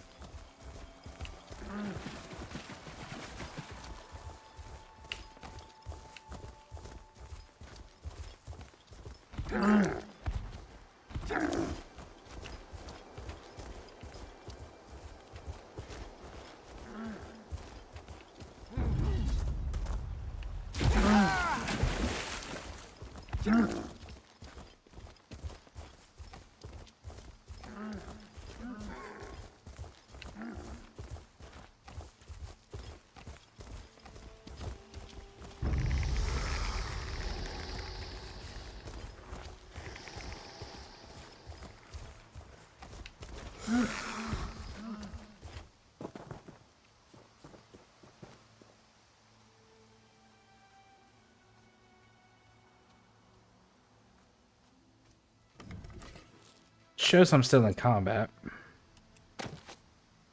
Speaker 1: Shows I'm still in combat.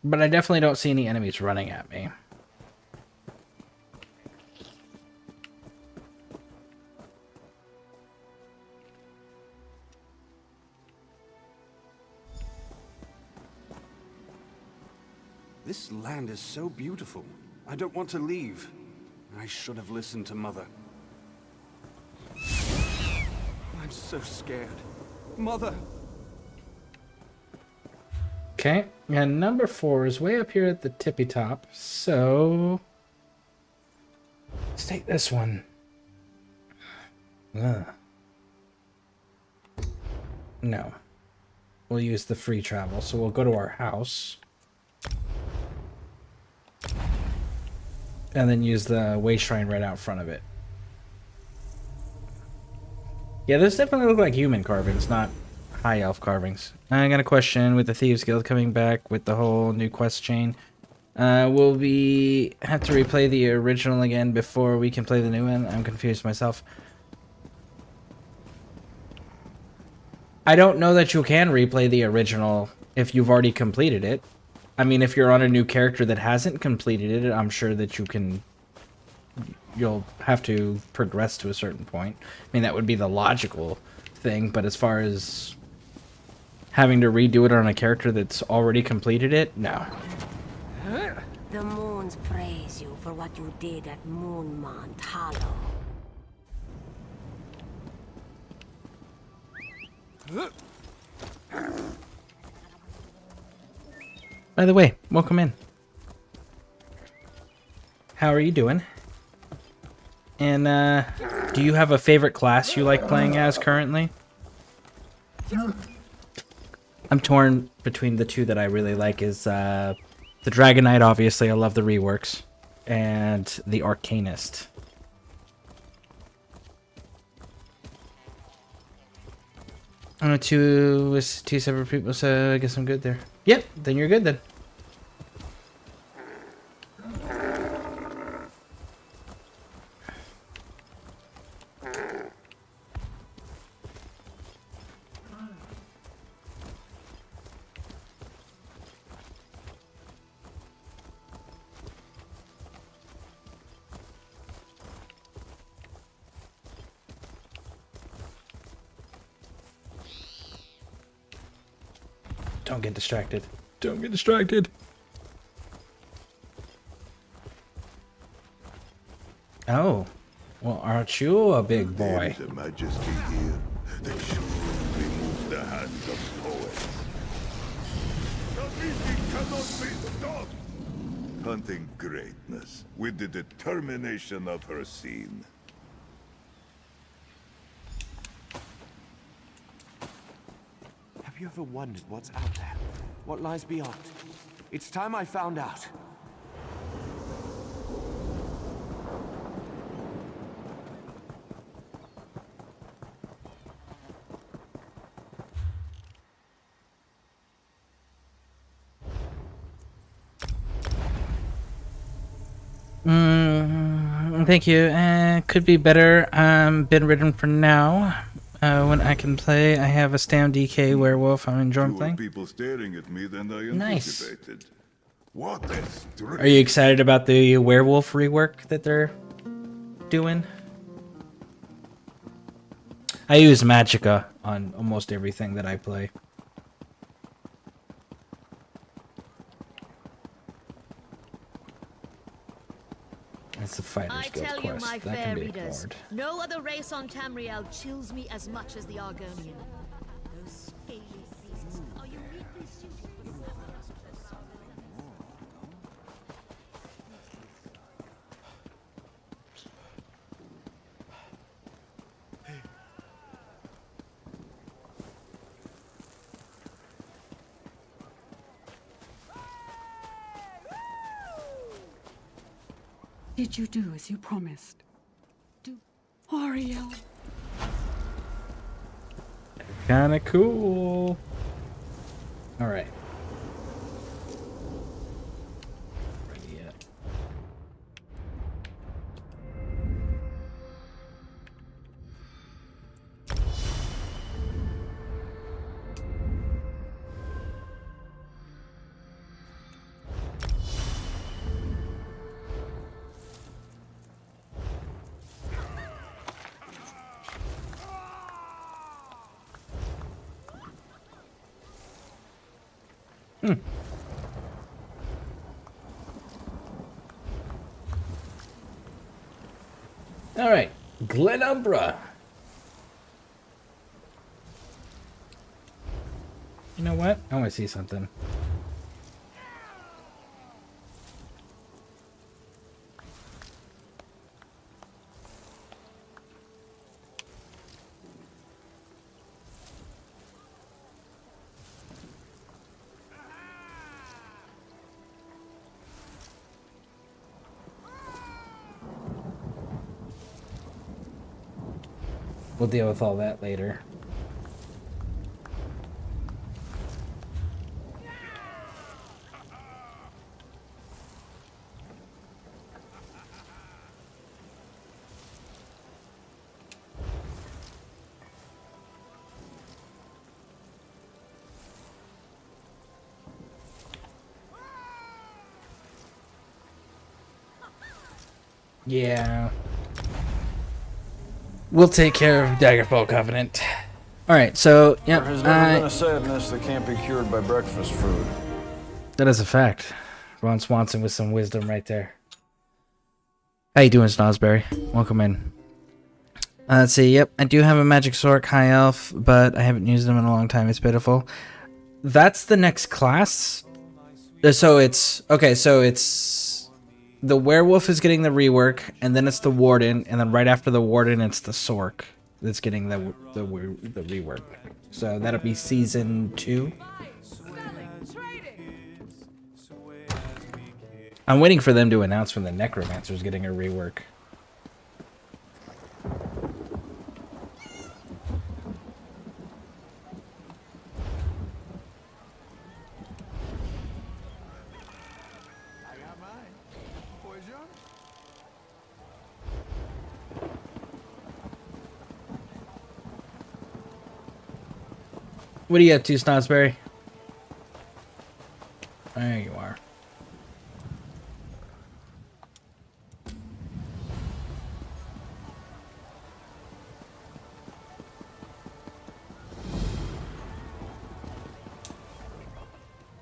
Speaker 1: But I definitely don't see any enemies running at me.
Speaker 7: This land is so beautiful. I don't want to leave. I should have listened to Mother. I'm so scared. Mother!
Speaker 1: Okay, and number 4 is way up here at the tippy top, so let's take this one. Ugh. No. We'll use the free travel, so we'll go to our house. And then use the way shrine right out front of it. Yeah, those definitely look like human carvings, not high elf carvings. I got a question with the Thieves Guild coming back with the whole new quest chain. Will we have to replay the original again before we can play the new one? I'm confused myself. I don't know that you can replay the original if you've already completed it. I mean, if you're on a new character that hasn't completed it, I'm sure that you can... You'll have to progress to a certain point. I mean, that would be the logical thing, but as far as having to redo it on a character that's already completed it, no.
Speaker 13: The moons praise you for what you did at Moonmont Hollow.
Speaker 1: By the way, welcome in. How are you doing? And, do you have a favorite class you like playing as currently? I'm torn between the two that I really like is the Dragon Knight, obviously. I love the reworks. And the Arcanist. Two separate people, so I guess I'm good there. Yep, then you're good then. Don't get distracted. Don't get distracted. Oh. Well, aren't you a big boy?
Speaker 2: There is a majesty here that should remove the hands of poets. The meeting cannot be stopped! Hunting greatness with the determination of her scene.
Speaker 7: Have you ever wondered what's out there? What lies beyond? It's time I found out.
Speaker 1: Thank you. Could be better. Been written for now. When I can play, I have a Stam DK werewolf. I'm enjoying playing.
Speaker 2: People staring at me than I
Speaker 1: Nice.
Speaker 2: anticipated. What a strange...
Speaker 1: Are you excited about the werewolf rework that they're doing? I use Magicka on almost everything that I play. It's the Fighters Guild
Speaker 5: tell
Speaker 1: quest.
Speaker 5: you, my
Speaker 1: That
Speaker 5: fair
Speaker 1: can be
Speaker 5: readers,
Speaker 1: ignored.
Speaker 5: no other race on Tamriel chills me as much as the Argonian. Those scaly beasts are uniquely suited for
Speaker 21: Did you do as you promised? Ariel.
Speaker 1: Kinda cool. Alright. Ready yet. Alright, Glenumbra. You know what? I want to see something. We'll deal with all that later. Yeah. We'll take care of Daggerfall Covenant. Alright, so, yeah.
Speaker 22: There has never been a sadness that can't be cured by breakfast food.
Speaker 1: That is a fact. Ron Swanson with some wisdom right there. How you doing, Snosberry? Welcome in. Let's see, yep, I do have a Magic Sork High Elf, but I haven't used them in a long time. It's pitiful. That's the next class. So it's... Okay, so it's... The Werewolf is getting the rework, and then it's the Warden, and then right after the Warden, it's the Sork. that's getting the rework. So that'll be season 2. I'm waiting for them to announce when the Necromancer's getting a rework. What do you up to, Snodsberry? There you are.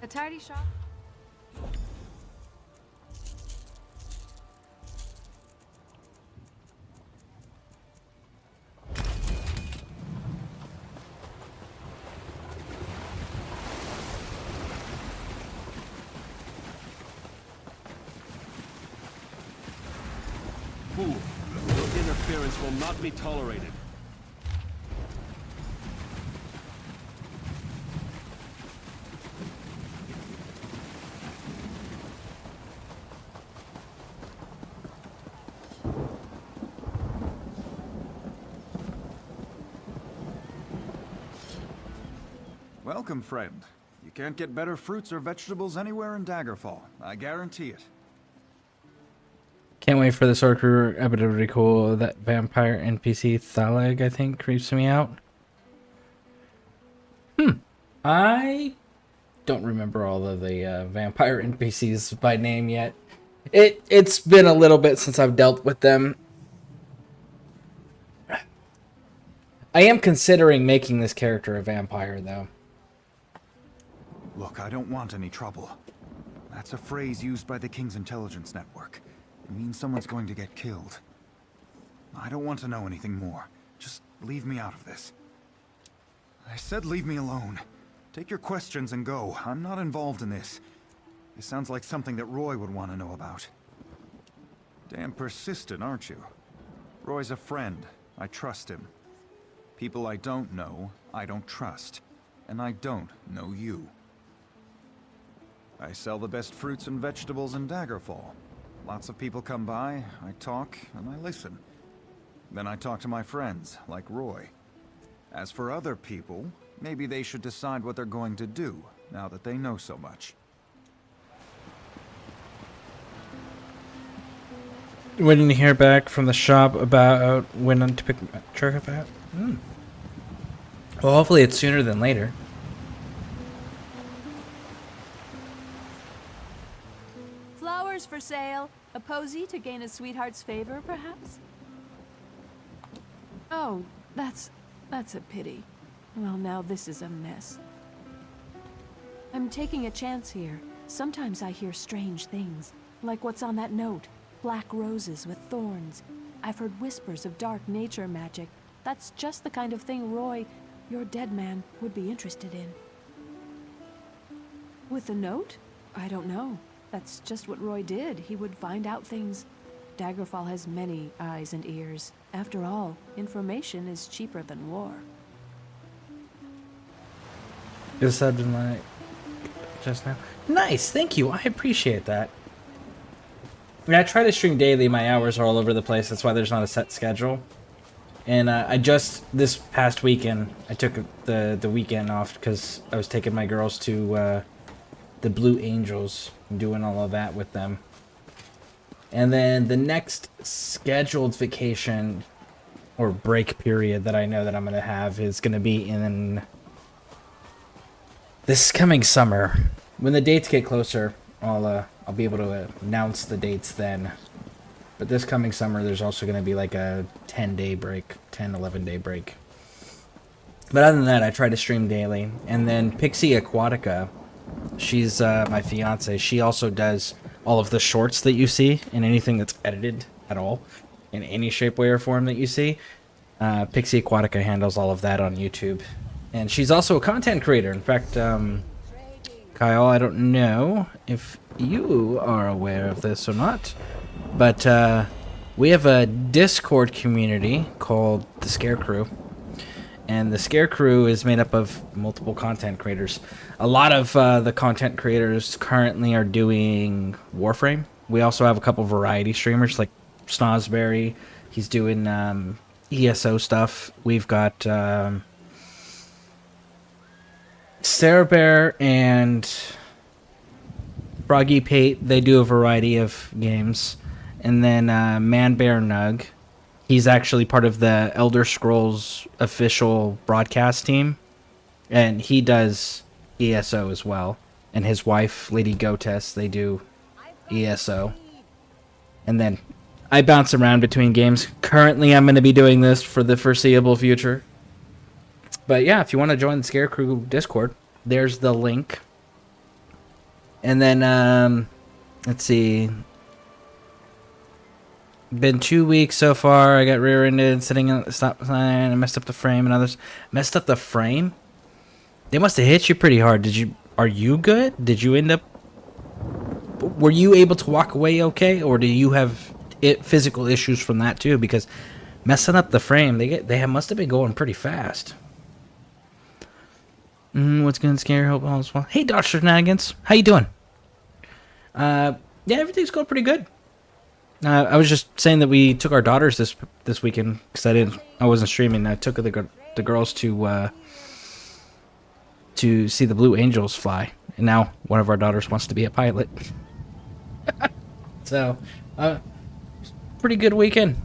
Speaker 3: A tidy shop.
Speaker 19: Fool, your interference will not be tolerated.
Speaker 8: Welcome, friend. You can't get better fruits or vegetables anywhere in Daggerfall. I guarantee it.
Speaker 1: Can't wait for the ScareCrew episode to be cool. That vampire NPC Thalag, I think, creeps me out. I don't remember all of the vampire NPCs by name yet. It's been a little bit since I've dealt with them. I am considering making this character a vampire, though.
Speaker 8: Look, I don't want any trouble. That's a phrase used by the King's intelligence network. It means someone's going to get killed. I don't want to know anything more. Just leave me out of this. I said leave me alone. Take your questions and go. I'm not involved in this. This sounds like something that Roy would want to know about. Damn persistent, aren't you? Roy's a friend. I trust him. People I don't know, I don't trust. And I don't know you. I sell the best fruits and vegetables in Daggerfall. Lots of people come by, I talk, and I listen. Then I talk to my friends, like Roy. As for other people, maybe they should decide what they're going to do, now that they know so much.
Speaker 1: Waiting to hear back from the shop about when to pick my truck up at. Well, hopefully it's sooner than later.
Speaker 10: Flowers for sale. A posy to gain a sweetheart's favor, perhaps? Oh, that's a pity. Well, now this is a mess. I'm taking a chance here. Sometimes I hear strange things, like what's on that note. Black roses with thorns. I've heard whispers of dark nature magic. That's just the kind of thing Roy, your dead man, would be interested in. With the note? I don't know. That's just what Roy did. He would find out things. Daggerfall has many eyes and ears. After all, information is cheaper than war.
Speaker 1: Just subbed in my just now. Nice, thank you. I appreciate that. I try to stream daily. My hours are all over the place. That's why there's not a set schedule. And I just this past weekend I took the weekend off because I was taking my girls to the Blue Angels and doing all of that with them. And then the next scheduled vacation or break period that I know that I'm going to have is going to be in this coming summer. When the dates get closer, I'll be able to announce the dates then. But this coming summer, there's also going to be like a 10-day break, 10, 11-day break. But other than that, I try to stream daily. And then Pixie Aquatica, she's my fiance. She also does all of the shorts that you see and anything that's edited at all in any shape, way, or form that you see. Pixie Aquatica handles all of that on YouTube. And she's also a content creator. In fact, Kyle, I don't know if you are aware of this or not, but We have a Discord community called the ScareCrew. And the ScareCrew is made up of multiple content creators. A lot of the content creators currently are doing Warframe. We also have a couple variety streamers like Snozberry. He's doing ESO stuff. We've got Sarah Bear and Froggy Pate. They do a variety of games. And then Man Bear Nug. He's actually part of the Elder Scrolls official broadcast team. And he does ESO as well. And his wife, Lady Gotes, they do ESO. And then I bounce around between games. Currently, I'm going to be doing this for the foreseeable future. But yeah, if you want to join the ScareCrew Discord, there's the link. And then, let's see. Been 2 weeks so far. I got rear-ended, sitting in the stop sign. I messed up the frame, and others messed up the frame. They must have hit you pretty hard. Are you good? Did you end up? Were you able to walk away okay, or do you have physical issues from that too? Because messing up the frame, must have been going pretty fast. What's gonna scare? Hope all is well. Hey, Dr. Shenanigans, how you doing? Yeah, everything's going pretty good. I was just saying that we took our daughters this weekend because I wasn't streaming. I took the girls to see the Blue Angels fly, and now one of our daughters wants to be a pilot. So, pretty good weekend.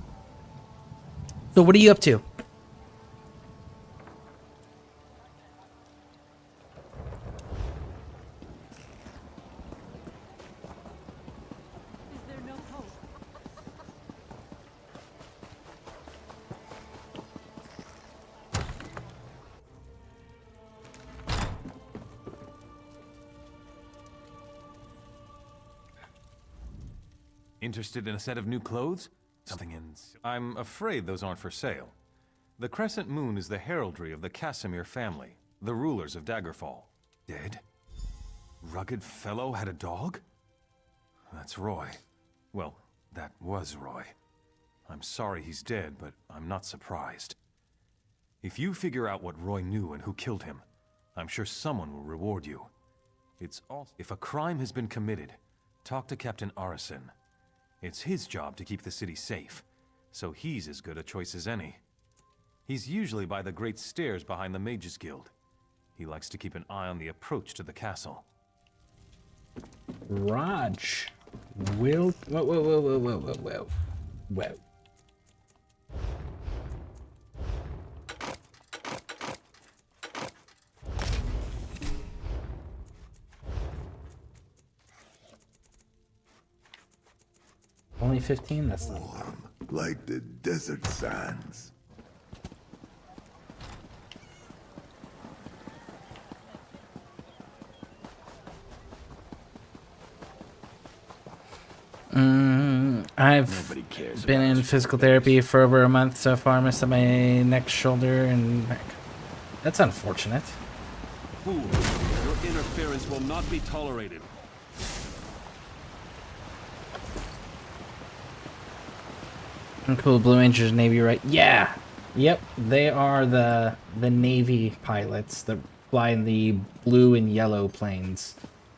Speaker 1: So, what are you up to?
Speaker 16: Interested in a set of new clothes? Something in... I'm afraid those aren't for sale. The Crescent Moon is the heraldry of the Casimir family, the rulers of Daggerfall. Dead? Rugged fellow had a dog? That's Roy. Well, that was Roy. I'm sorry he's dead, but I'm not surprised. If you figure out what Roy knew and who killed him, I'm sure someone will reward you. It's also... If a crime has been committed, talk to Captain Arison. It's his job to keep the city safe, so he's as good a choice as any. He's usually by the great stairs behind the Mages Guild. He likes to keep an eye on the approach to the castle.
Speaker 1: Raj. Whoa. Only 15? That's not
Speaker 2: warm, like the desert sands.
Speaker 1: I've been in physical therapy for over a month so far. Messed up my neck, shoulder, and back. That's unfortunate.
Speaker 19: Fool, your interference will not be tolerated.
Speaker 1: Cool, Blue Angels Navy, right? Yeah. Yep, they are the Navy pilots that fly in the blue and yellow planes.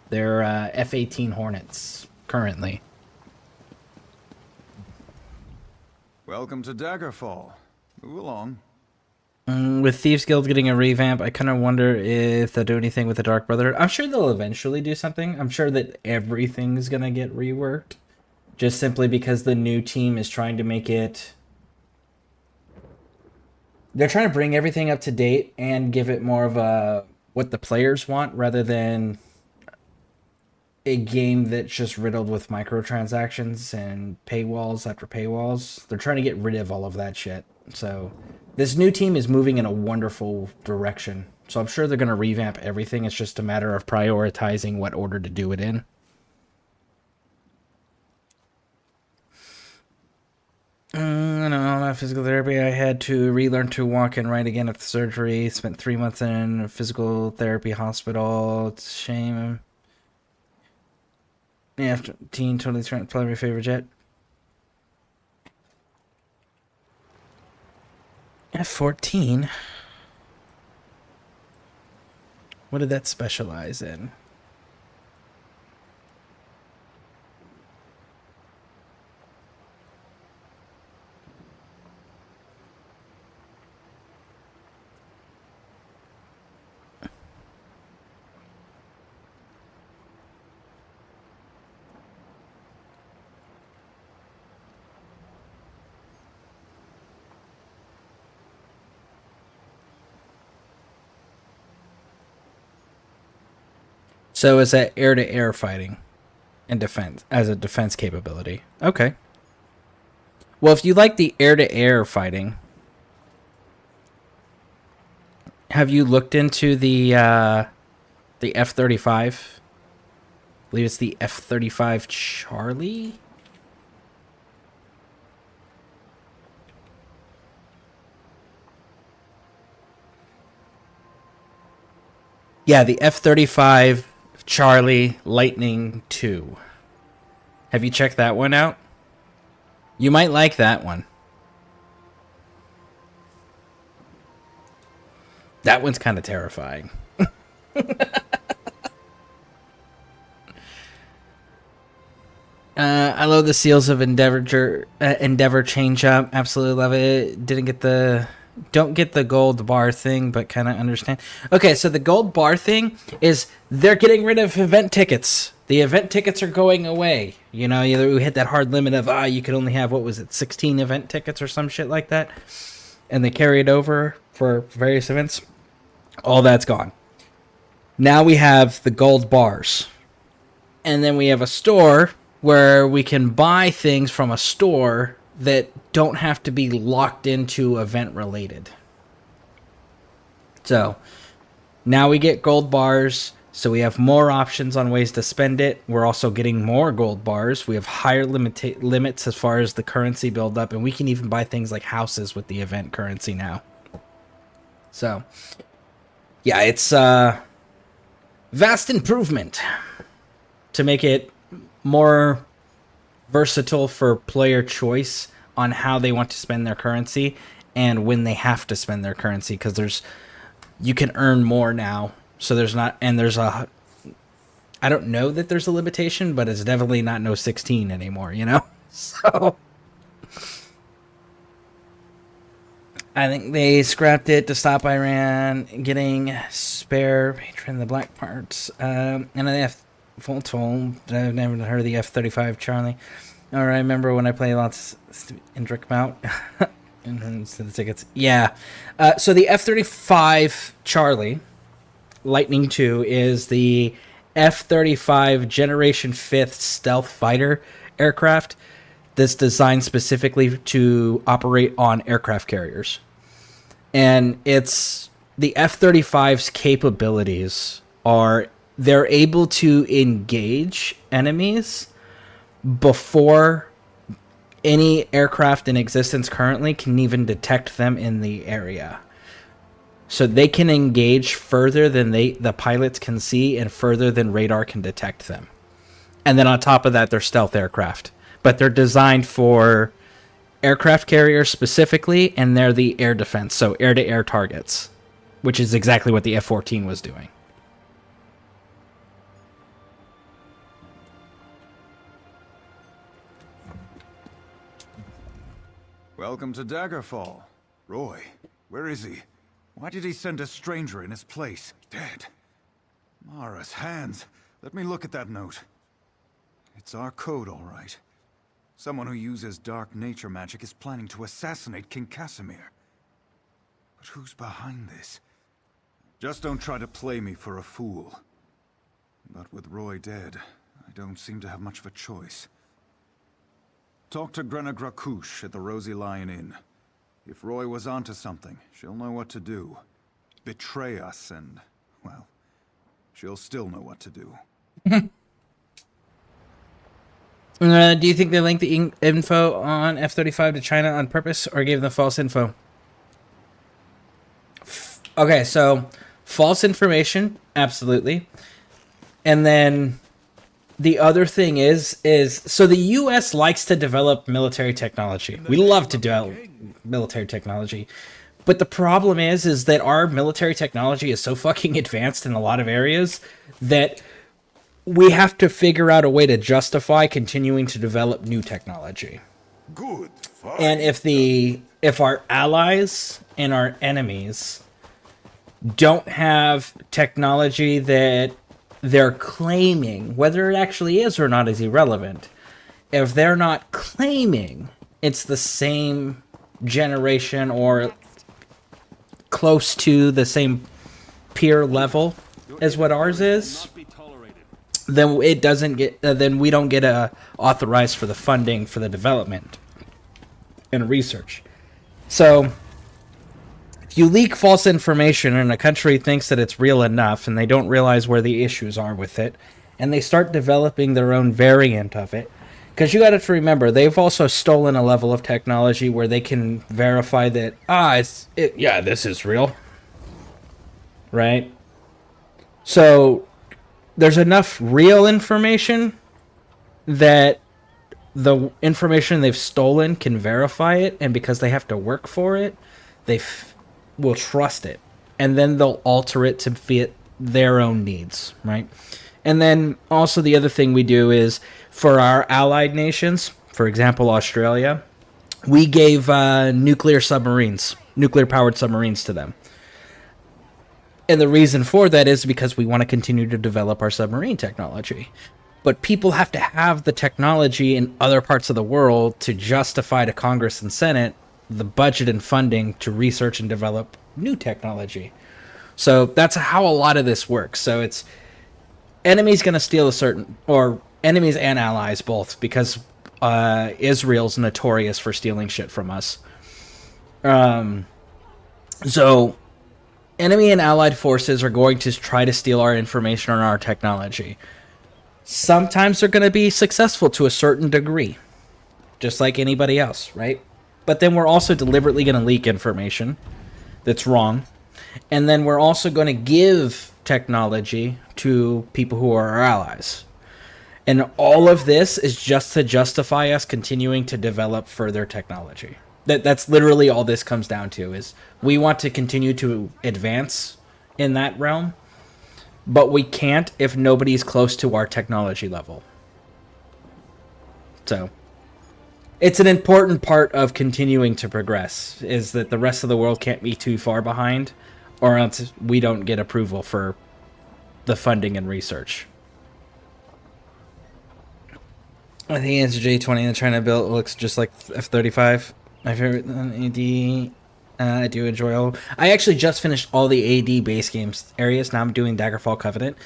Speaker 1: They're F-18 Hornets currently.
Speaker 8: Welcome to Daggerfall. Move along.
Speaker 1: With Thieves Guild getting a revamp, I kind of wonder if they'll do anything with the Dark Brotherhood. I'm sure they'll eventually do something. I'm sure that everything's gonna get reworked. Just simply because the new team is trying to make it... They're trying to bring everything up to date and give it more of a what the players want rather than a game that's just riddled with microtransactions and paywalls after paywalls. They're trying to get rid of all of that shit. So this new team is moving in a wonderful direction. So I'm sure they're going to revamp everything. It's just a matter of prioritizing what order to do it in. I don't know, physical therapy. I had to relearn to walk and write again after surgery. Spent 3 months in a physical therapy hospital. It's a shame. Yeah, after teen, totally trying to play my favorite jet. F-14? What did that specialize in? So is that air-to-air fighting and defense as a defense capability? Okay. Well, if you like the air-to-air fighting, have you looked into the F-35? I believe it's the F-35 Charlie. Yeah, the F-35 Charlie Lightning II. Have you checked that one out? You might like that one. That one's kind of terrifying. I love the Seals of Endeavor change up. Absolutely love it. Don't get the gold bar thing, but kind of understand. Okay, so the gold bar thing is they're getting rid of event tickets. The event tickets are going away. You know, we hit that hard limit of, you could only have, 16 event tickets or some shit like that. And they carry it over for various events. All that's gone. Now we have the gold bars. And then we have a store where we can buy things from a store that don't have to be locked into event related. So now we get gold bars, so we have more options on ways to spend it. We're also getting more gold bars. We have higher limits as far as the currency buildup, and we can even buy things like houses with the event currency now. So yeah, it's vast improvement to make it more versatile for player choice on how they want to spend their currency and when they have to spend their currency, because you can earn more now, so I don't know that there's a limitation, but it's definitely not no 16 anymore, you know. So I think they scrapped it to stop Iran getting spare patron the black parts, and they have full toll. I've never heard of the F-35 Charlie. Or I remember when I played lots in Drickmount. And the tickets. Yeah. So the F-35 Charlie Lightning II is the F-35 Generation 5th stealth fighter aircraft that's designed specifically to operate on aircraft carriers. And it's the F-35's capabilities are they're able to engage enemies before any aircraft in existence currently can even detect them in the area. So they can engage further than the pilots can see and further than radar can detect them. And then on top of that, they're stealth aircraft. But they're designed for aircraft carriers specifically, and they're the air defense, so air-to-air targets, which is exactly what the F-14 was doing.
Speaker 8: Welcome to Daggerfall. Roy, where is he? Why did he send a stranger in his place? Dead. Mara's hands. Let me look at that note. It's our code, all right. Someone who uses dark nature magic is planning to assassinate King Casimir. But who's behind this? Just don't try to play me for a fool. But with Roy dead, I don't seem to have much of a choice. Talk to Grenna Grakush at the Rosy Lion Inn. If Roy was onto something, she'll know what to do. Betray us and, well, she'll still know what to do.
Speaker 1: Do you think they linked the info on F-35 to China on purpose or gave them false info? Okay, so false information, absolutely. And then the other thing is so the U.S. likes to develop military technology. We love to develop military technology. But the problem is that our military technology is so fucking advanced in a lot of areas that we have to figure out a way to justify continuing to develop new technology.
Speaker 2: Good.
Speaker 1: And if our allies and our enemies don't have technology that they're claiming, whether it actually is or not is irrelevant. If they're not claiming it's the same generation or close to the same peer level as what ours is, then it doesn't get. Then we don't get authorized for the funding for the development and research. So, if you leak false information and a country thinks that it's real enough, and they don't realize where the issues are with it, and they start developing their own variant of it. Because you got to remember, they've also stolen a level of technology where they can verify that, yeah, this is real. Right? So, there's enough real information that the information they've stolen can verify it, and because they have to work for it, they will trust it. And then they'll alter it to fit their own needs, right? And then also the other thing we do is, for our allied nations, for example, Australia, we gave nuclear-powered submarines to them. And the reason for that is because we want to continue to develop our submarine technology. But people have to have the technology in other parts of the world to justify to Congress and Senate the budget and funding to research and develop new technology. So that's how a lot of this works. So it's enemies going to steal or enemies and allies both, because Israel's notorious for stealing shit from us. So enemy and allied forces are going to try to steal our information on our technology. Sometimes they're going to be successful to a certain degree, just like anybody else, right? But then we're also deliberately going to leak information that's wrong. And then we're also going to give technology to people who are our allies. And all of this is just to justify us continuing to develop further technology. That's literally all this comes down to, is we want to continue to advance in that realm, but we can't if nobody's close to our technology level. So it's an important part of continuing to progress, is that the rest of the world can't be too far behind, or else we don't get approval for the funding and research. I think it's J20 they're trying to build. It looks just like F-35. My favorite AD. I do enjoy all. I actually just finished all the AD base games areas. Now I'm doing Daggerfall Covenant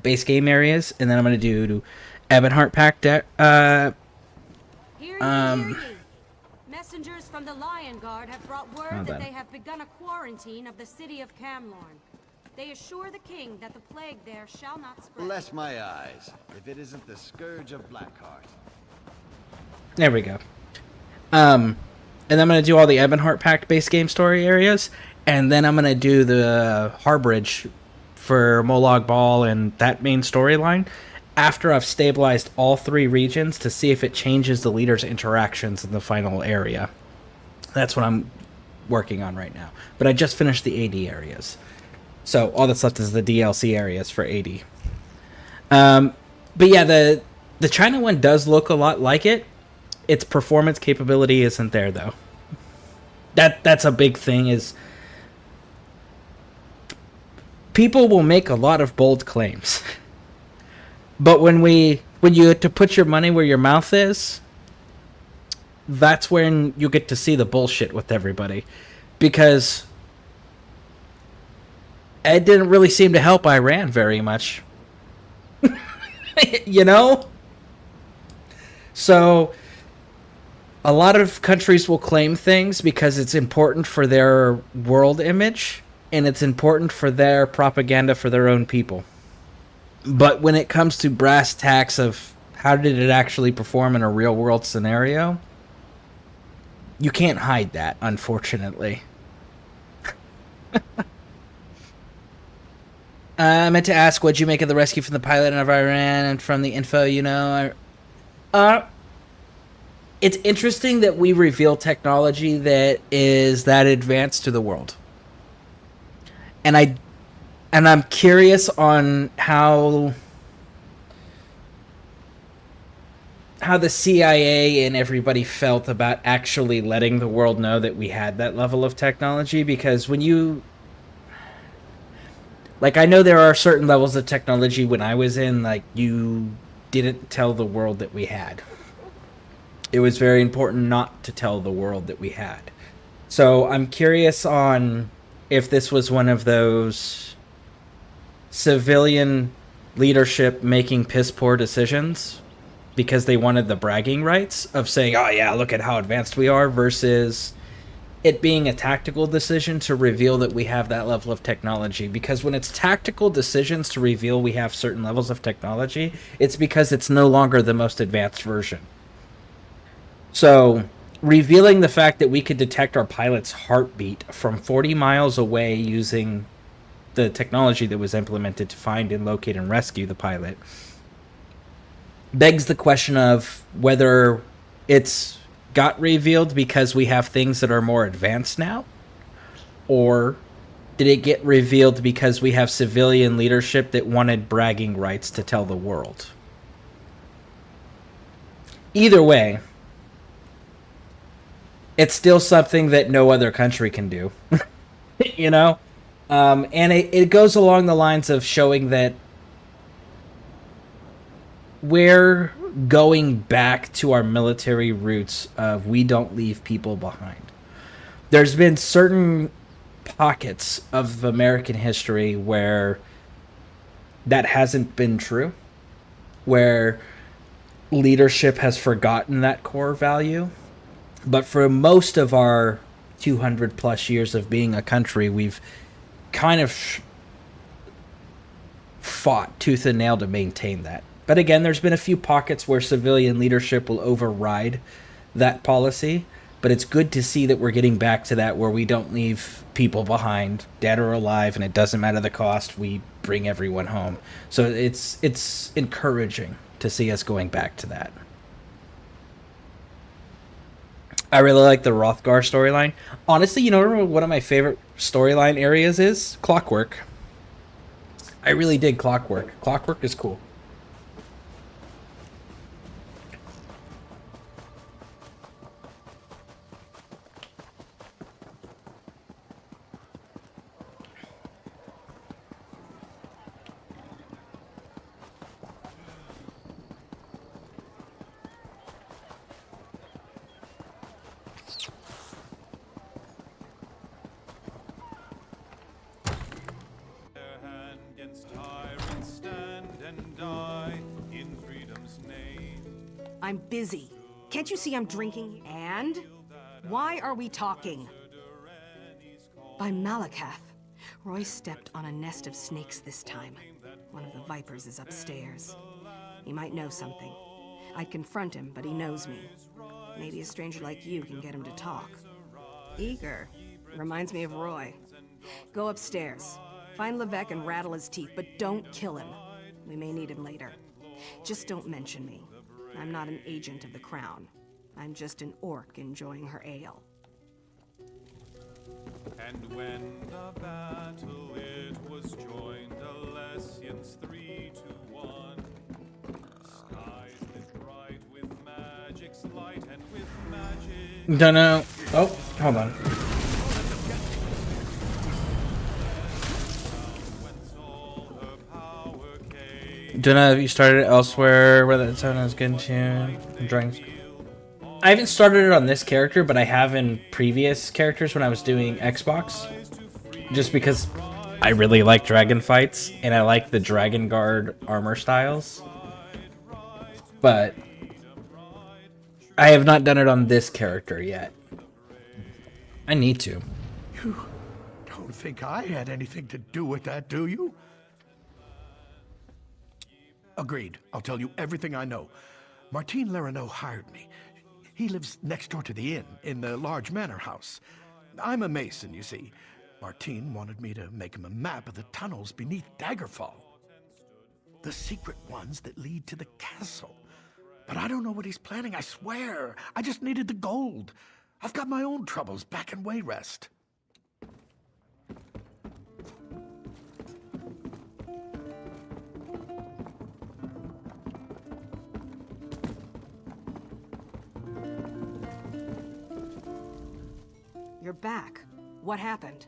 Speaker 1: base game areas, and then I'm going to do Ebonheart Pact.
Speaker 4: Messengers from the Lion Guard have brought word that they have begun a quarantine of the city of Camlorn. They assure the king that the plague there shall not spread.
Speaker 20: Bless my eyes, if it isn't the Scourge of Blackheart.
Speaker 1: There we go. And I'm going to do all the Ebonheart Pact base game story areas, and then I'm going to do the Harbridge for Molag Bal and that main storyline after I've stabilized all 3 regions to see if it changes the leader's interactions in the final area. That's what I'm working on right now. But I just finished the AD areas. So all that's left is the DLC areas for AD. But yeah, the China one does look a lot like it. Its performance capability isn't there, though. That's a big thing, is people will make a lot of bold claims. But when you get to put your money where your mouth is, that's when you get to see the bullshit with everybody. Because it didn't really seem to help Iran very much. You know? So a lot of countries will claim things because it's important for their world image, and it's important for their propaganda for their own people. But when it comes to brass tacks of how did it actually perform in a real world scenario, you can't hide that, unfortunately. I meant to ask, what'd you make of the rescue from the pilot of Iran and from the info, you know? it's interesting that we reveal technology that is that advanced to the world. And I'm curious on how the CIA and everybody felt about actually letting the world know that we had that level of technology, because when you, like, I know there are certain levels of technology when I was in, like, you didn't tell the world that we had. It was very important not to tell the world that we had. So I'm curious on if this was one of those civilian leadership making piss poor decisions because they wanted the bragging rights of saying, oh yeah, look at how advanced we are, versus it being a tactical decision to reveal that we have that level of technology. Because when it's tactical decisions to reveal we have certain levels of technology, it's because it's no longer the most advanced version. So revealing the fact that we could detect our pilot's heartbeat from 40 miles away using the technology that was implemented to find and locate and rescue the pilot begs the question of whether it's got revealed because we have things that are more advanced now, or did it get revealed because we have civilian leadership that wanted bragging rights to tell the world? Either way, it's still something that no other country can do. You know? And it goes along the lines of showing that we're going back to our military roots of we don't leave people behind. There's been certain pockets of American history where that hasn't been true, where leadership has forgotten that core value. But for most of our 200 plus years of being a country, we've kind of fought tooth and nail to maintain that. But again, there's been a few pockets where civilian leadership will override that policy. But it's good to see that we're getting back to that, where we don't leave people behind, dead or alive, and it doesn't matter the cost. We bring everyone home. So it's encouraging to see us going back to that. I really like the Rothgar storyline. Honestly, you know what one of my favorite storyline areas is? Clockwork. I really dig Clockwork. Clockwork is cool.
Speaker 4: I'm busy. Can't you see I'm drinking? And? Why are we talking? By Malakath. Roy stepped on a nest of snakes this time. One of the vipers is upstairs. He might know something. I'd confront him, but he knows me. Maybe a stranger like you can get him to talk. Eager. Reminds me of Roy. Go upstairs. Find Levesque and rattle his teeth, but don't kill him. We may need him later. Just don't mention me. I'm not an agent of the Crown. I'm just an orc enjoying her ale.
Speaker 17: And when the battle it was joined, Alessians 3-1. Skies lit bright with magic's light and with magic.
Speaker 1: Don't know. Oh, hold on. Don't know if you started it elsewhere, whether it's on as good to drawing. I haven't started it on this character, but I have in previous characters when I was doing Xbox. Just because I really like dragon fights, and I like the Dragon Guard armor styles. But I have not done it on this character yet. I need to.
Speaker 2: You don't think I had anything to do with that, do you? Agreed. I'll tell you everything I know. Martine Leraneau hired me. He lives next door to the inn, in the large manor house. I'm a mason, you see. Martine wanted me to make him a map of the tunnels beneath Daggerfall. The secret ones that lead to the castle.
Speaker 14: But I don't know what he's planning, I swear. I just needed the gold. I've got my own troubles back in Wayrest.
Speaker 4: You're back. What happened?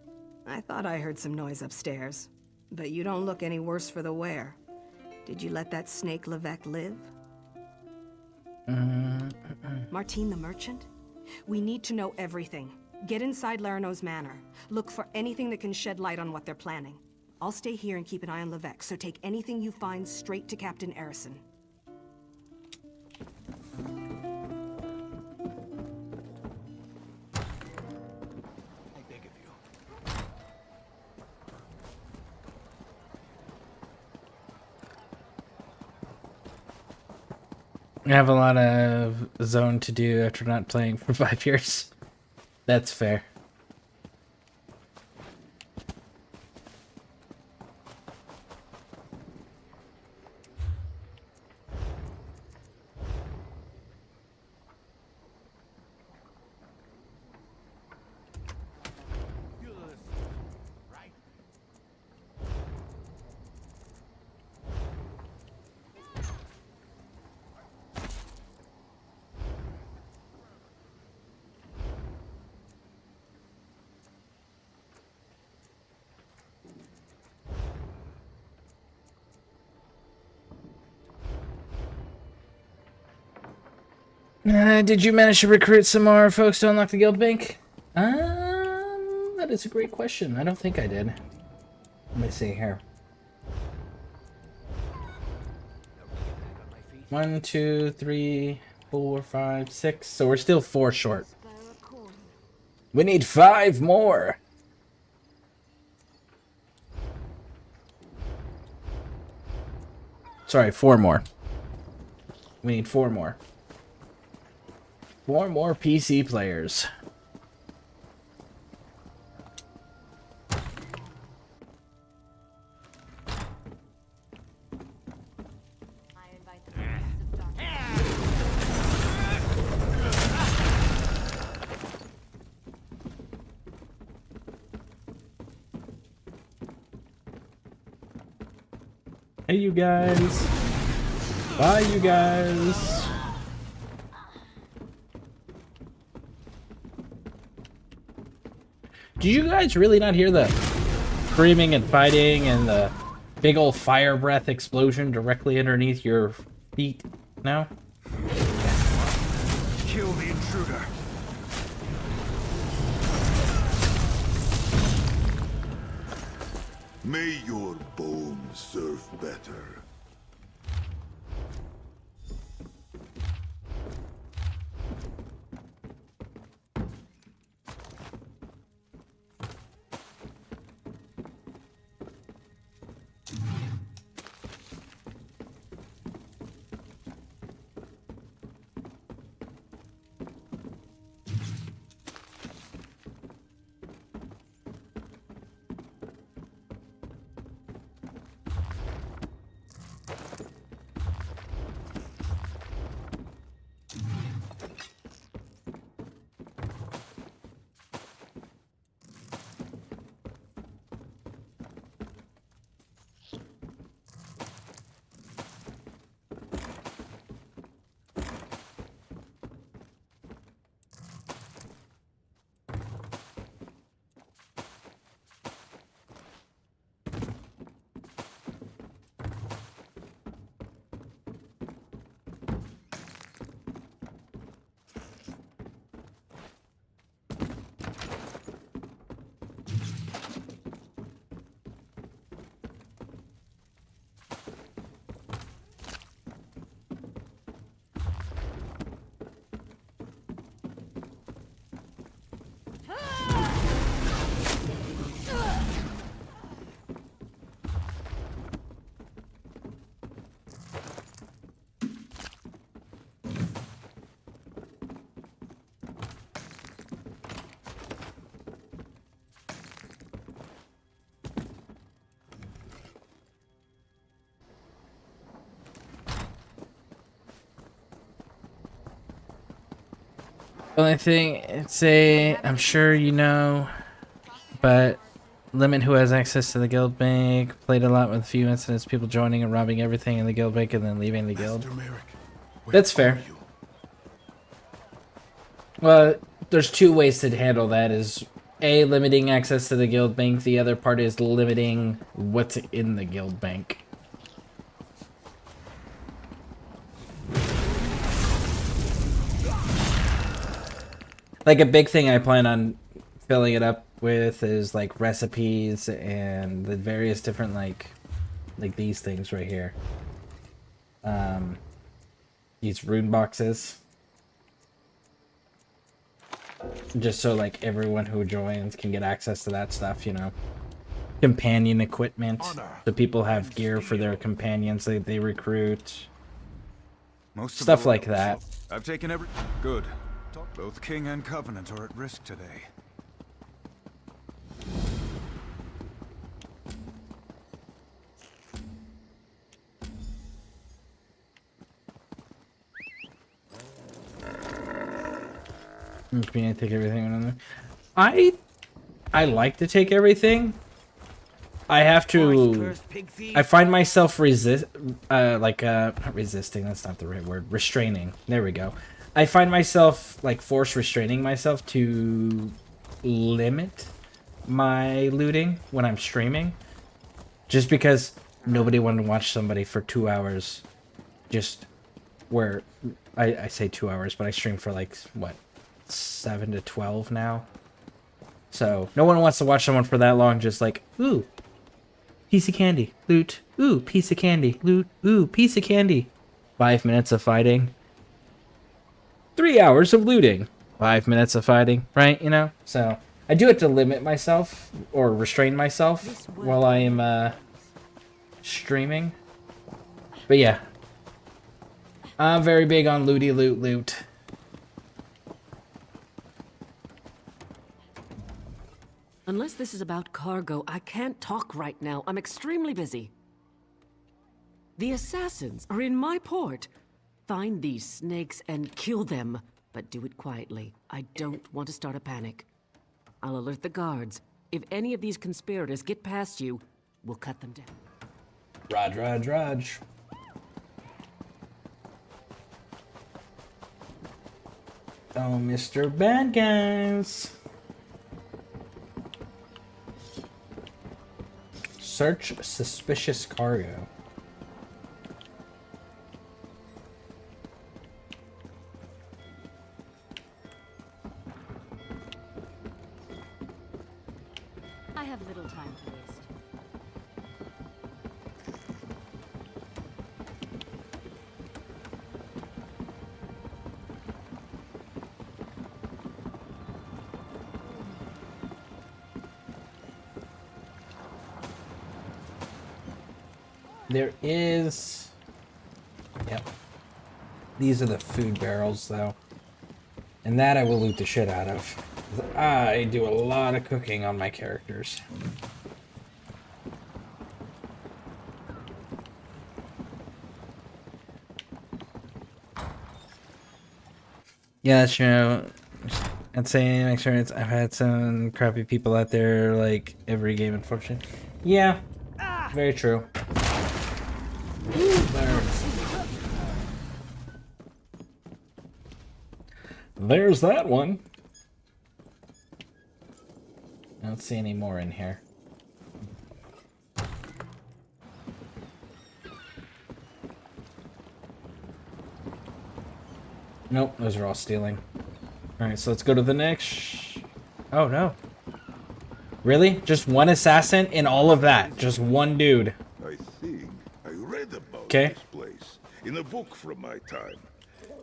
Speaker 4: I thought I heard some noise upstairs. But you don't look any worse for the wear. Did you let that snake Levesque live? Martine the merchant? We need to know everything. Get inside Larano's manor. Look for anything that can shed light on what they're planning. I'll stay here and keep an eye on Levesque, so take anything you find straight to Captain Erison.
Speaker 1: I have a lot of zone to do after not playing for 5 years. That's fair. Did you manage to recruit some more folks to unlock the guild bank? That is a great question. I don't think I did. Let me see here. 1, 2, 3, 4, 5, 6. So we're still 4 short. We need 5 more. Sorry, 4 more. We need 4 more. 4 more PC players. Hey, you guys. Bye, you guys. Did you guys really not hear the screaming and fighting and the big old fire breath explosion directly underneath your feet? No?
Speaker 8: Kill the intruder.
Speaker 2: May your bones serve better.
Speaker 1: Only thing, I'm sure you know, but limit who has access to the guild bank. Played a lot with a few incidents, people joining and robbing everything in the guild bank and then leaving the guild. That's fair. Well, there's two ways to handle that. Is A, limiting access to the guild bank. The other part is limiting what's in the guild bank. Like a big thing I plan on filling it up with is like recipes and the various different like these things right here. These rune boxes. Just so like everyone who joins can get access to that stuff, you know. Companion equipment. So people have gear for their companions that they recruit. Stuff like that.
Speaker 8: I've taken every... Good. Both King and Covenant are at risk today.
Speaker 1: Can I take everything? I like to take everything. I have to. I find myself not resisting. That's not the right word. Restraining. There we go. I find myself like force restraining myself to limit my looting when I'm streaming, just because nobody wanted to watch somebody for 2 hours. Just where I say 2 hours, but I stream for like what, 7 to 12 now. So no one wants to watch someone for that long. Just like, ooh, piece of candy, loot. Ooh, piece of candy, loot. Ooh, piece of candy. 5 minutes of fighting. 3 hours of looting. 5 minutes of fighting, right? You know? So I do it to limit myself or restrain myself while I am streaming. But yeah. I'm very big on looty loot.
Speaker 11: Unless this is about cargo, I can't talk right now. I'm extremely busy. The assassins are in my port. Find these snakes and kill them, but do it quietly. I don't want to start a panic. I'll alert the guards. If any of these conspirators get past you, we'll cut them down.
Speaker 1: Raj. Oh, Mr. Bad Guys. Search suspicious cargo.
Speaker 11: I have little time to waste.
Speaker 1: There is... Yep. These are the food barrels, though. And that I will loot the shit out of. I do a lot of cooking on my characters. Yeah, that's true. I'd say in experience, I've had some crappy people out there, like, every game, unfortunately. Yeah, very true. There's that one. I don't see any more in here. Nope, those are all stealing. Alright, so let's go to the next... Oh, no. Really? Just one assassin in all of that? Just one dude?
Speaker 2: I think I read about
Speaker 1: Okay.
Speaker 2: this place in a book from my time.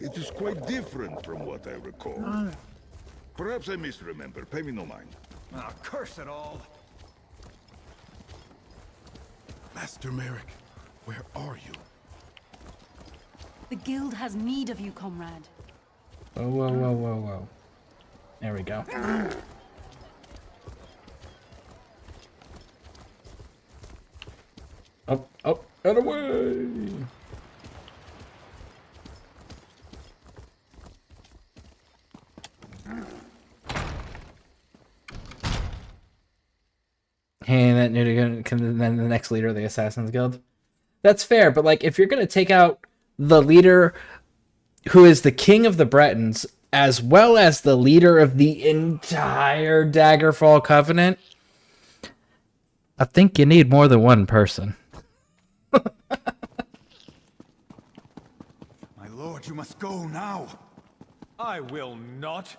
Speaker 2: It is quite different from what I recall. Perhaps I misremember. Pay me no mind.
Speaker 8: Ah, curse it all.
Speaker 2: Master Merrick, where are you?
Speaker 10: The guild has need of you, comrade.
Speaker 1: Whoa, whoa, whoa, whoa, whoa. There we go. Up, up, and away! Hey, that new then the next leader of the Assassin's Guild. That's fair, but like if you're gonna take out the leader who is the king of the Bretons, as well as the leader of the entire Daggerfall Covenant, I think you need more than one person.
Speaker 8: My lord, you must go now.
Speaker 16: I will not.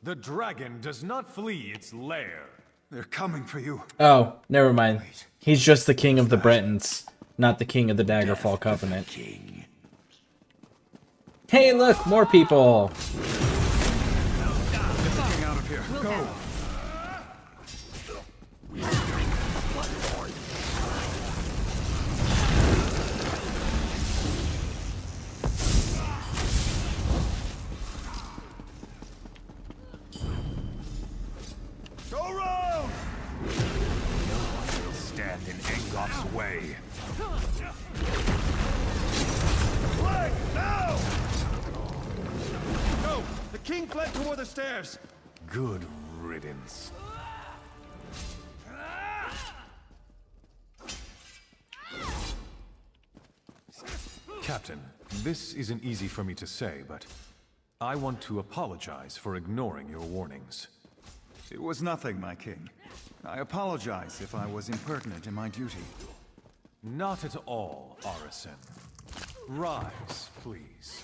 Speaker 16: The dragon does not flee its lair.
Speaker 8: They're coming for you.
Speaker 1: Oh, never mind. He's just the king of the Bretons, not the king of the Daggerfall Covenant. Hey, look, more people.
Speaker 8: Getting out of here. Go.
Speaker 19: Go round! No one will stand in Engolf's way. Flag, now!
Speaker 20: Go! The king fled toward the stairs.
Speaker 16: Good riddance. Captain, this isn't easy for me to say, but I want to apologize for ignoring your warnings.
Speaker 8: It was nothing, my king. I apologize if I was impertinent in my duty.
Speaker 16: Not at all, Arisen. Rise, please.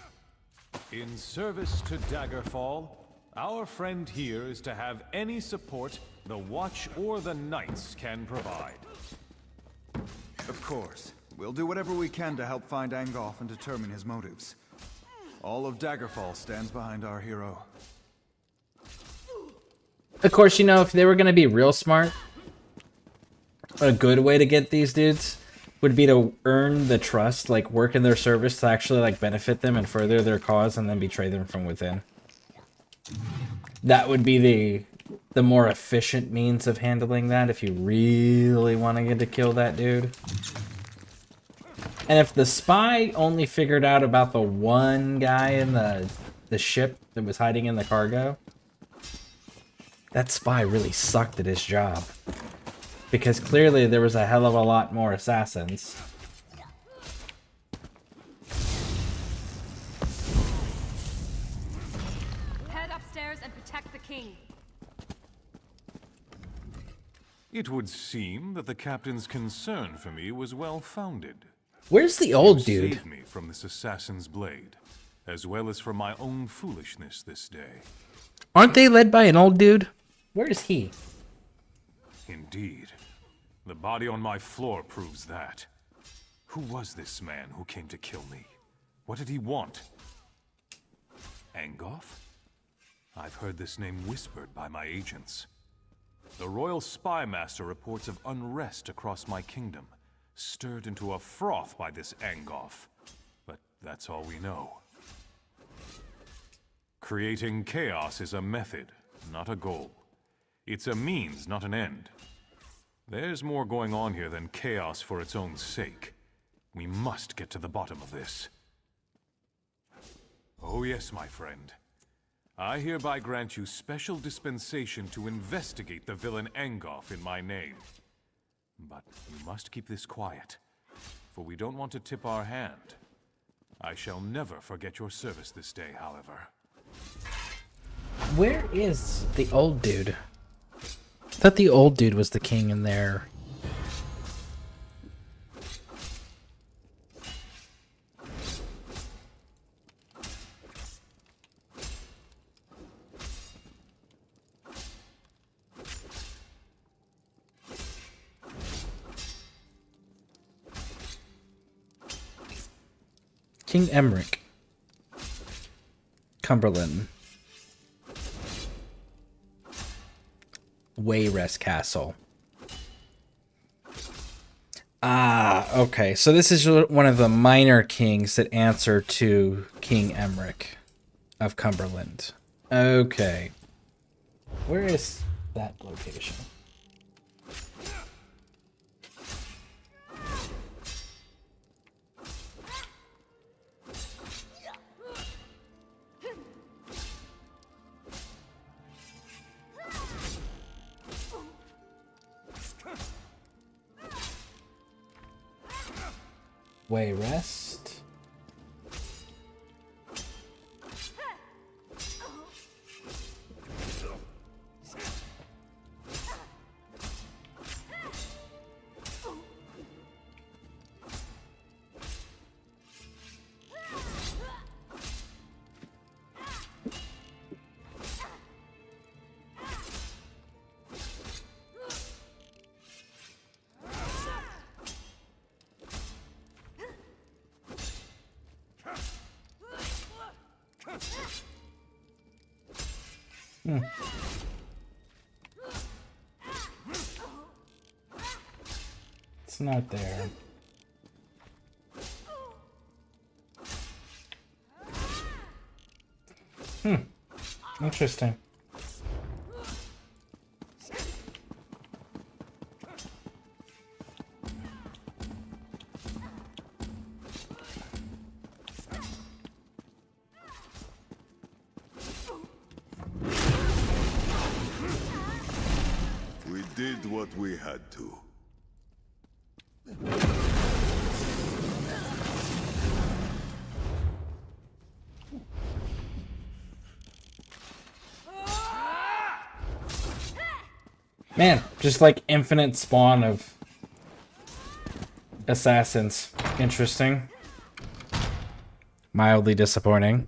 Speaker 16: In service to Daggerfall, our friend here is to have any support the Watch or the Knights can provide.
Speaker 8: Of course. We'll do whatever we can to help find Angolf and determine his motives. All of Daggerfall stands behind our hero.
Speaker 1: Of course, you know, if they were going to be real smart, a good way to get these dudes would be to earn the trust, like work in their service to actually like benefit them and further their cause, and then betray them from within. That would be the more efficient means of handling that if you really want to get to kill that dude. And if the spy only figured out about the one guy in the ship that was hiding in the cargo, that spy really sucked at his job. Because clearly there was a hell of a lot more assassins.
Speaker 3: Head upstairs and protect the king.
Speaker 16: It would seem that the captain's concern for me was well-founded.
Speaker 1: Where's the old
Speaker 16: You
Speaker 1: dude?
Speaker 16: saved me from this assassin's blade, as well as from my own foolishness this day.
Speaker 1: Aren't they led by an old dude? Where is he?
Speaker 16: Indeed. The body on my floor proves that. Who was this man who came to kill me? What did he want? Angolf? I've heard this name whispered by my agents. The Royal Spy Master reports of unrest across my kingdom, stirred into a froth by this Angolf. But that's all we know. Creating chaos is a method, not a goal. It's a means, not an end. There's more going on here than chaos for its own sake. We must get to the bottom of this. Oh yes, my friend. I hereby grant you special dispensation to investigate the villain Angolf in my name. But you must keep this quiet, for we don't want to tip our hand. I shall never forget your service this day, however.
Speaker 1: Where is the old dude? I thought the old dude was the king in there. King Emmerich. Cumberland. Wayrest Castle. Ah, okay. So this is one of the minor kings that answer to King Emmerich of Cumberland. Okay. Where is that location? Way rest. It's not there. Interesting.
Speaker 2: We did what we had to.
Speaker 1: Man, just like infinite spawn of assassins. Interesting. Mildly disappointing.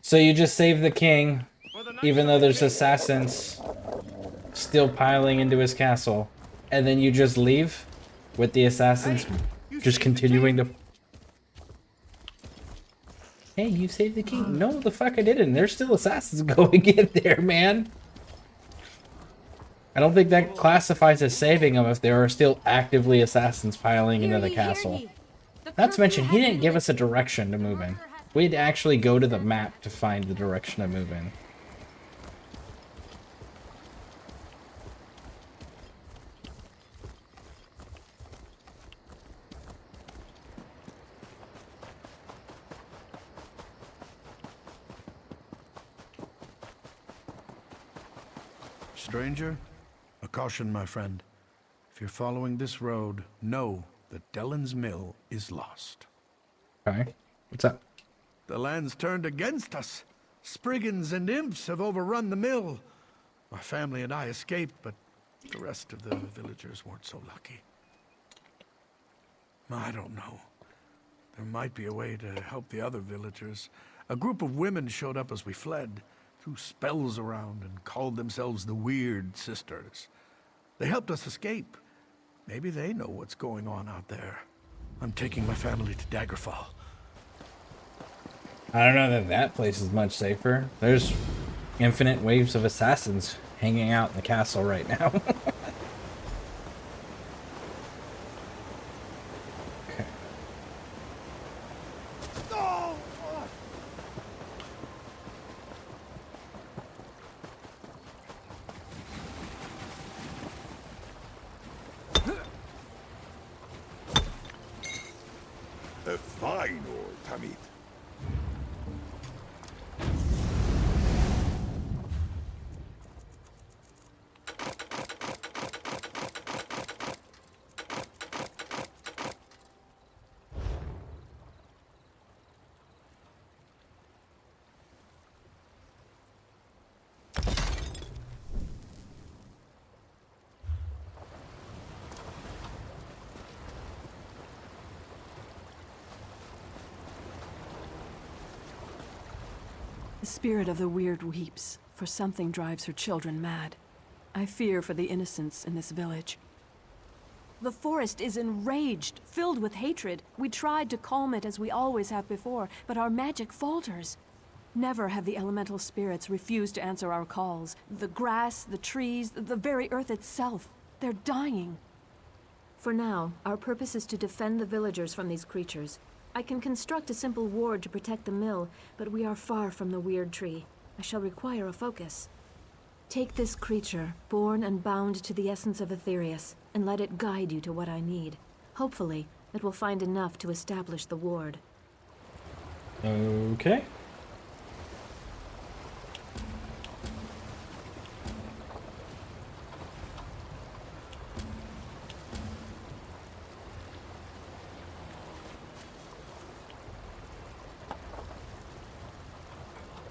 Speaker 1: So you just save the king, even though there's assassins still piling into his castle, and then you just leave with the assassins just continuing to... Hey, you saved the king. No, the fuck I didn't. There's still assassins going in there, man. I don't think that classifies as saving them if there are still actively assassins piling into the castle. Not to mention, he didn't give us a direction to move in. We had to actually go to the map to find the direction to move in.
Speaker 14: Stranger, a caution, my friend. If you're following this road, know that Dellen's Mill is lost.
Speaker 1: Okay. What's up?
Speaker 14: The land's turned against us. Spriggans and imps have overrun the mill. My family and I escaped, but the rest of the villagers weren't so lucky. I don't know. There might be a way to help the other villagers. A group of women showed up as we fled, threw spells around and called themselves the Weird Sisters. They helped us escape. Maybe they know what's going on out there. I'm taking my family to Daggerfall.
Speaker 1: I don't know that that place is much safer. There's infinite waves of assassins hanging out in the castle right now. Okay.
Speaker 2: A fine old Tamid.
Speaker 10: The spirit of the Weird weeps, for something drives her children mad. I fear for the innocents in this village. The forest is enraged, filled with hatred. We tried to calm it as we always have before, but our magic falters. Never have the elemental spirits refused to answer our calls. The grass, the trees, the very earth itself, they're dying. For now, our purpose is to defend the villagers from these creatures. I can construct a simple ward to protect the mill, but we are far from the Weird Tree. I shall require a focus. Take this creature, born and bound to the essence of Aetherius, and let it guide you to what I need. Hopefully, it will find enough to establish the ward.
Speaker 1: Okay.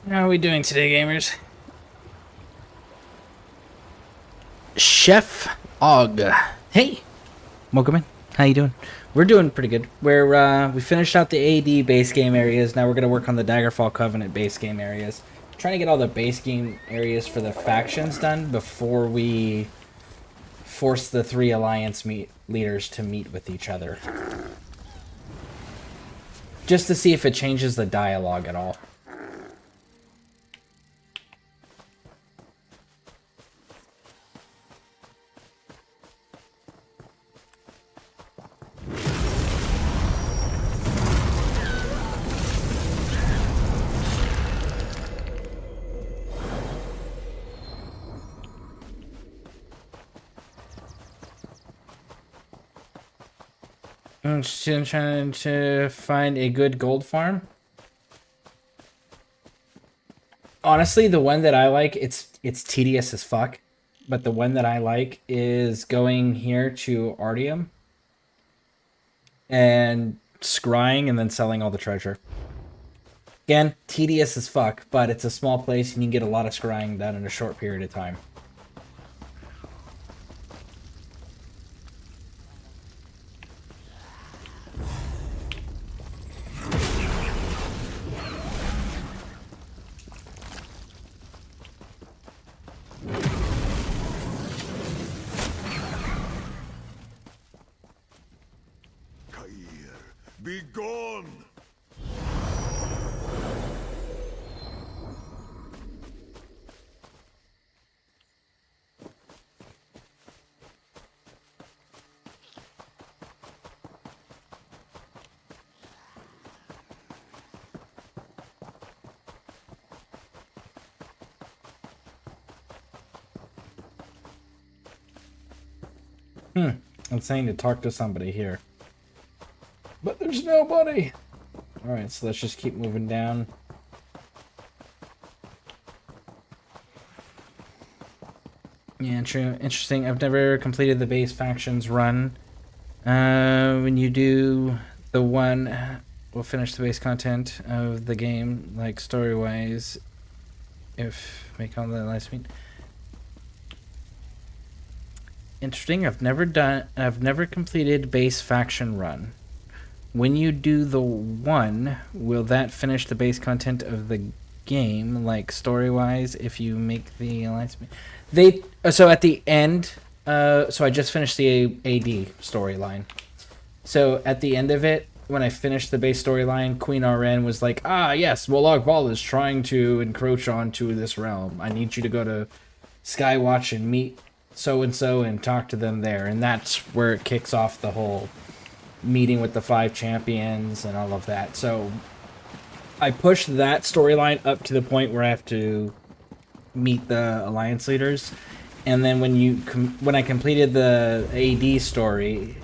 Speaker 1: How are we doing today, gamers? Chef Og. Hey, welcome in. How you doing? We're doing pretty good. We finished out the AD base game areas. Now we're gonna work on the Daggerfall Covenant base game areas. Trying to get all the base game areas for the factions done before we force the 3 alliance leaders to meet with each other. Just to see if it changes the dialogue at all. I'm still trying to find a good gold farm. Honestly, the one that I like, it's tedious as fuck. But the one that I like is going here to Artium and scrying and then selling all the treasure. Again, tedious as fuck, but it's a small place and you can get a lot of scrying done in a short period of time.
Speaker 2: Be gone!
Speaker 1: I'm saying to talk to somebody here. But there's nobody! Alright, so let's just keep moving down. Yeah, true. Interesting. I've never completed the base factions run. When you do the one, we'll finish the base content of the game, like story-wise, if make all the last meet. Interesting. I've never completed base faction run. When you do the one, will that finish the base content of the game, like story-wise, if you make the alliance? So at the end, so I just finished the AD storyline. So at the end of it, when I finished the base storyline, Queen RN was like, ah, yes, Wolog Ball is trying to encroach onto this realm. I need you to go to Skywatch and meet so-and-so and talk to them there. And that's where it kicks off the whole meeting with the 5 champions and all of that. So I pushed that storyline up to the point where I have to meet the alliance leaders, and then when I completed the AD story,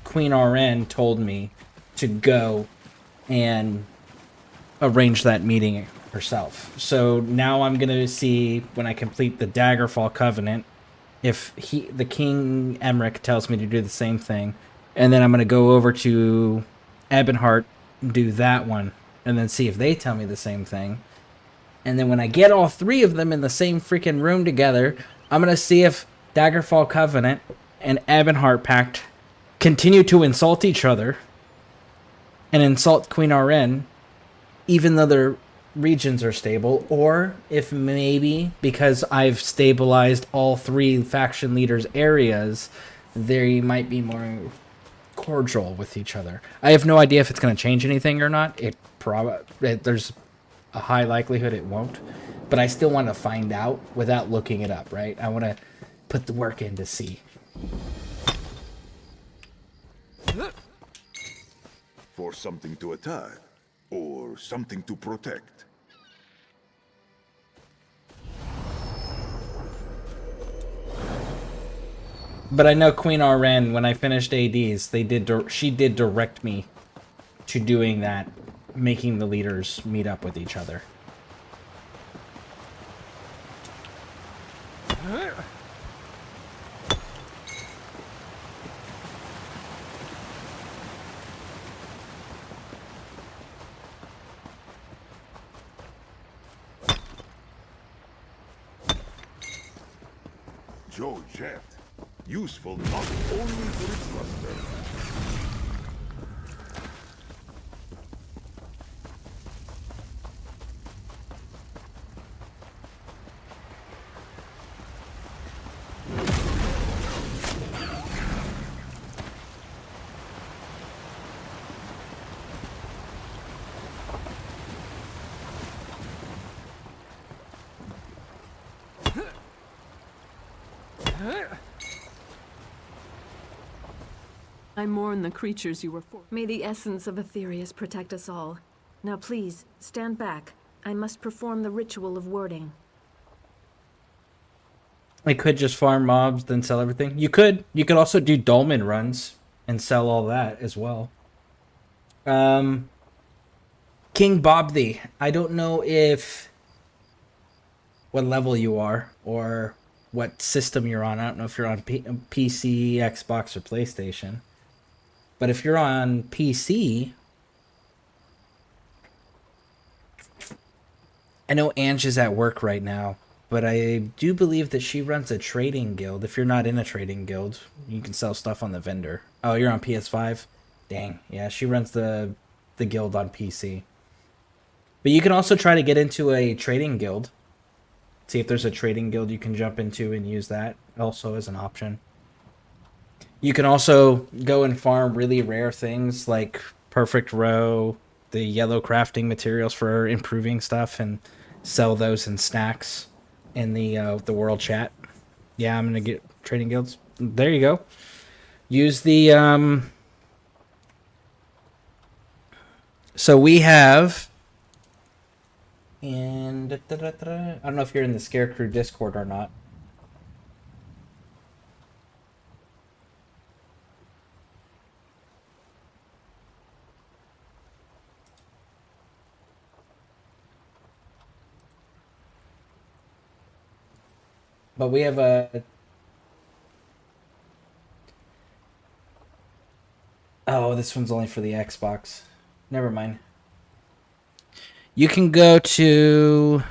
Speaker 1: Queen RN told me to go and arrange that meeting herself. So now I'm gonna see when I complete the Daggerfall Covenant if the King Emmerich tells me to do the same thing. And then I'm going to go over to Ebonheart, do that one, and then see if they tell me the same thing. And then when I get all 3 of them in the same freaking room together, I'm going to see if Daggerfall Covenant and Ebonheart Pact continue to insult each other and insult Queen RN, even though their regions are stable, or if maybe because I've stabilized all 3 faction leaders' areas, they might be more cordial with each other. I have no idea if it's going to change anything or not. There's a high likelihood it won't, but I still want to find out without looking it up, right? I want to put the work in to see.
Speaker 2: For something to attack, or something to protect.
Speaker 1: But I know Queen RN, when I finished ADs, she did direct me to doing that, making the leaders meet up with each other.
Speaker 2: Joe Jet. Useful not only for its luster.
Speaker 10: I mourn the creatures you were for. May the essence of Aetherius protect us all. Now please, stand back. I must perform the ritual of wording.
Speaker 1: I could just farm mobs, then sell everything. You could. You could also do dolmen runs and sell all that as well. King Bob Thee. I don't know if what level you are or what system you're on. I don't know if you're on PC, Xbox, or PlayStation. But if you're on PC, I know Ange is at work right now, but I do believe that she runs a trading guild. If you're not in a trading guild, you can sell stuff on the vendor. Oh, you're on PS5? Dang. Yeah, she runs the guild on PC. But you can also try to get into a trading guild. See if there's a trading guild you can jump into and use that also as an option. You can also go and farm really rare things like Perfect Row, the yellow crafting materials for improving stuff, and sell those in stacks in the world chat. Yeah, I'm gonna get trading guilds. There you go. Use the So we have, and I don't know if you're in the ScareCrew Discord or not. But we have a... Oh, this one's only for the Xbox. Never mind. You can go to...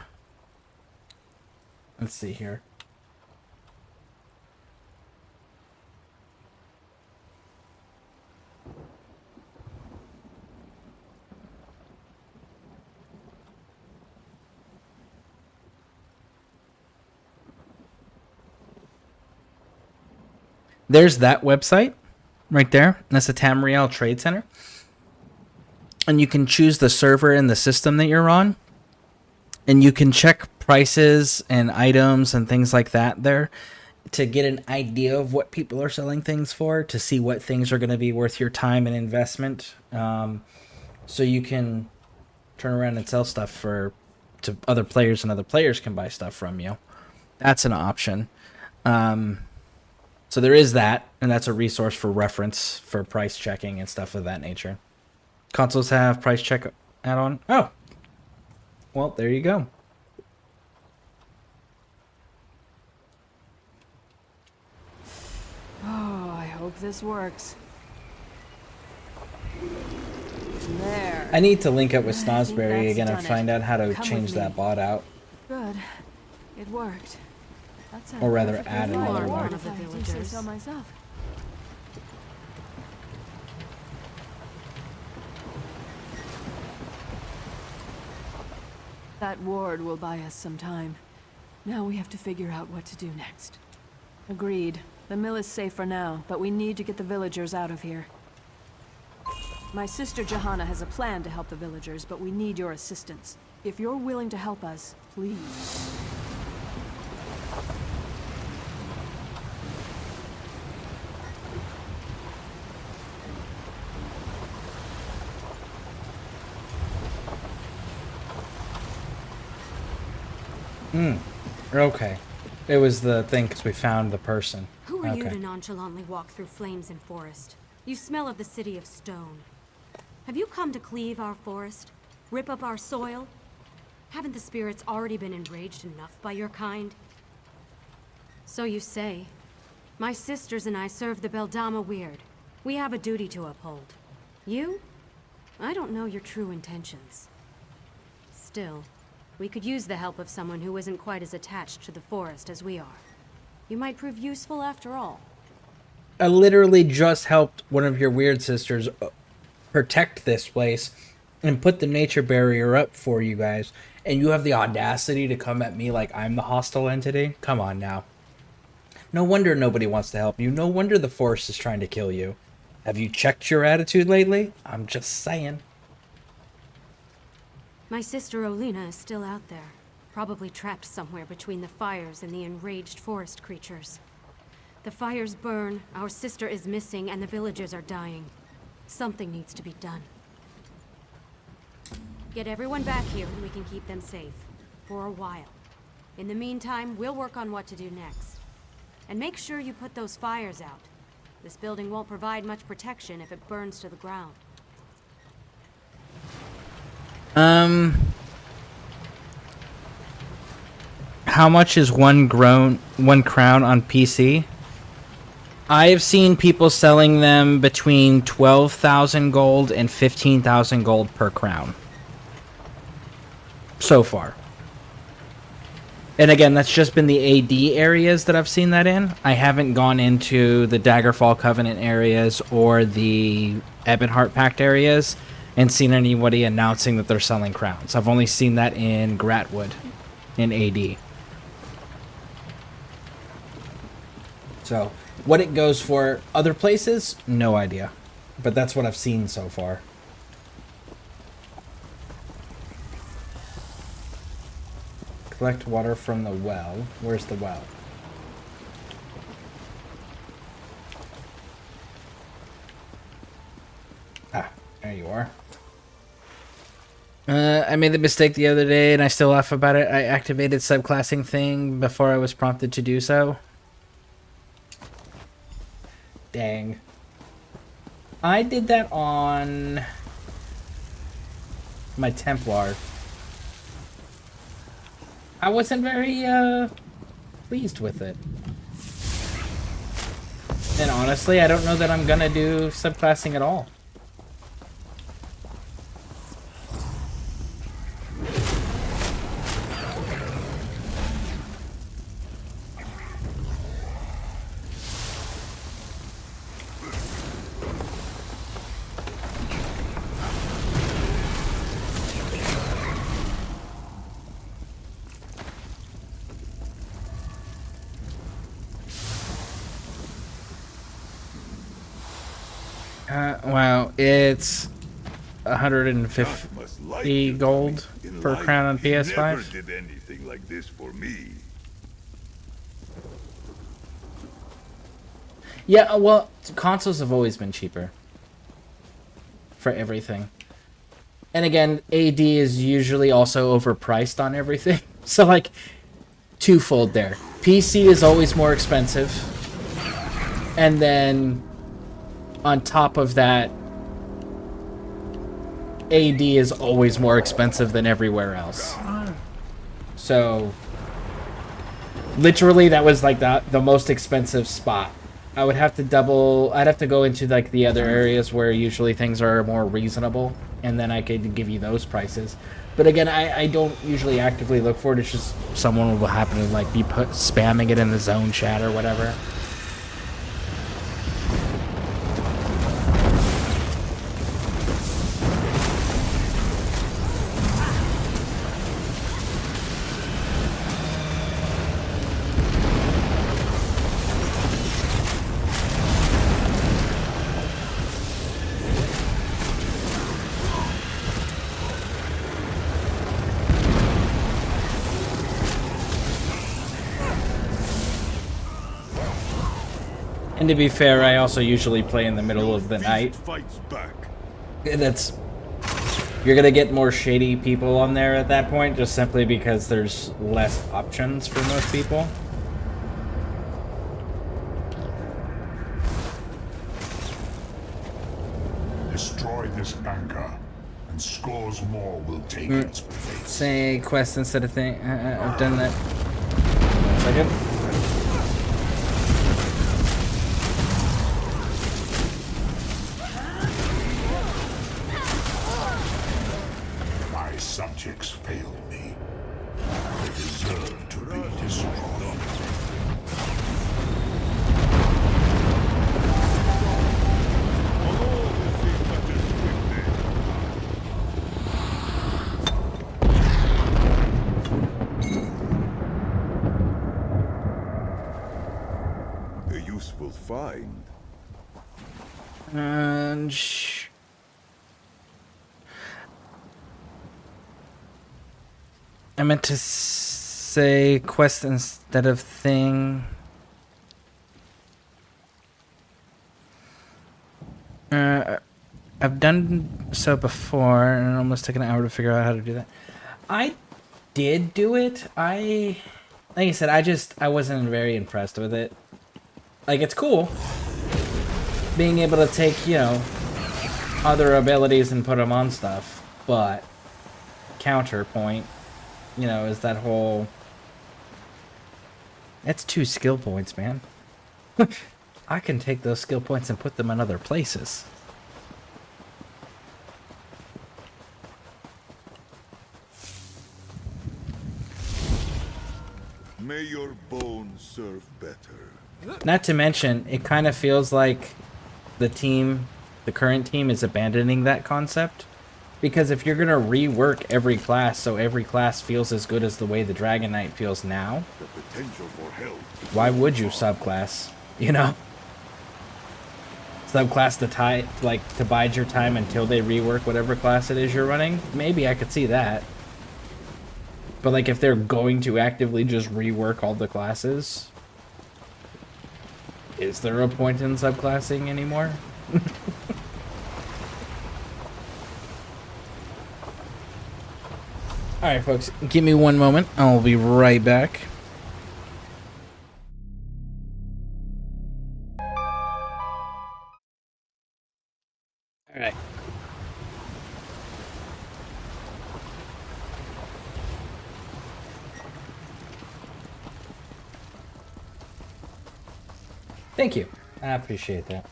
Speaker 1: Let's see here. There's that website right there. That's the Tamriel Trade Center. And you can choose the server and the system that you're on. And you can check prices and items and things like that there to get an idea of what people are selling things for, to see what things are going to be worth your time and investment. So you can turn around and sell stuff to other players, and other players can buy stuff from you. That's an option. So there is that, and that's a resource for reference for price checking and stuff of that nature. Consoles have price check add-on. Oh, well, there you go.
Speaker 10: Oh, I hope this works. There.
Speaker 1: I need to link up with
Speaker 10: I think
Speaker 1: Snosberry
Speaker 10: that's
Speaker 1: again and
Speaker 10: done
Speaker 1: find
Speaker 10: it.
Speaker 1: out how to
Speaker 10: Come
Speaker 1: change
Speaker 10: with me.
Speaker 1: that bot out.
Speaker 10: Good. It worked. That's
Speaker 1: Or rather, add another one.
Speaker 10: If I do say so myself. That ward will buy us some time. Now we have to figure out what to do next. Agreed. The mill is safe for now, but we need to get the villagers out of here. My sister Johanna has a plan to help the villagers, but we need your assistance. If you're willing to help us, please.
Speaker 1: Okay. It was the thing because we found the person.
Speaker 3: Who are
Speaker 1: okay.
Speaker 3: you to nonchalantly walk through flames and forest? You smell of the city of stone. Have you come to cleave our forest? Rip up our soil? Haven't the spirits already been enraged enough by your kind? So you say. My sisters and I serve the Beldama Weird. We have a duty to uphold. You? I don't know your true intentions. Still, we could use the help of someone who isn't quite as attached to the forest as we are. You might prove useful after all.
Speaker 1: I literally just helped one of your weird sisters protect this place and put the nature barrier up for you guys. And you have the audacity to come at me like I'm the hostile entity? Come on now. No wonder nobody wants to help you. No wonder the forest is trying to kill you. Have you checked your attitude lately? I'm just saying.
Speaker 3: My sister Olina is still out there, probably trapped somewhere between the fires and the enraged forest creatures. The fires burn, our sister is missing, and the villagers are dying. Something needs to be done. Get everyone back here and we can keep them safe. For a while. In the meantime, we'll work on what to do next. And make sure you put those fires out. This building won't provide much protection if it burns to the ground.
Speaker 1: How much is one crown on PC? I have seen people selling them between 12,000 gold and 15,000 gold per crown. So far. And again, that's just been the AD areas that I've seen that in. I haven't gone into the Daggerfall Covenant areas or the Ebonheart Pact areas and seen anybody announcing that they're selling crowns. I've only seen that in Gratwood in AD. So, what it goes for other places, no idea. But that's what I've seen so far. Collect water from the well. Where's the well? Ah, there you are. I made the mistake the other day and I still laugh about it. I activated subclassing thing before I was prompted to do so. Dang. I did that on my Templar. I wasn't very pleased with it. And honestly, I don't know that I'm gonna do subclassing at all. Wow, it's 150 gold per crown on PS5.
Speaker 2: Never did anything like this for me.
Speaker 1: Yeah, well, consoles have always been cheaper for everything. And again, AD is usually also overpriced on everything. So, like, twofold there. PC is always more expensive. And then, on top of that, AD is always more expensive than everywhere else. So, literally, that was like the most expensive spot. I would have to I'd have to go into like the other areas where usually things are more reasonable, and then I could give you those prices. But again, I don't usually actively look for it. It's just someone will happen to like be spamming it in the zone chat or whatever. And to be fair, I also usually play in the middle of the night. You're gonna get more shady people on there at that point, just simply because there's less options for most people.
Speaker 6: Destroy this anchor, and scores more will take its place.
Speaker 1: Say quest instead of thing. I've done that. 1 second.
Speaker 6: Subjects failed me. They deserve to be destroyed.
Speaker 2: find?
Speaker 1: And I meant to say quest instead of thing. I've done so before, and it almost took an hour to figure out how to do that. I did do it. Like I said, I wasn't very impressed with it. Like, it's cool being able to take, you know, other abilities and put them on stuff, but counterpoint, you know, is that whole... That's 2 skill points, man. I can take those skill points and put them in other places.
Speaker 2: May your bones serve better.
Speaker 1: Not to mention, it kind of feels like the current team is abandoning that concept. Because if you're going to rework every class so every class feels as good as the way the Dragon Knight feels now,
Speaker 2: The potential for help.
Speaker 1: why would you subclass? You know? Subclass to bide your time until they rework whatever class it is you're running? Maybe I could see that. But like if they're going to actively just rework all the classes, is there a point in subclassing anymore? Alright folks, give me one moment. I'll be right back. Alright. Thank you. I appreciate that.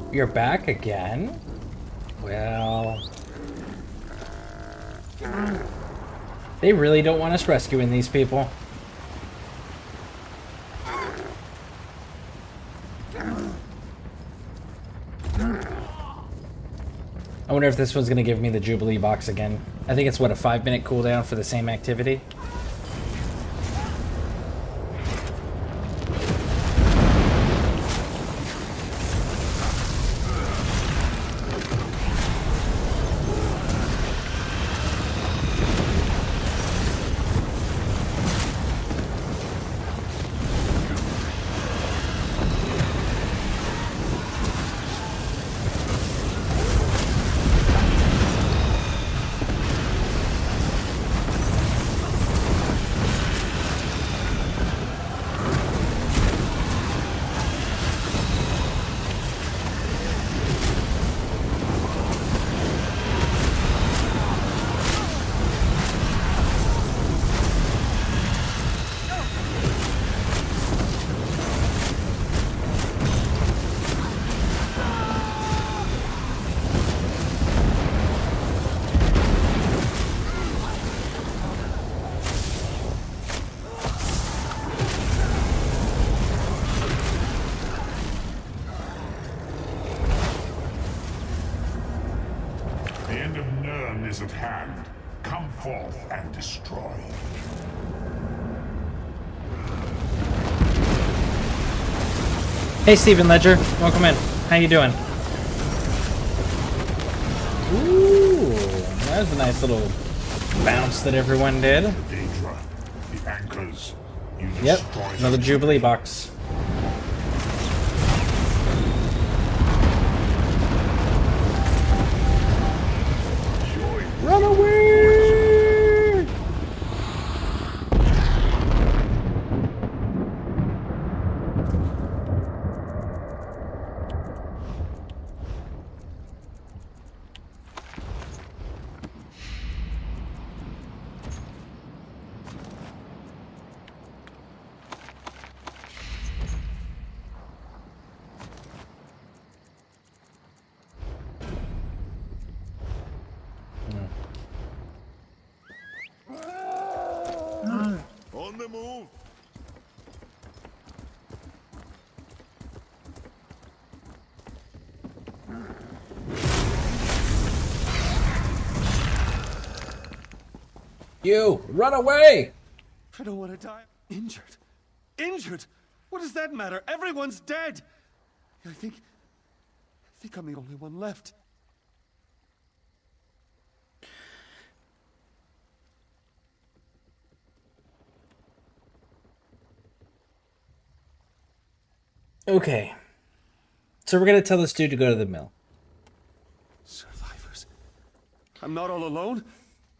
Speaker 1: You're back again? Well... They really don't want us rescuing these people. I wonder if this one's gonna give me the Jubilee box again. I think it's, what, a 5-minute cooldown for the same activity?
Speaker 6: Is at hand. Come forth and destroy.
Speaker 1: Hey, Stephen Ledger. Welcome in. How you doing? Ooh, that was a nice little bounce that everyone did.
Speaker 6: The anchors.
Speaker 1: Yep, another Jubilee box. Run away!
Speaker 2: On the move.
Speaker 1: You, run away!
Speaker 9: I don't want to die. Injured. Injured? What does that matter? Everyone's dead. I think I'm the only one left.
Speaker 1: Okay. So we're gonna tell this dude to go to the mill.
Speaker 9: Survivors. I'm not all alone.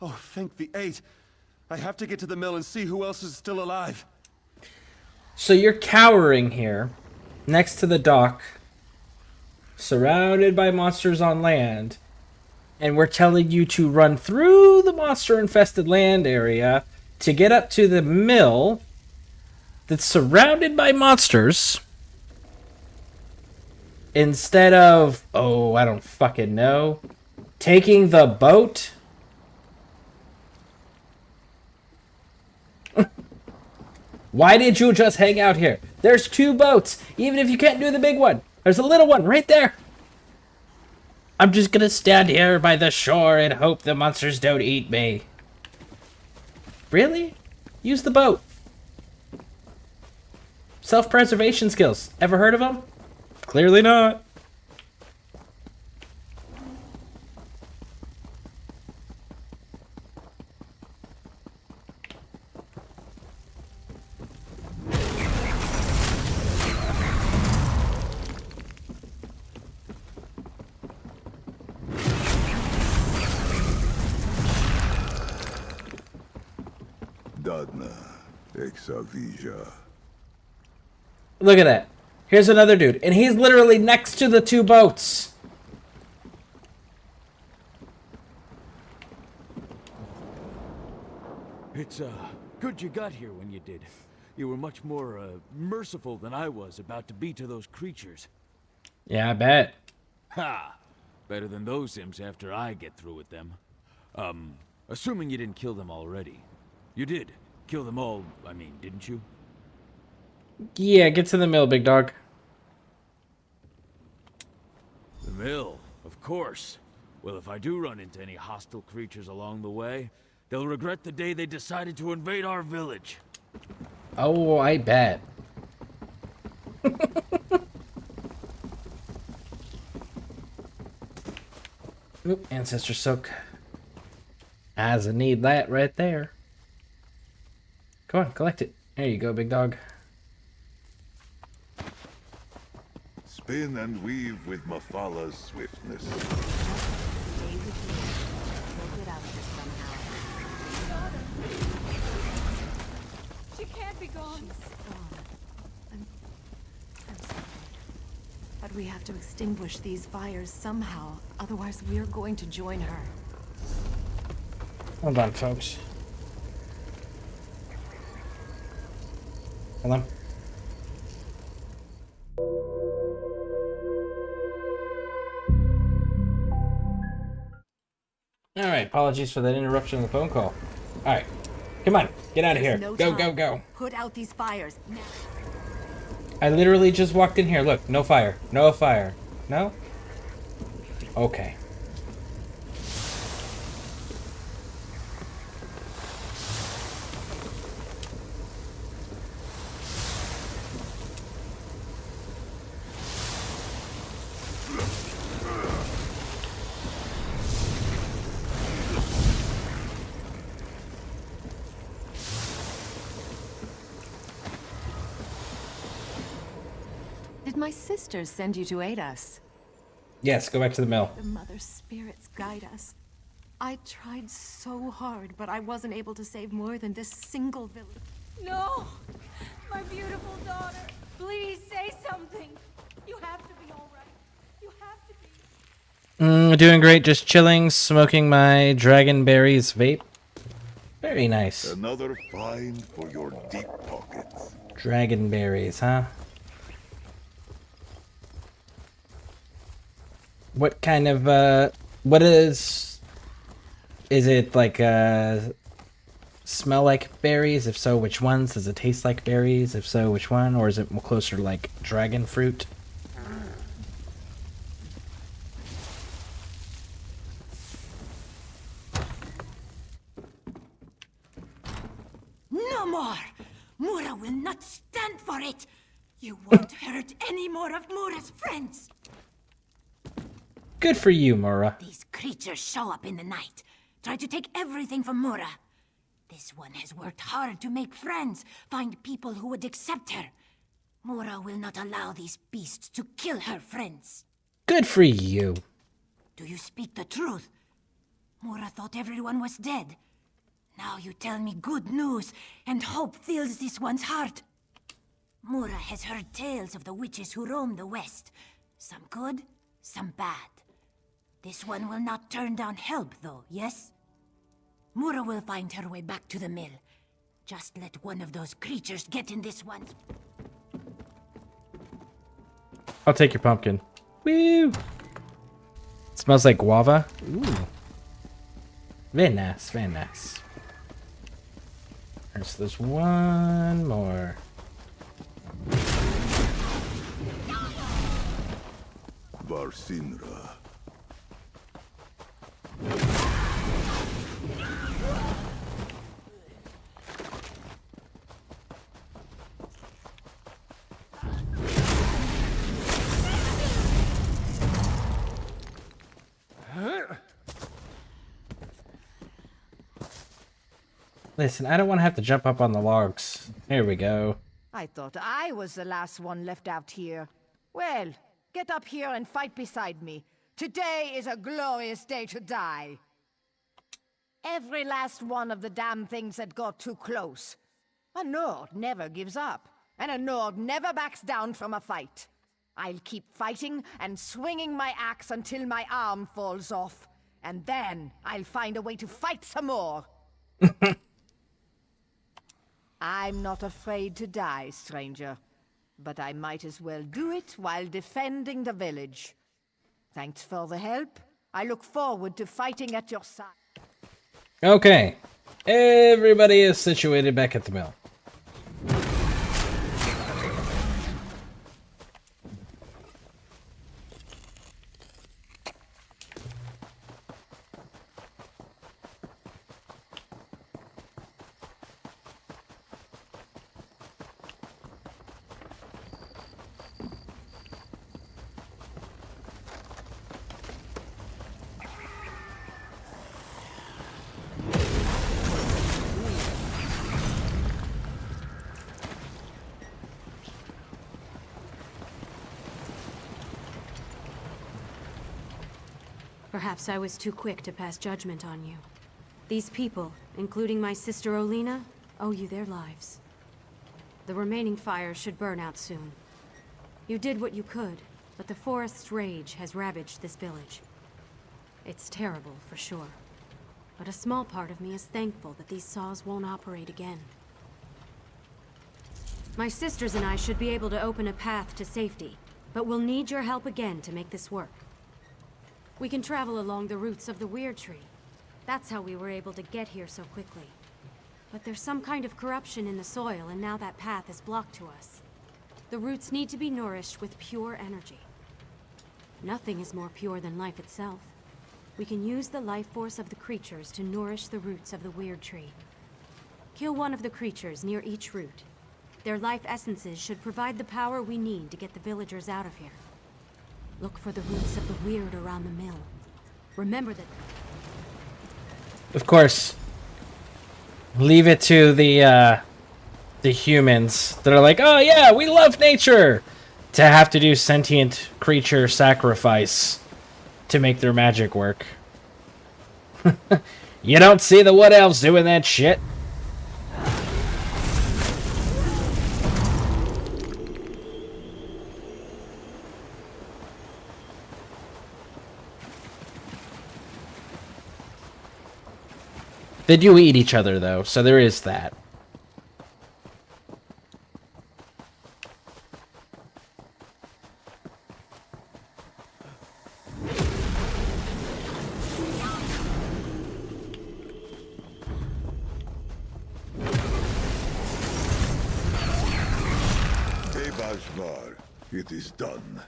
Speaker 9: Oh, thank the 8. I have to get to the mill and see who else is still alive.
Speaker 1: So you're cowering here, next to the dock, surrounded by monsters on land, and we're telling you to run through the monster-infested land area to get up to the mill that's surrounded by monsters, instead of, oh, I don't fucking know, taking the boat? Why did you just hang out here? There's 2 boats. Even if you can't do the big one, there's a little one right there. I'm just gonna stand here by the shore and hope the monsters don't eat me. Really? Use the boat. Self-preservation skills. Ever heard of them? Clearly not.
Speaker 2: Dadna, Exavija.
Speaker 1: Look at that. Here's another dude, and he's literally next to the 2 boats.
Speaker 12: It's, good you got here when you did. You were much more, merciful than I was about to be to those creatures.
Speaker 1: Yeah, I bet.
Speaker 12: Ha! Better than those imps after I get through with them. Assuming you didn't kill them already. You did. Kill them all, I mean, didn't you?
Speaker 1: Yeah, get to the mill, big dog.
Speaker 12: The mill, of course. Well, if I do run into any hostile creatures along the way, they'll regret the day they decided to invade our village.
Speaker 1: Oh, I bet. Oop, ancestor soak. As I need that right there. Come on, collect it. There you go, big dog.
Speaker 2: Spin and weave with Mafala's swiftness.
Speaker 10: She can't be gone.
Speaker 4: I'm sorry. But we have to extinguish these fires somehow. Otherwise, we're going to join her.
Speaker 1: Hold on, folks. Hold on. Alright, apologies for that interruption in the phone call. Alright, come on, get out of here.
Speaker 4: No
Speaker 1: Go,
Speaker 4: time.
Speaker 1: go, go.
Speaker 4: Put out these fires now.
Speaker 1: I literally just walked in here. Look, no fire. No fire. No? Okay.
Speaker 4: Did my sisters send you to aid us?
Speaker 1: Yes, go back to the mill.
Speaker 4: The mother spirits guide us. I tried so hard, but I wasn't able to save more than this single village.
Speaker 10: No! My beautiful daughter! Please say something! You have to be alright. You have to be.
Speaker 1: Doing great, just chilling, smoking my dragon berries vape. Very nice.
Speaker 2: Another find for your deep pockets.
Speaker 1: Dragon berries, huh? What kind of, what is it like, smell like berries? If so, which ones? Does it taste like berries? If so, which one? Or is it more closer to like dragon fruit?
Speaker 13: will not stand for it! You won't hurt any more of Mura's friends!
Speaker 1: Good for you, Mura.
Speaker 13: These creatures show up in the night, try to take everything from Mura. This one has worked hard to make friends, find people who would accept her. Mura will not allow these beasts to kill her friends.
Speaker 1: Good for you.
Speaker 13: Do you speak the truth? Mura thought everyone was dead. Now you tell me good news, and hope fills this one's heart. Mura has heard tales of the witches who roam the west. Some good, some bad. This one will not turn down help, though, yes? Mura will find her way back to the mill. Just let one of those creatures get in this one.
Speaker 1: I'll take your pumpkin. Woo! Smells like guava. Ooh. Very nice, very nice. Alright, so there's one more.
Speaker 2: Varsinra.
Speaker 1: Listen, I don't want to have to jump up on the logs. Here we go.
Speaker 15: I thought I was the last one left out here. Well, get up here and fight beside me. Today is a glorious day to die. Every last one of the damn things that got too close. A Nord never gives up, and a Nord never backs down from a fight. I'll keep fighting and swinging my axe until my arm falls off. And then I'll find a way to fight some more. I'm not afraid to die, stranger. But I might as well do it while defending the village. Thanks for the help. I look forward to fighting at your side.
Speaker 1: Okay. Everybody is situated back at the mill.
Speaker 3: Perhaps I was too quick to pass judgment on you. These people, including my sister Olina, owe you their lives. The remaining fires should burn out soon. You did what you could, but the forest's rage has ravaged this village. It's terrible, for sure. But a small part of me is thankful that these saws won't operate again. My sisters and I should be able to open a path to safety, but we'll need your help again to make this work. We can travel along the roots of the Weird Tree. That's how we were able to get here so quickly. But there's some kind of corruption in the soil, and now that path is blocked to us. The roots need to be nourished with pure energy. Nothing is more pure than life itself. We can use the life force of the creatures to nourish the roots of the Weird Tree. Kill one of the creatures near each root. Their life essences should provide the power we need to get the villagers out of here. Look for the roots of the weird around the mill. Remember that...
Speaker 1: Of course. Leave it to the humans that are like, oh yeah, we love nature, to have to do sentient creature sacrifice to make their magic work. You don't see the wood elves doing that shit. They do eat each other, though, so there is that.
Speaker 2: Ebashvar, it is done.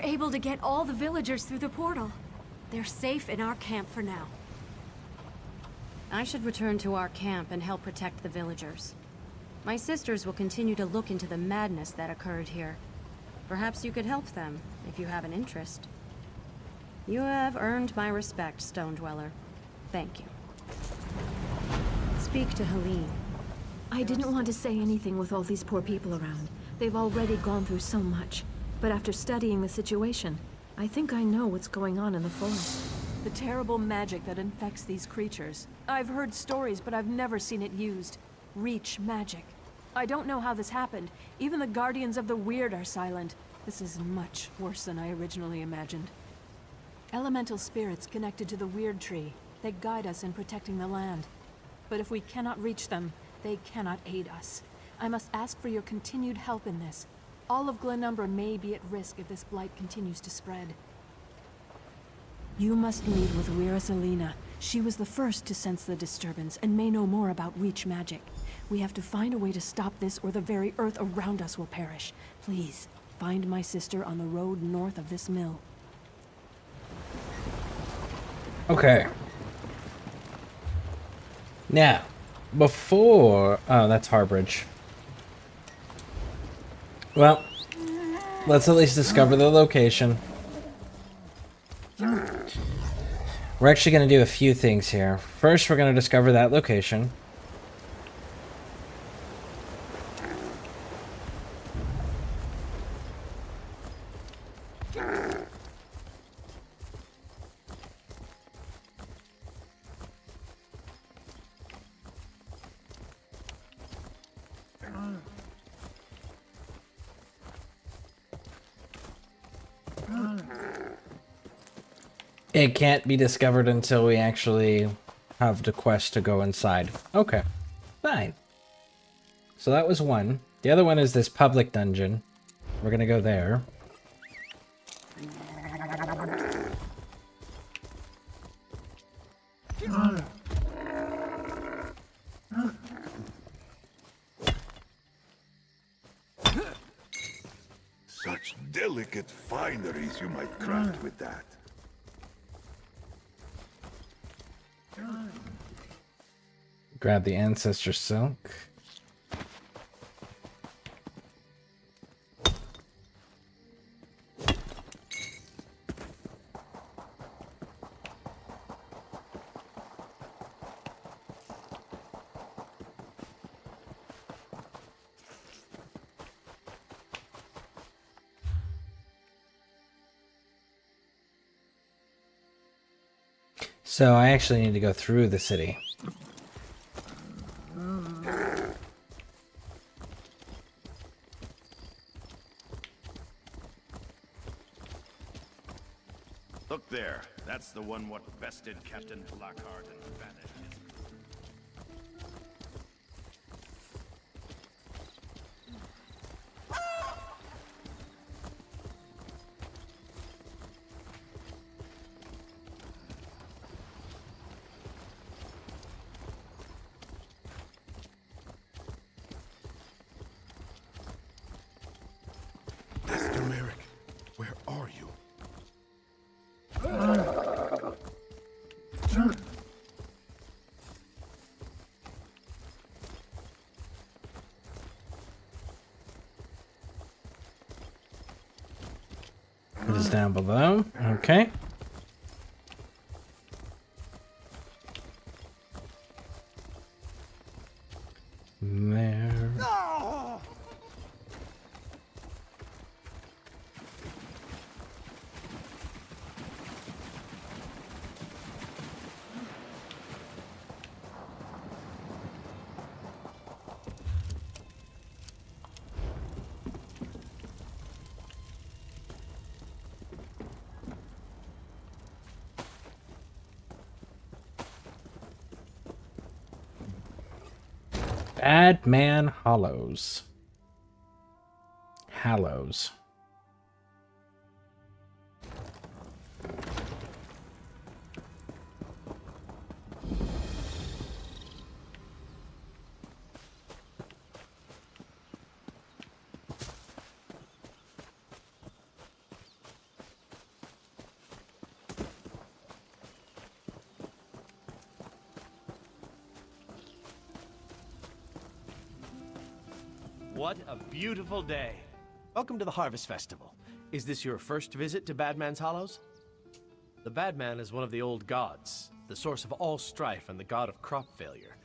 Speaker 3: able to get all the villagers through the portal. They're safe in our camp for now. I should return to our camp and help protect the villagers. My sisters will continue to look into the madness that occurred here. Perhaps you could help them, if you have an interest. You have earned my respect, Stone Dweller. Thank you. Speak to Helene.
Speaker 10: I didn't want to say anything with all these poor people around. They've already gone through so much. But after studying the situation, I think I know what's going on in the forest. The terrible magic that infects these creatures. I've heard stories, but I've never seen it used. Reach magic. I don't know how this happened. Even the Guardians of the Weird are silent. This is much worse than I originally imagined. Elemental spirits connected to the Weird Tree. They guide us in protecting the land. But if we cannot reach them, they cannot aid us. I must ask for your continued help in this. All of Glenumbra may be at risk if this blight continues to spread. You must meet with Wira Selena. She was the first to sense the disturbance and may know more about Reach magic. We have to find a way to stop this or the very earth around us will perish. Please, find my sister on the road north of this mill.
Speaker 1: Okay. Now, before... Oh, that's Harbridge. Well, let's at least discover the location. We're actually going to do a few things here. First, we're going to discover that location. It can't be discovered until we actually have the quest to go inside. Okay, fine. So that was one. The other one is this public dungeon. We're gonna go there.
Speaker 2: Such delicate fineries you might craft with that.
Speaker 1: Grab the Ancestor Silk. So I actually need to go through the city.
Speaker 20: Look there. That's the one what bested Captain Blackheart and banished his
Speaker 2: Master Merrick, where are you?
Speaker 1: It is down below. Okay. There. Bad Man Hollows. Hallows.
Speaker 7: What a beautiful day. Welcome to the Harvest Festival. Is this your first visit to Badman's Hollows? The Badman is one of the old gods, the source of all strife and the god of crop failure.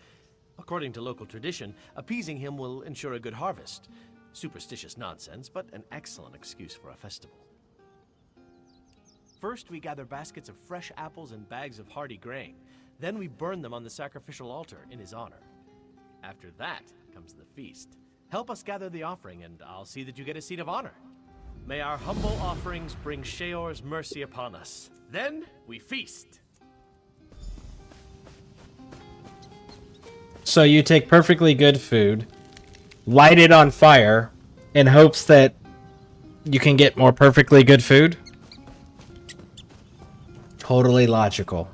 Speaker 7: According to local tradition, appeasing him will ensure a good harvest. Superstitious nonsense, but an excellent excuse for a festival. First, we gather baskets of fresh apples and bags of hardy grain. Then we burn them on the sacrificial altar in his honor. After that comes the feast. Help us gather the offering, and I'll see that you get a seat of honor. May our humble offerings bring Sheor's mercy upon us. Then we feast.
Speaker 1: So you take perfectly good food, light it on fire, in hopes that you can get more perfectly good food? Totally logical.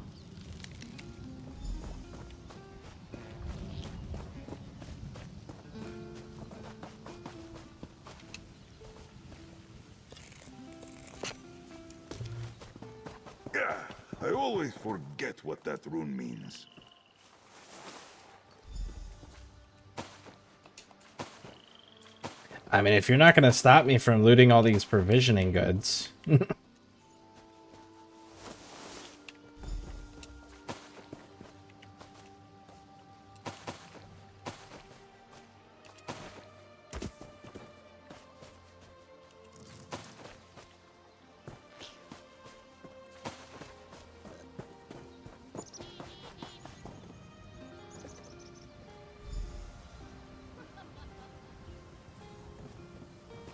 Speaker 2: I always forget what that rune means.
Speaker 1: I mean, if you're not going to stop me from looting all these provisioning goods.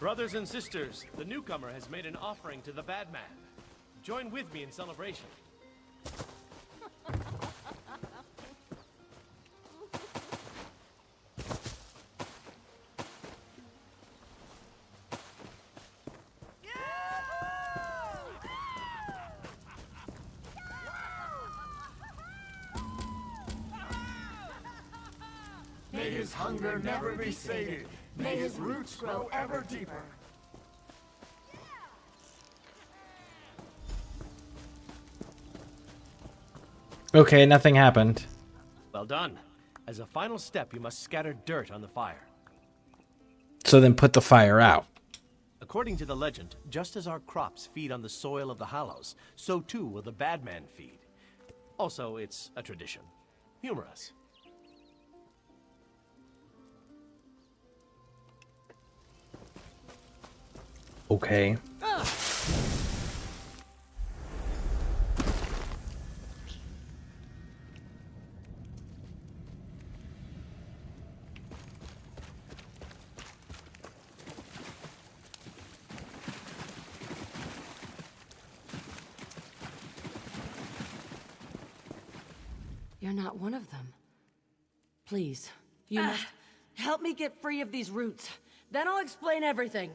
Speaker 7: Brothers and sisters, the newcomer has made an offering to the Badman. Join with me in celebration.
Speaker 18: May his hunger never be sated. May his roots grow ever deeper.
Speaker 1: Okay, nothing happened.
Speaker 7: Well done. As a final step, you must scatter dirt on the fire.
Speaker 1: So then put the fire out.
Speaker 7: According to the legend, just as our crops feed on the soil of the Hollows, so too will the Badman feed. Also, it's a tradition. Humorous.
Speaker 1: Okay.
Speaker 11: You're not one of them. Please, you must help me get free of these roots. Then I'll explain everything.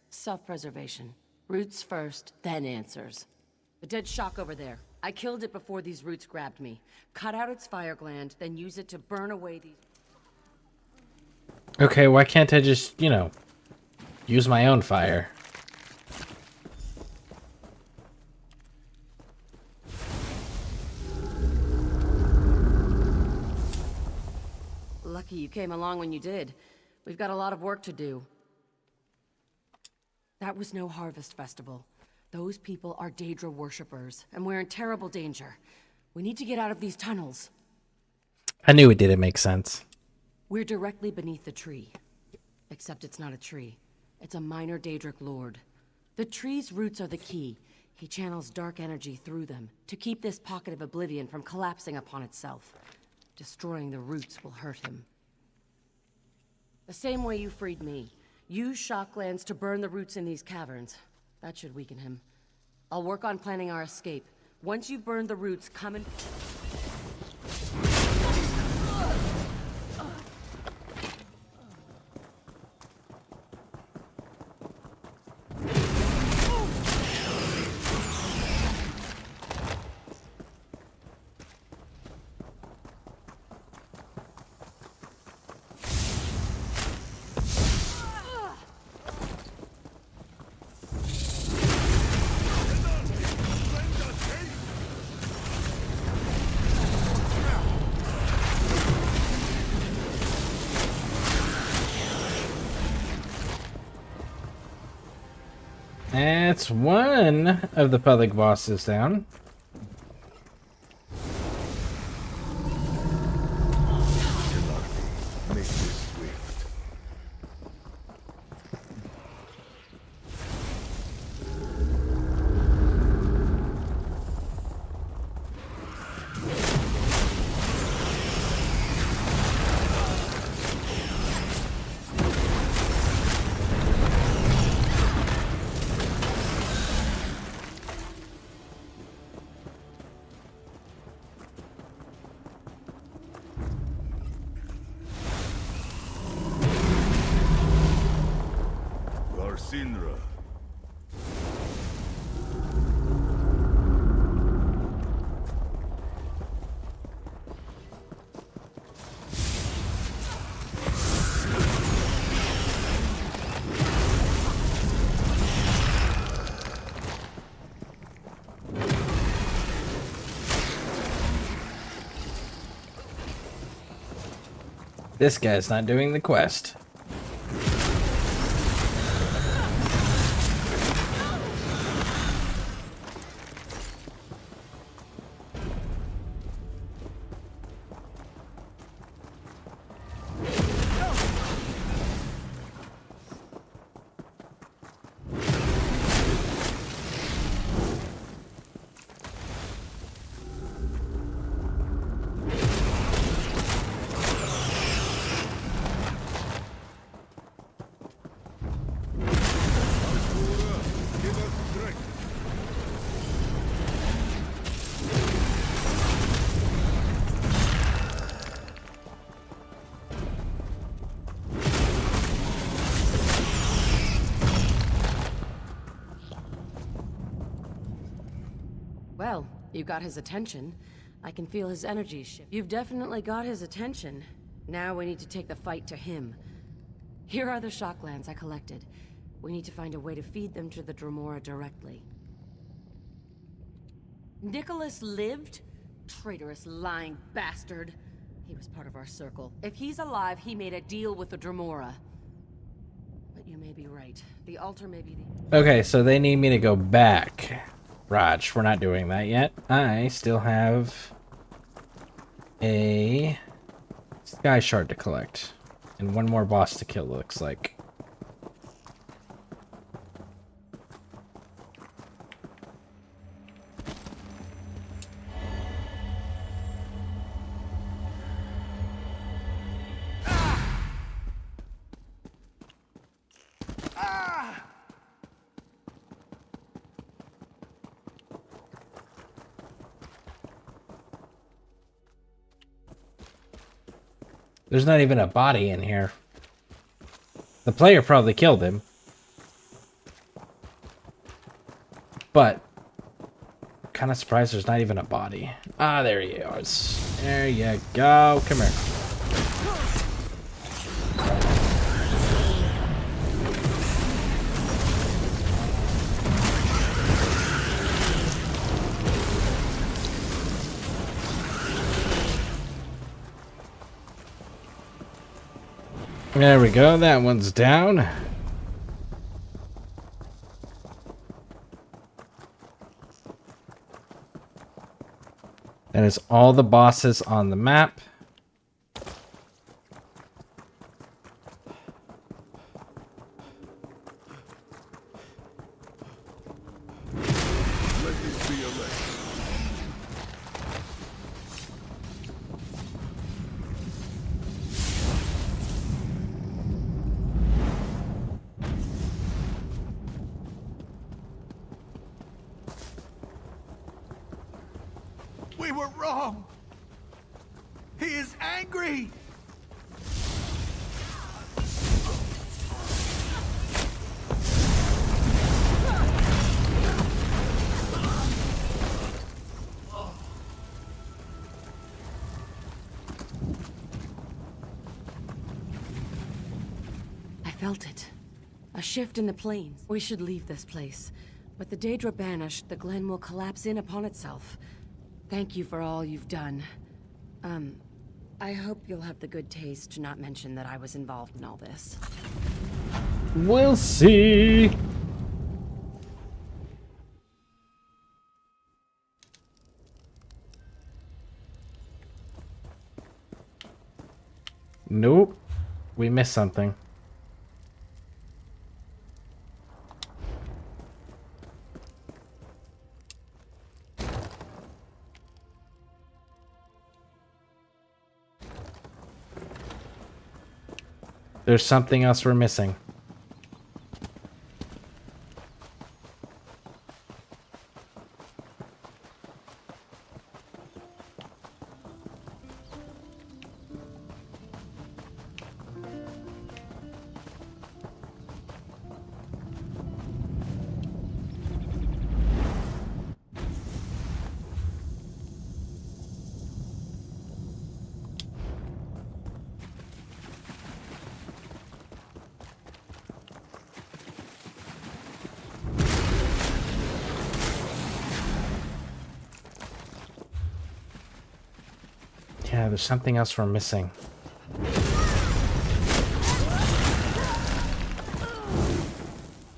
Speaker 11: Self-preservation. Roots first, then answers. The dead shock over there. I killed it before these roots grabbed me. Cut out its fire gland, then use it to burn away these...
Speaker 1: Okay, why can't I just, you know, use my own fire?
Speaker 11: Lucky you came along when you did. We've got a lot of work to do. That was no harvest festival. Those people are Daedra worshippers, and we're in terrible danger. We need to get out of these tunnels.
Speaker 1: I knew it didn't make sense.
Speaker 11: We're directly beneath the tree. Except it's not a tree. It's a minor Daedric lord. The tree's roots are the key. He channels dark energy through them to keep this pocket of oblivion from collapsing upon itself. Destroying the roots will hurt him. The same way you freed me. Use shock glands to burn the roots in these caverns. That should weaken him. I'll work on planning our escape. Once you've burned the roots, come and...
Speaker 1: That's one of the public bosses down.
Speaker 6: Make this swift. Sinra.
Speaker 1: This guy's not doing the quest.
Speaker 11: Well, you got his attention. I can feel his energy shift. You've definitely got his attention. Now we need to take the fight to him. Here are the shocklands I collected. We need to find a way to feed them to the Dremora directly. Nicholas lived? Traitorous, lying bastard. He was part of our circle. If he's alive, he made a deal with the Dremora. But you may be right. The altar may be the...
Speaker 1: Okay, so they need me to go back. Raj, we're not doing that yet. I still have a sky shard to collect. And one more boss to kill, looks like. There's not even a body in here. The player probably killed him. But kind of surprised there's not even a body. Ah, there he is. There you go. Come here. There we go, that one's down. That is all the bosses on the map.
Speaker 6: Let this be a lesson.
Speaker 14: We were wrong. He is angry.
Speaker 11: I felt it. A shift in the plains. We should leave this place. With the Daedra banished, the glen will collapse in upon itself. Thank you for all you've done. I hope you'll have the good taste to not mention that I was involved in all this.
Speaker 1: We'll see. Nope. We missed something. There's something else we're missing. Yeah, there's something else we're missing.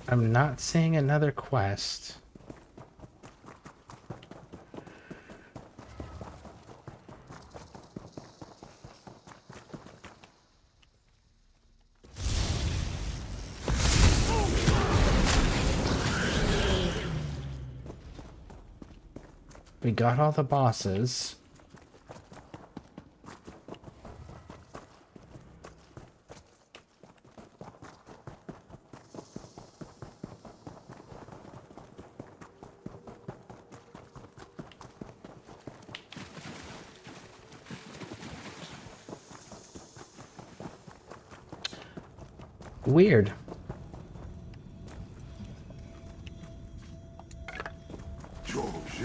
Speaker 1: I'm not seeing another quest. We got all the bosses. Weird.
Speaker 2: George,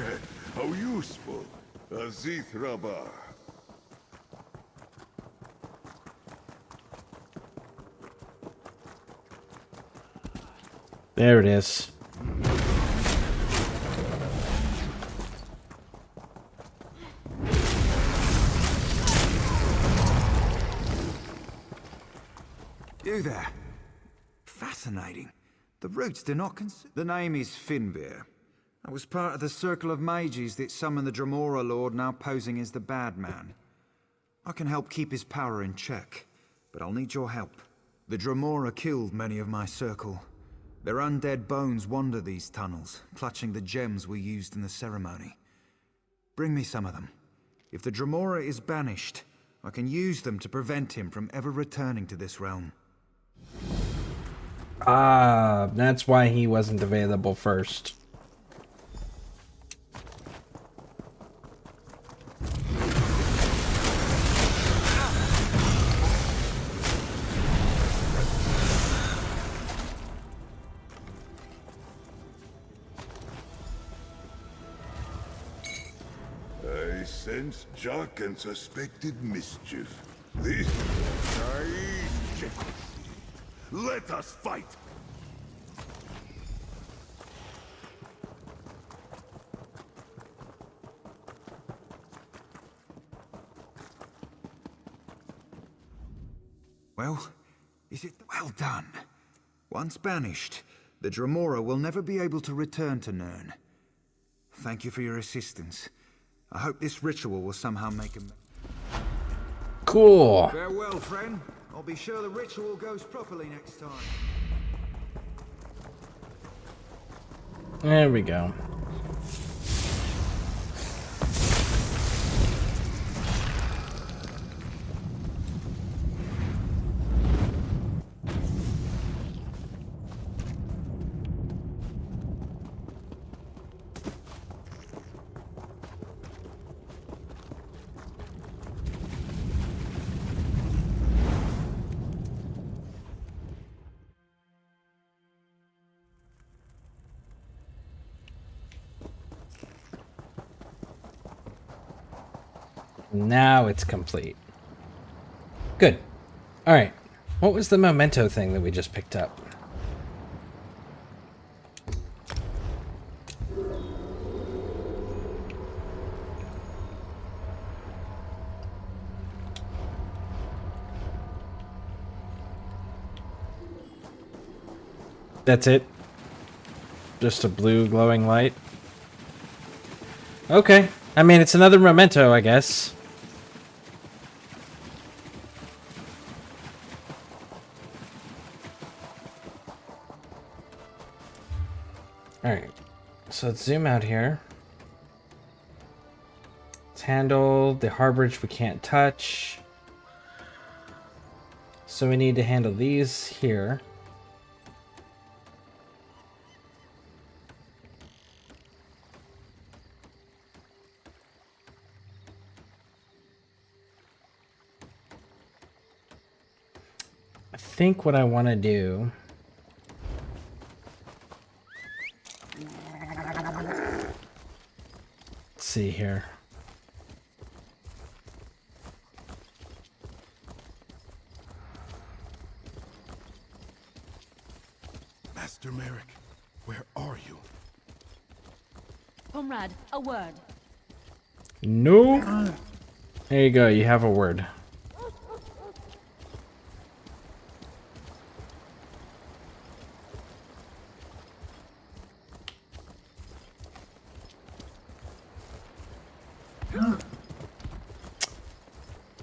Speaker 2: how useful. Azith Rabah.
Speaker 1: There it is.
Speaker 8: You there. Fascinating. The roots do not The name is Finbeer. I was part of the circle of mages that summoned the Dremora Lord, now posing as the bad man. I can help keep his power in check, but I'll need your help. The Dremora killed many of my circle. Their undead bones wander these tunnels, clutching the gems we used in the ceremony. Bring me some of them. If the Dremora is banished, I can use them to prevent him from ever returning to this realm.
Speaker 1: Ah, that's why he wasn't available first.
Speaker 2: I sense Jock and suspected mischief. This naive jealousy. Let us fight!
Speaker 8: Well, is it well done? Once banished, the Dremora will never be able to return to Nirn. Thank you for your assistance. I hope this ritual will somehow make him...
Speaker 1: Cool.
Speaker 8: Farewell, friend. I'll be sure the ritual goes properly next time.
Speaker 1: There we go. Now it's complete. Good. Alright. What was the memento thing that we just picked up? That's it? Just a blue glowing light? Okay. I mean, it's another memento, I guess. Alright, so let's zoom out here. Let's handle the harborage we can't touch. So we need to handle these here. I think what I want to do... Let's see here.
Speaker 2: Master Merrick, where are you?
Speaker 10: Comrade, a word.
Speaker 1: No. There you go. You have a word.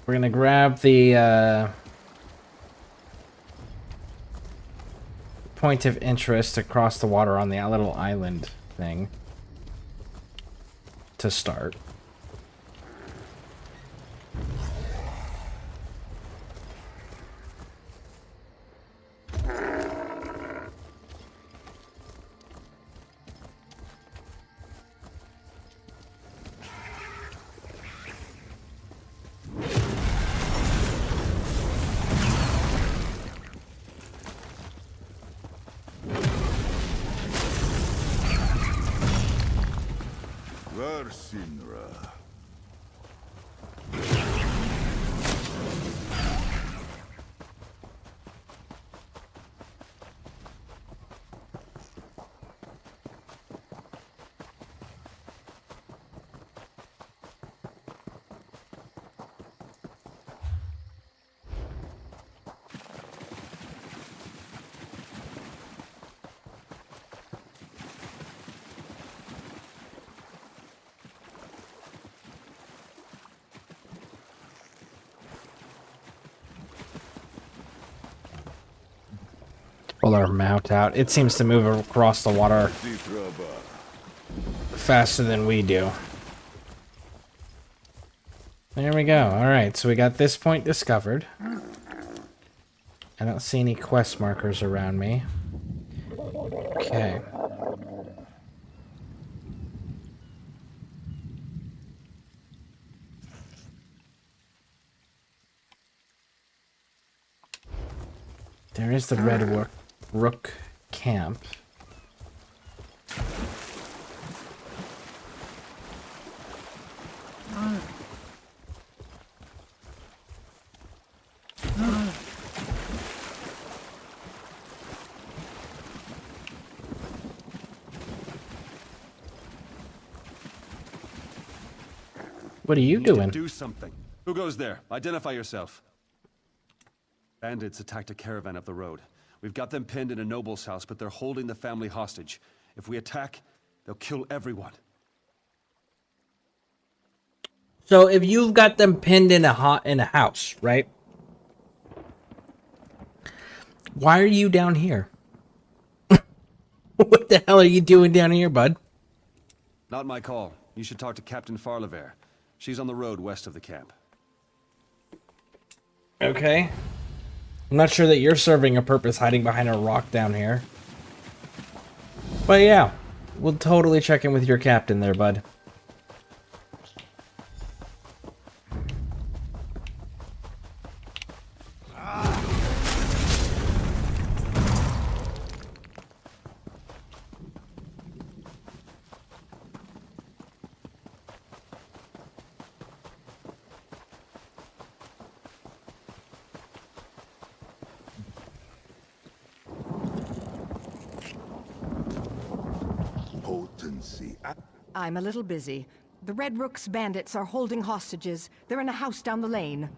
Speaker 1: We're gonna grab the point of interest across the water on the little island thing to start.
Speaker 2: Versinra.
Speaker 1: Pull our mount out. It seems to move across the water faster than we do. There we go. Alright, so we got this point discovered. I don't see any quest markers around me. Okay. There is the Red Rook camp. What are you doing?
Speaker 19: Do something. Who goes there? Identify yourself. Bandits attacked a caravan up the road. We've got them pinned in a noble's house, but they're holding the family hostage. If we attack, they'll kill everyone.
Speaker 1: So if you've got them pinned in a house, right? Why are you down here? What the hell are you doing down here, bud?
Speaker 19: Not my call. You should talk to Captain Farlever. She's on the road west of the camp.
Speaker 1: Okay. I'm not sure that you're serving a purpose hiding behind a rock down here. But yeah, we'll totally check in with your captain there, bud.
Speaker 4: I'm a little busy. The Red Rook's bandits are holding hostages. They're in a house down the lane.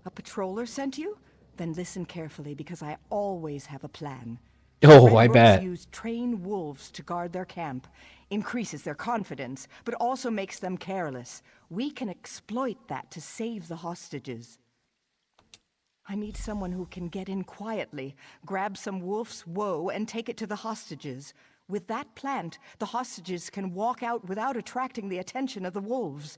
Speaker 4: A patroller sent you? Then listen carefully, because I always have a plan.
Speaker 1: Oh,
Speaker 4: Red
Speaker 1: I
Speaker 4: Rooks
Speaker 1: bet.
Speaker 4: use trained wolves to guard their camp. Increases their confidence, but also makes them careless. We can exploit that to save the hostages. I need someone who can get in quietly, grab some wolf's woe, and take it to the hostages. With that plant, the hostages can walk out without attracting the attention of the wolves.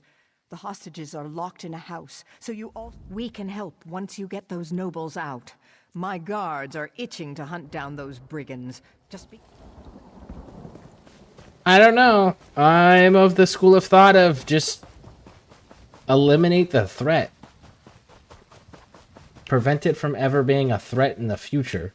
Speaker 4: The hostages are locked in a house, so we can help once you get those nobles out. My guards are itching to hunt down those brigands.
Speaker 1: I don't know. I'm of the school of thought of just eliminate the threat. Prevent it from ever being a threat in the future.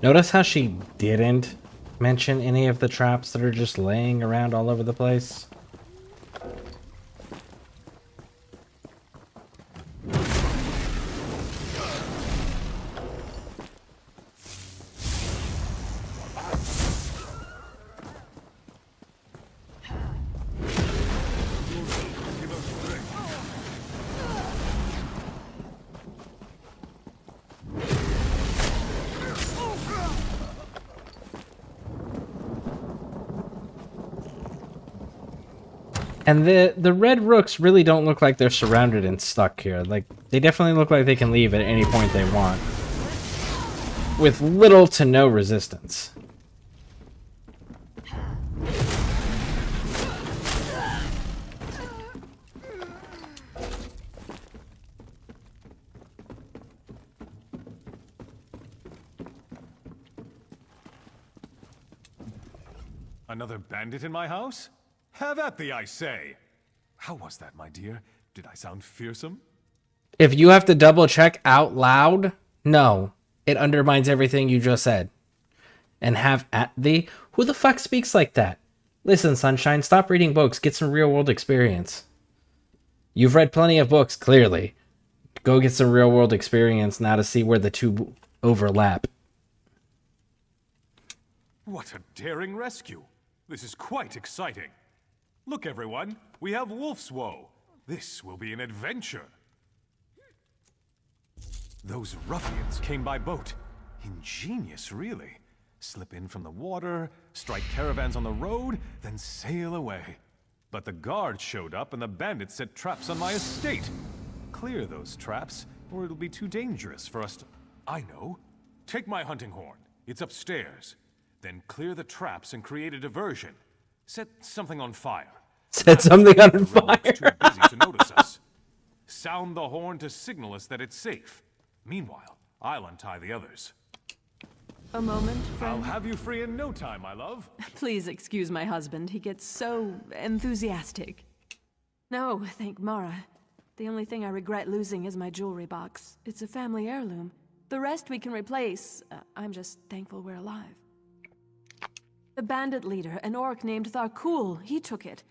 Speaker 1: Notice how she didn't mention any of the traps that are just laying around all over the place? And the red rooks really don't look like they're surrounded and stuck here. Like, they definitely look like they can leave at any point they want. With little to no resistance.
Speaker 16: Another bandit in my house? Have at thee, I say! How was that, my dear? Did I sound fearsome?
Speaker 1: If you have to double check out loud, no. It undermines everything you just said. And have at thee? Who the fuck speaks like that? Listen, Sunshine, stop reading books. Get some real-world experience. You've read plenty of books, clearly. Go get some real-world experience now to see where the two overlap.
Speaker 16: What a daring rescue! This is quite exciting. Look, everyone, we have Wolf's Woe. This will be an adventure. Those ruffians came by boat. Ingenious, really. Slip in from the water, strike caravans on the road, then sail away. But the guards showed up and the bandits set traps on my estate. Clear those traps, or it'll be too dangerous for us to... I know. Take my hunting horn. It's upstairs. Then clear the traps and create a diversion. Set something on fire.
Speaker 1: Set something on fire.
Speaker 16: Too busy to notice us. Sound the horn to signal us that it's safe. Meanwhile, I'll untie the others.
Speaker 10: A moment, friend.
Speaker 16: I'll have you free in no time, my love.
Speaker 10: Please excuse my husband. He gets so enthusiastic. No, thank Mara. The only thing I regret losing is my jewelry box. It's a family heirloom. The rest we can replace. I'm just thankful we're alive. The bandit leader, an orc named Tharkul, he took it.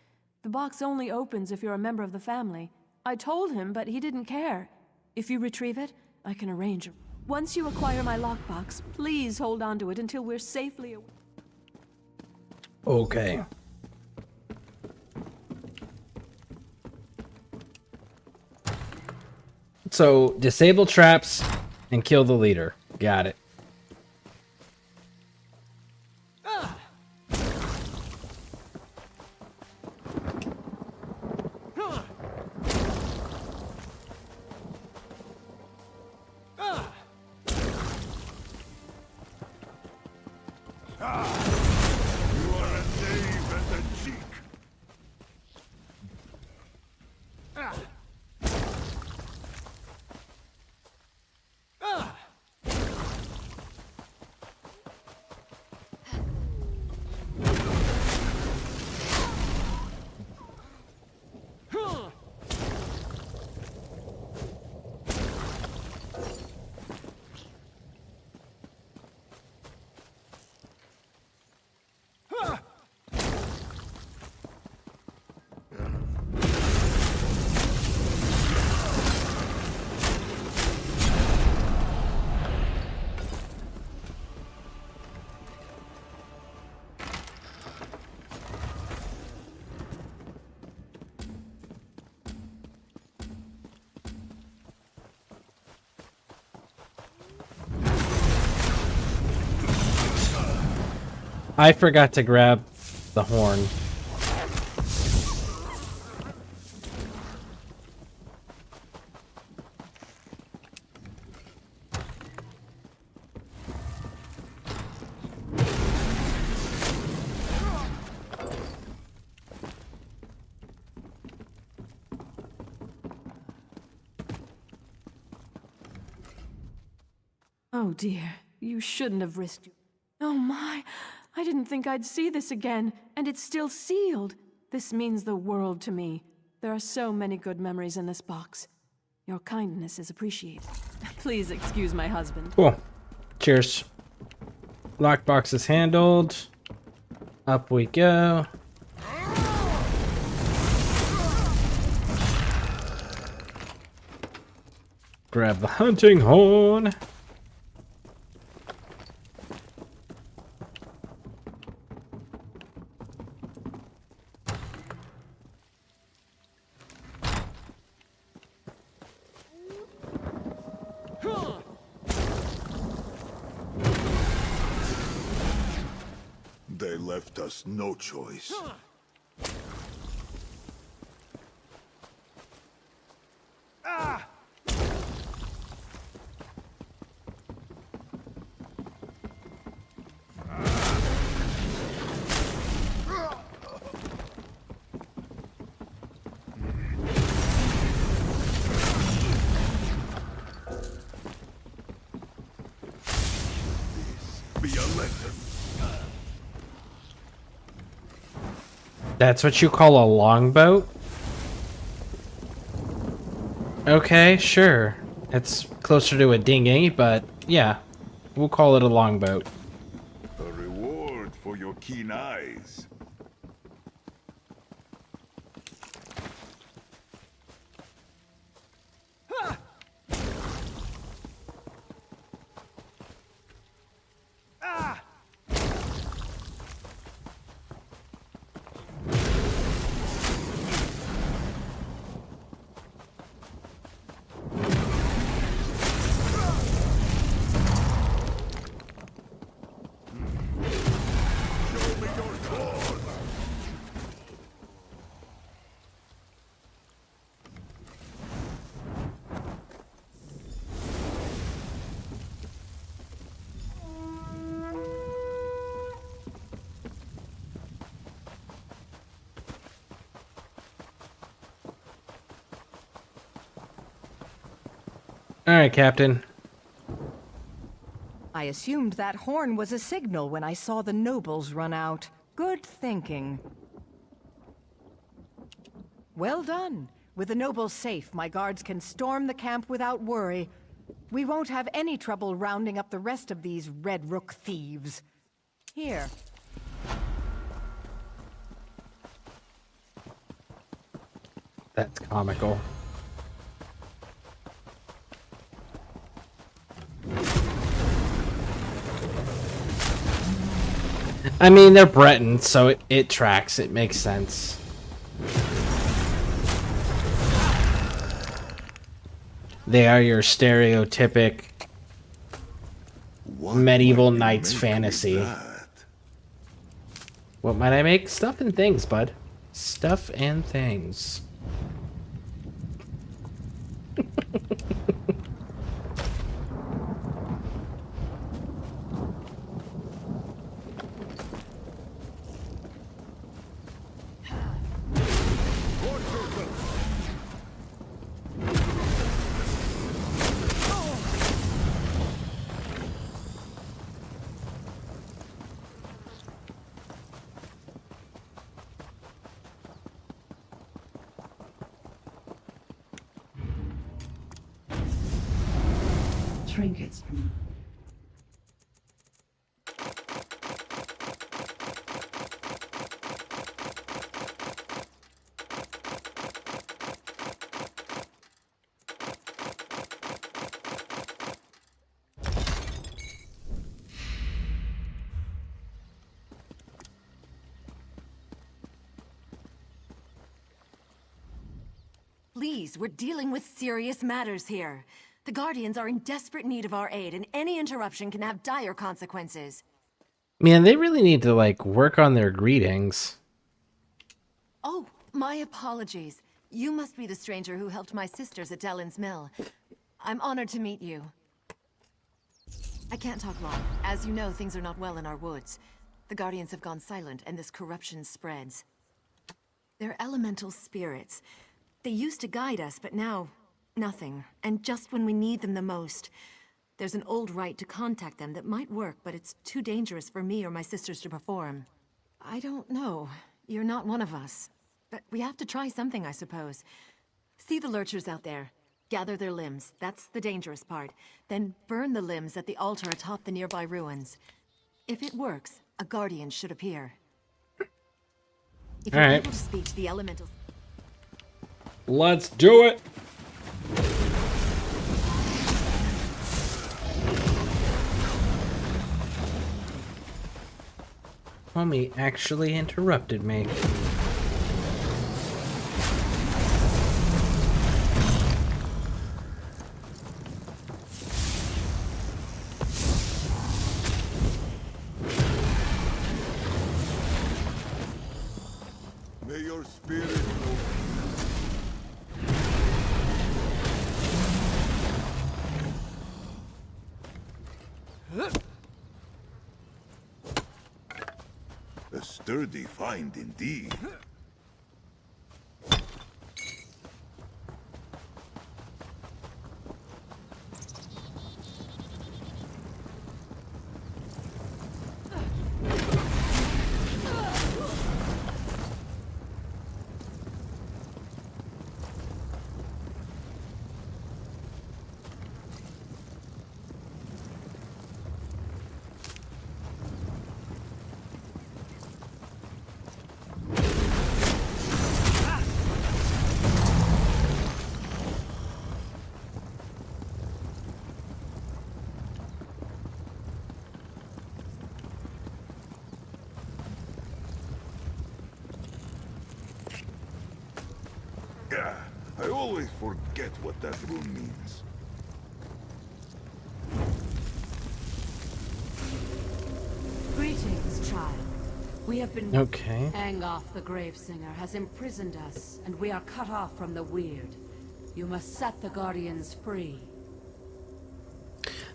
Speaker 10: The box only opens if you're a member of the family. I told him, but he didn't care. If you retrieve it, I can arrange it. Once you acquire my lockbox, please hold on to it until we're safely away.
Speaker 1: Okay. So, disable traps and kill the leader. Got it. I forgot to grab the horn.
Speaker 10: Oh dear, you shouldn't have risked it. Oh my, I didn't think I'd see this again, and it's still sealed. This means the world to me. There are so many good memories in this box. Your kindness is appreciated. Please excuse my husband.
Speaker 1: Cool. Cheers. Lockbox is handled. Up we go. Grab the hunting horn.
Speaker 2: They left us no choice. Be a lesson.
Speaker 1: That's what you call a longboat? Okay, sure. It's closer to a dinghy, but yeah, we'll call it a longboat.
Speaker 2: A reward for your keen eyes.
Speaker 1: Alright, Captain.
Speaker 4: I assumed that horn was a signal when I saw the nobles run out. Good thinking. Well done. With the nobles safe, my guards can storm the camp without worry. We won't have any trouble rounding up the rest of these Red Rook thieves. Here.
Speaker 1: That's comical. I mean, they're Breton, so it tracks. It makes sense. They are your stereotypic medieval knights fantasy. What might I make? Stuff and things, bud. Stuff and things.
Speaker 5: Trinkets.
Speaker 3: Please, we're dealing with serious matters here. The Guardians are in desperate need of our aid, and any interruption can have dire consequences.
Speaker 1: Man, they really need to, like, work on their greetings.
Speaker 21: Oh, my apologies. You must be the stranger who helped my sisters at Dellen's Mill. I'm honored to meet you. I can't talk long. As you know, things are not well in our woods. The Guardians have gone silent, and this corruption spreads. They're elemental spirits. They used to guide us, but now, nothing. And just when we need them the most. There's an old rite to contact them that might work, but it's too dangerous for me or my sisters to perform. I don't know. You're not one of us. But we have to try something, I suppose. See the lurchers out there. Gather their limbs. That's the dangerous part. Then burn the limbs at the altar atop the nearby ruins. If it works, a guardian should appear. If you're able to speak to the elemental...
Speaker 1: Let's do it! Homie actually interrupted me.
Speaker 2: May your spirit go. A sturdy find indeed. I always forget what that rune means.
Speaker 11: Greetings, child. We have been...
Speaker 1: Okay.
Speaker 11: Angoth the Gravesinger has imprisoned us, and we are cut off from the Weird. You must set the Guardians free.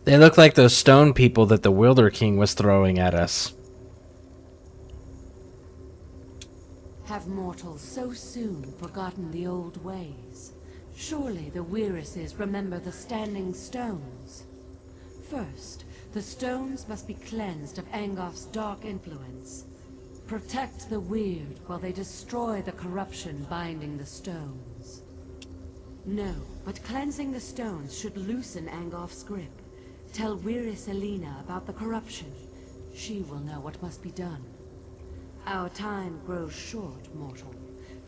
Speaker 1: They look like those stone people that the Wilder King was throwing at us.
Speaker 11: Have mortals so soon forgotten the old ways? Surely the Weirises remember the Standing Stones. First, the stones must be cleansed of Angoth's dark influence. Protect the Weird while they destroy the corruption binding the stones. No, but cleansing the stones should loosen Angoth's grip. Tell Weiris Elena about the corruption. She will know what must be done. Our time grows short, mortal.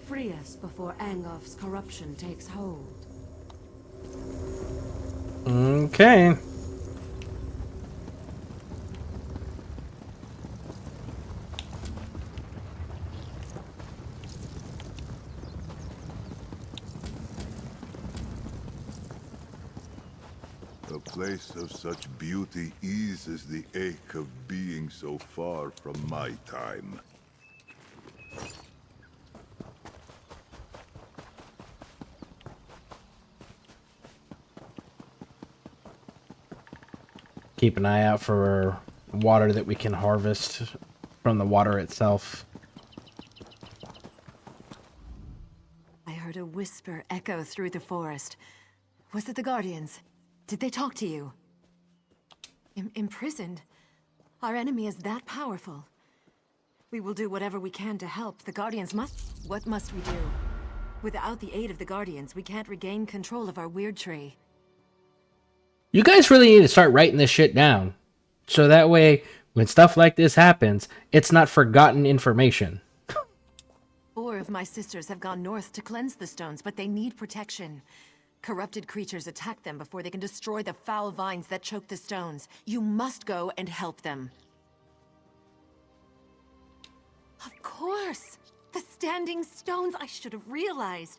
Speaker 11: Free us before Angoth's corruption takes hold.
Speaker 1: Okay.
Speaker 2: A place of such beauty eases the ache of being so far from my time.
Speaker 1: Keep an eye out for water that we can harvest from the water itself.
Speaker 21: I heard a whisper echo through the forest. Was it the Guardians? Did they talk to you? Imprisoned? Our enemy is that powerful. We will do whatever we can to help. The Guardians must... What must we do? Without the aid of the Guardians, we can't regain control of our weird tree.
Speaker 1: You guys really need to start writing this shit down. So that way, when stuff like this happens, it's not forgotten information.
Speaker 21: 4 of my sisters have gone north to cleanse the stones, but they need protection. Corrupted creatures attack them before they can destroy the foul vines that choke the stones. You must go and help them. Of course! The Standing Stones! I should have realized!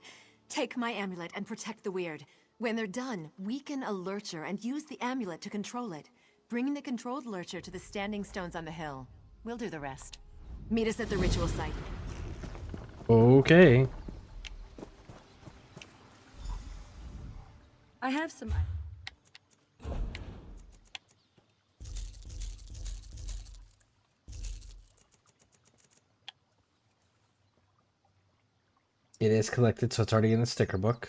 Speaker 21: Take my amulet and protect the Weird. When they're done, weaken a lurcher and use the amulet to control it. Bring the controlled lurcher to the Standing Stones on the hill. We'll do the rest. Meet us at the ritual site.
Speaker 1: Okay.
Speaker 21: I have some...
Speaker 1: It is collected, so it's already in the sticker book.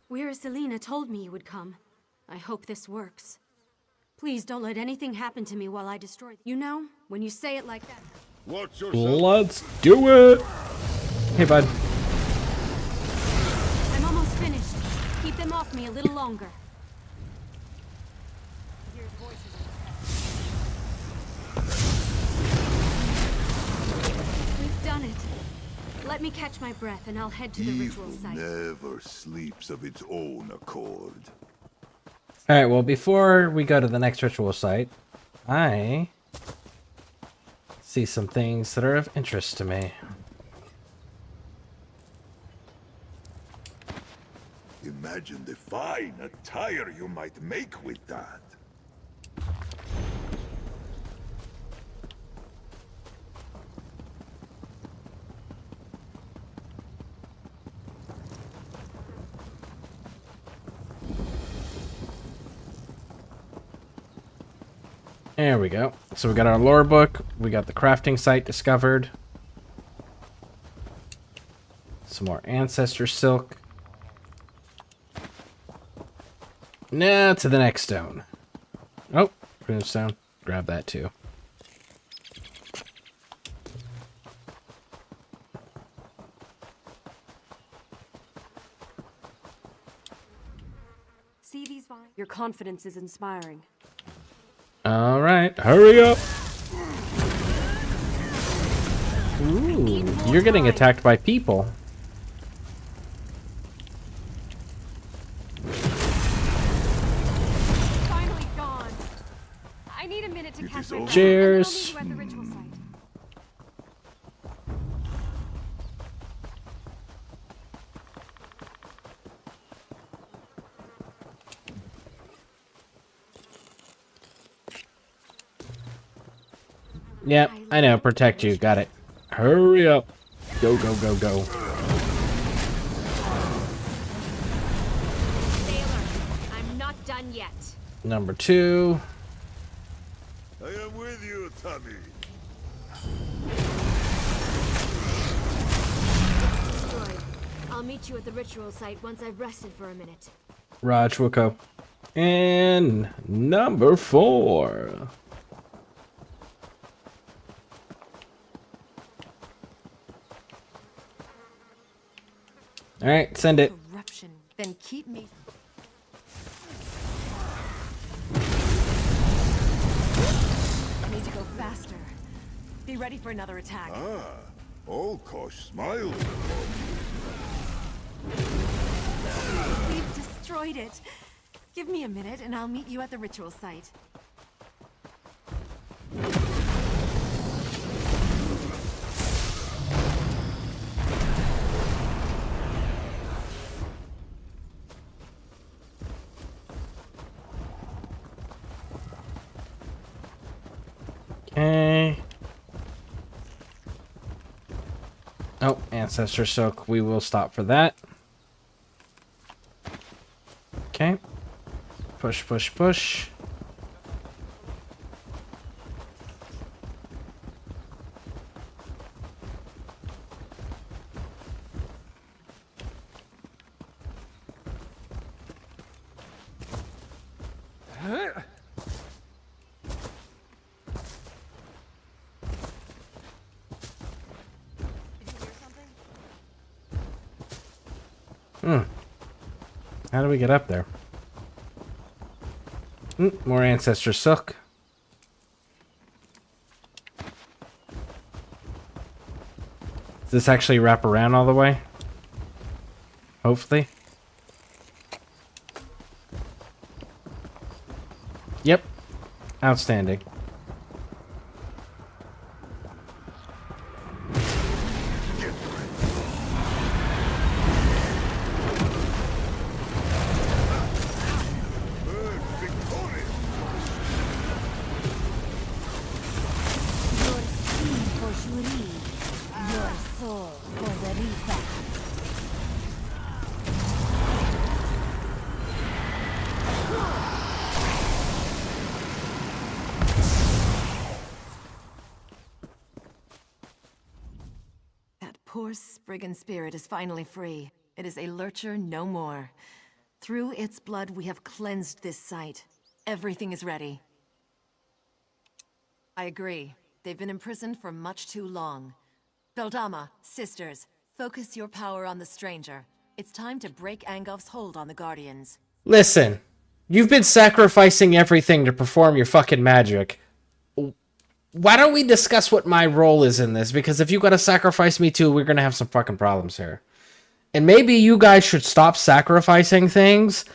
Speaker 3: Where Selena told me you would come. I hope this works. Please don't let anything happen to me while I destroy. You know, when you say it like that.
Speaker 2: Watch yourself.
Speaker 1: Let's do it! Hey, bud.
Speaker 3: I'm almost finished. Keep them off me a little longer. We've done it. Let me catch my breath and I'll head to the ritual site.
Speaker 2: Never sleeps of its own accord.
Speaker 1: Alright, well, before we go to the next ritual site, I see some things that are of interest to me.
Speaker 2: Imagine the fine attire you might make with that.
Speaker 1: There we go. So we got our lore book. We got the crafting site discovered. Some more ancestor silk. Now to the next stone. Oh, runestone. Grab that too.
Speaker 3: See these vines? Your confidence is inspiring.
Speaker 1: Alright, hurry up! Ooh, you're getting attacked by people.
Speaker 3: Finally gone. I need a minute to catch my
Speaker 1: Cheers.
Speaker 3: breath, and then I'll meet you at the ritual site.
Speaker 1: Yep, I know. Protect you. Got it. Hurry up. Go, go, go, go.
Speaker 3: Sailor, I'm not done yet.
Speaker 1: Number 2.
Speaker 2: I am with you, Tommy.
Speaker 3: Destroyed. I'll meet you at the ritual site once I've rested for a minute.
Speaker 1: Raj Wilco. And number 4. Alright, send it.
Speaker 21: Corruption. Then keep me... Need to go faster. Be ready for another attack.
Speaker 2: Ah, Olkosh smiles.
Speaker 21: We've destroyed it. Give me a minute and I'll meet you at the ritual site.
Speaker 1: Okay. Oh, Ancestor Silk. We will stop for that. Okay. Push, push, push. How do we get up there? More ancestor silk. Does this actually wrap around all the way? Hopefully. Yep. Outstanding.
Speaker 21: Poor Spriggan spirit is finally free. It is a lurcher no more. Through its blood, we have cleansed this site. Everything is ready. I agree. They've been imprisoned for much too long. Beldama, sisters, focus your power on the stranger. It's time to break Angof's hold on the Guardians.
Speaker 1: Listen, you've been sacrificing everything to perform your fucking magic. Why don't we discuss what my role is in this? Because if you gotta sacrifice me too, we're gonna have some fucking problems here. And maybe you guys should stop sacrificing things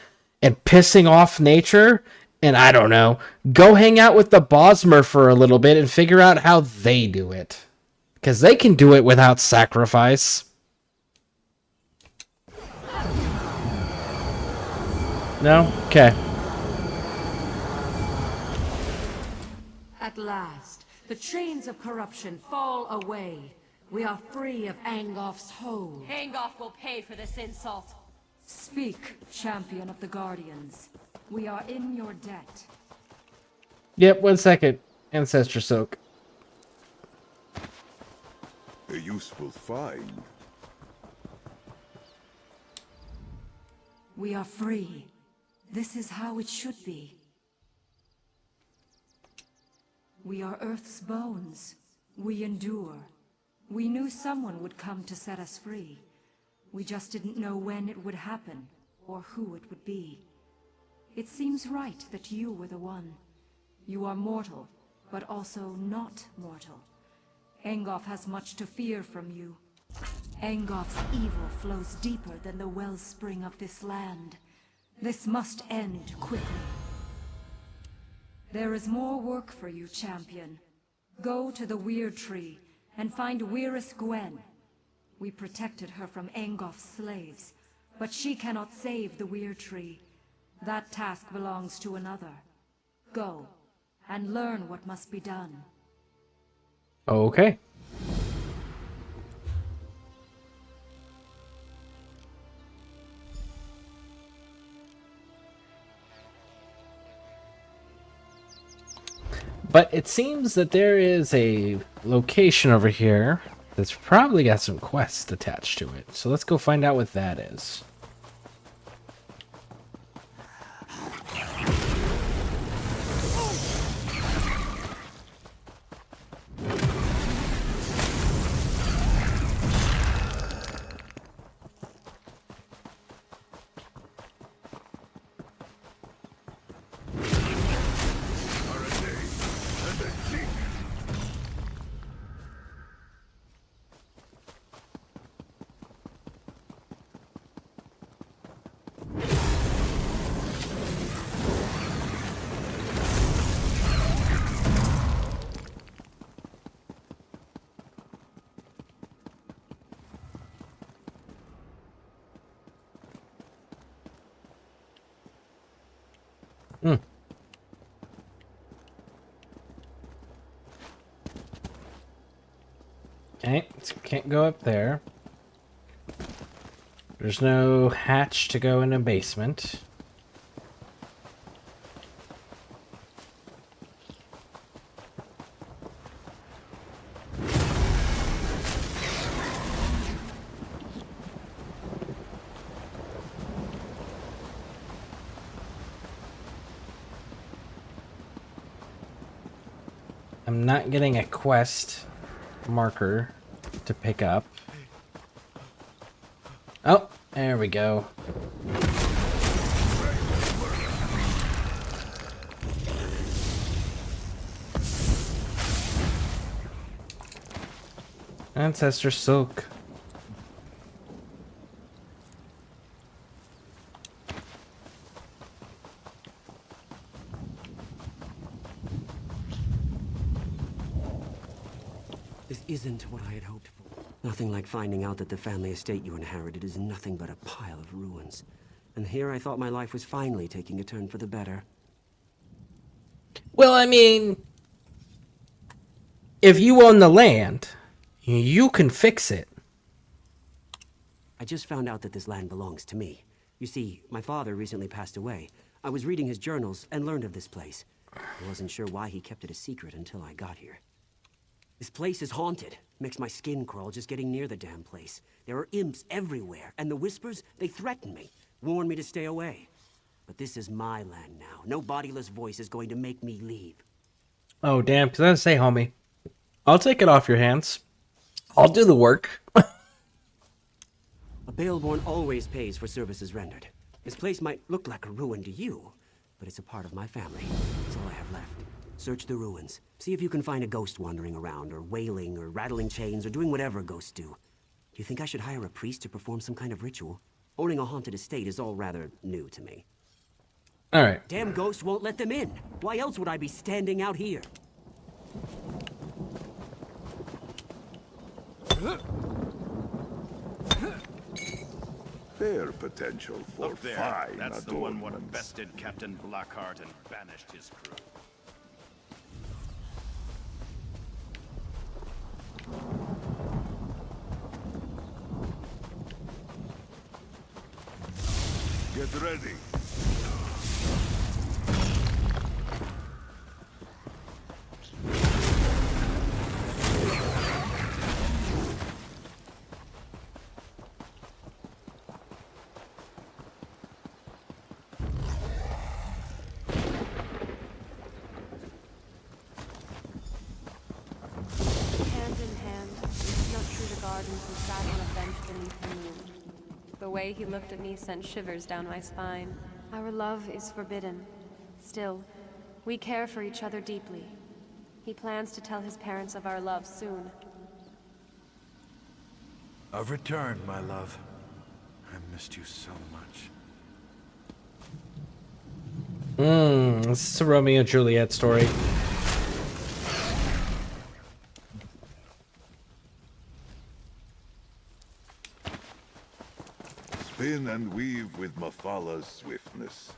Speaker 1: and pissing off nature. And I don't know, go hang out with the Bosmer for a little bit and figure out how they do it. Because they can do it without sacrifice. No? Okay.
Speaker 17: At last, the chains of corruption fall away. We are free of Angof's hold.
Speaker 3: Angof will pay for this insult.
Speaker 17: Speak, champion of the Guardians. We are in your debt.
Speaker 1: Yep, 1 second. Ancestor Soak.
Speaker 2: A useful find.
Speaker 17: We are free. This is how it should be. We are Earth's bones. We endure. We knew someone would come to set us free. We just didn't know when it would happen, or who it would be. It seems right that you were the one. You are mortal, but also not mortal. Angof has much to fear from you. Angof's evil flows deeper than the wellspring of this land. This must end quickly. There is more work for you, champion. Go to the Weird Tree and find Weirus Gwen. We protected her from Angof's slaves, but she cannot save the Weird Tree. That task belongs to another. Go, and learn what must be done.
Speaker 1: Okay. But it seems that there is a location over here that's probably got some quests attached to it. So let's go find out what that is. Okay, so can't go up there. There's no hatch to go in a basement. I'm not getting a quest marker to pick up. Oh, there we go. Ancestor silk.
Speaker 9: This isn't what I had hoped for. Nothing like finding out that the family estate you inherited is nothing but a pile of ruins. And here I thought my life was finally taking a turn for the better.
Speaker 1: Well, I mean, if you own the land, you can fix it.
Speaker 9: I just found out that this land belongs to me. You see, my father recently passed away. I was reading his journals and learned of this place. I wasn't sure why he kept it a secret until I got here. This place is haunted. Makes my skin crawl just getting near the damn place. There are imps everywhere, and the whispers, they threaten me, warn me to stay away. But this is my land now. No bodiless voice is going to make me leave.
Speaker 1: Oh, damn, because I was gonna say, homie, I'll take it off your hands. I'll do the work.
Speaker 9: A Bailborn always pays for services rendered. This place might look like a ruin to you, but it's a part of my family. It's all I have left. Search the ruins. See if you can find a ghost wandering around, or wailing, or rattling chains, or doing whatever ghosts do. Do you think I should hire a priest to perform some kind of ritual? Owning a haunted estate is all rather new to me.
Speaker 1: Alright.
Speaker 9: Damn ghosts won't let them in. Why else would I be standing out here?
Speaker 2: Fair potential for
Speaker 20: Look there.
Speaker 2: fine
Speaker 20: That's the one what
Speaker 2: adornments.
Speaker 20: bested Captain Blackheart and banished his crew.
Speaker 2: Get ready.
Speaker 10: Hand in hand, we snuck through the gardens and sat on a bench beneath the moon. The way he looked at me sent shivers down my spine. Our love is forbidden. Still, we care for each other deeply. He plans to tell his parents of our love soon.
Speaker 14: I've returned, my love. I missed you so much.
Speaker 1: This is a Romeo and Juliet story.
Speaker 2: Spin and weave with Mafala's swiftness.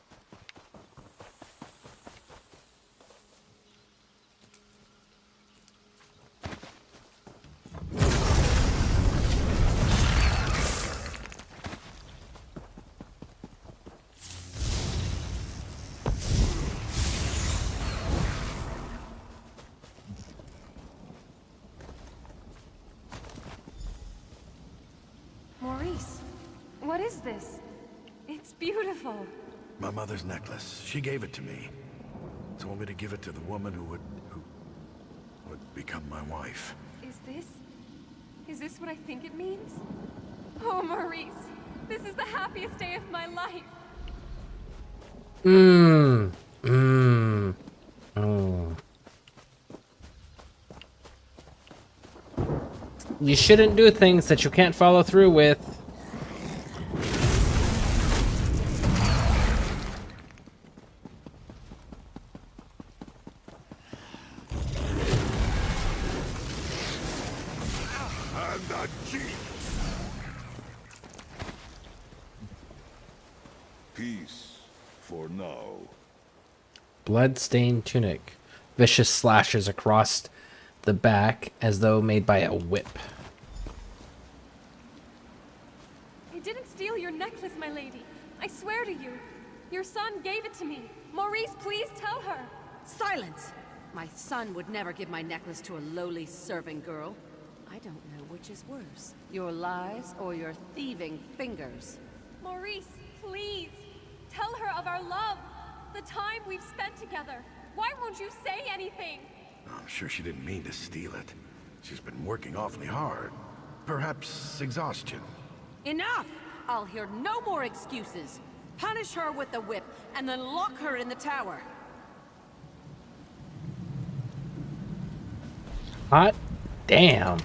Speaker 10: Maurice, what is this? It's beautiful.
Speaker 14: My mother's necklace. She gave it to me. Told me to give it to the woman who would become my wife.
Speaker 10: Is this what I think it means? Oh, Maurice, this is the happiest day of my life.
Speaker 1: You shouldn't do things that you can't follow through with.
Speaker 2: And a cheek. Peace for now.
Speaker 1: Blood-stained tunic. Vicious slashes across the back as though made by a whip.
Speaker 10: I didn't steal your necklace, my lady. I swear to you. Your son gave it to me. Maurice, please tell her.
Speaker 11: Silence! My son would never give my necklace to a lowly serving girl. I don't know which is worse, your lies or your thieving fingers.
Speaker 10: Maurice, please. Tell her of our love. The time we've spent together. Why won't you say anything?
Speaker 14: I'm sure she didn't mean to steal it. She's been working awfully hard. Perhaps exhaustion.
Speaker 11: Enough! I'll hear no more excuses. Punish her with the whip, and then lock her in the tower.
Speaker 1: Hot damn.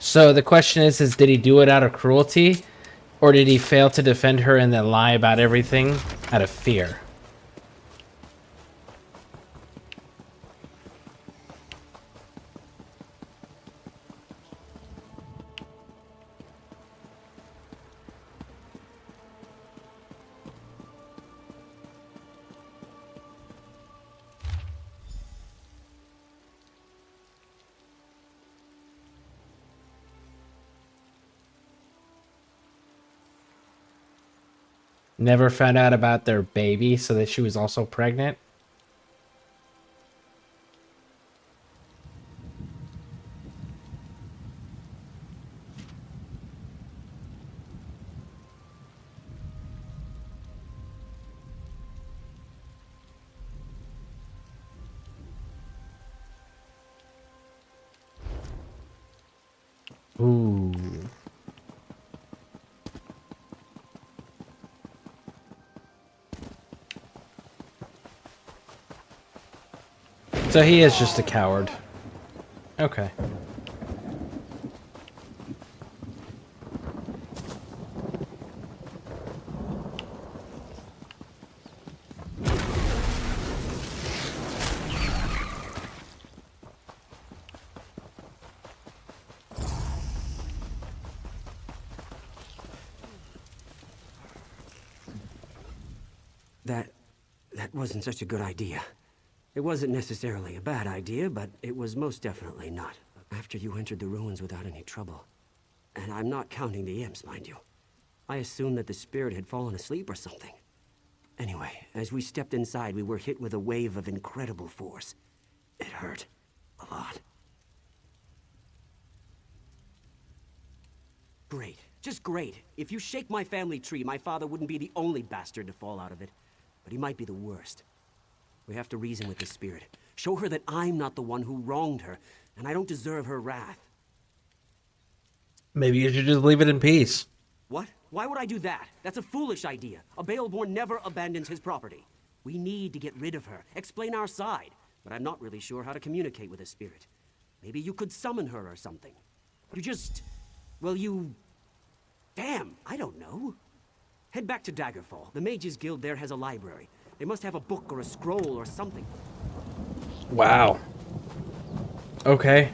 Speaker 1: So the question is did he do it out of cruelty? Or did he fail to defend her and then lie about everything out of fear? Never found out about their baby, so that she was also pregnant. Ooh. So he is just a coward. Okay.
Speaker 9: That wasn't such a good idea. It wasn't necessarily a bad idea, but it was most definitely not. After you entered the ruins without any trouble. And I'm not counting the imps, mind you. I assumed that the spirit had fallen asleep or something. Anyway, as we stepped inside, we were hit with a wave of incredible force. It hurt. A lot. Great. Just great. If you shake my family tree, my father wouldn't be the only bastard to fall out of it. But he might be the worst. We have to reason with this spirit. Show her that I'm not the one who wronged her, and I don't deserve her wrath.
Speaker 1: Maybe you should just leave it in peace.
Speaker 9: What? Why would I do that? That's a foolish idea. A Baleborn never abandons his property. We need to get rid of her, explain our side, but I'm not really sure how to communicate with a spirit. Maybe you could summon her or something. You just... well, you... damn, I don't know. Head back to Daggerfall. The Mages Guild there has a library. They must have a book or a scroll or something.
Speaker 1: Wow. Okay.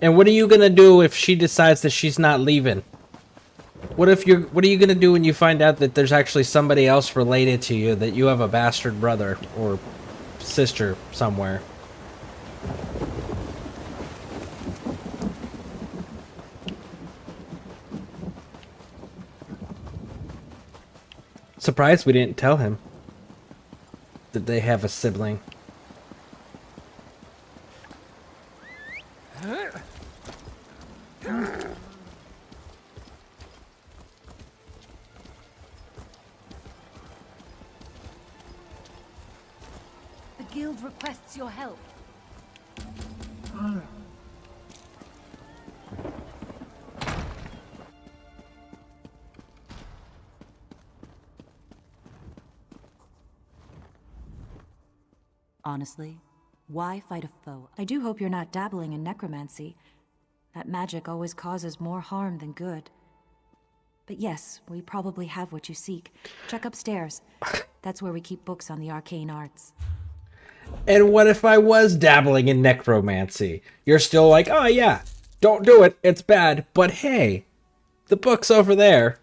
Speaker 1: And what are you gonna do if she decides that she's not leaving? What are you gonna do when you find out that there's actually somebody else related to you, that you have a bastard brother or sister somewhere? Surprised we didn't tell him that they have a sibling.
Speaker 13: The guild requests your help.
Speaker 12: Honestly, why fight a foe? I do hope you're not dabbling in necromancy. That magic always causes more harm than good. But yes, we probably have what you seek. Check upstairs. That's where we keep books on the arcane arts.
Speaker 1: And what if I was dabbling in necromancy? You're still like, oh yeah, don't do it, it's bad. But hey, the book's over there.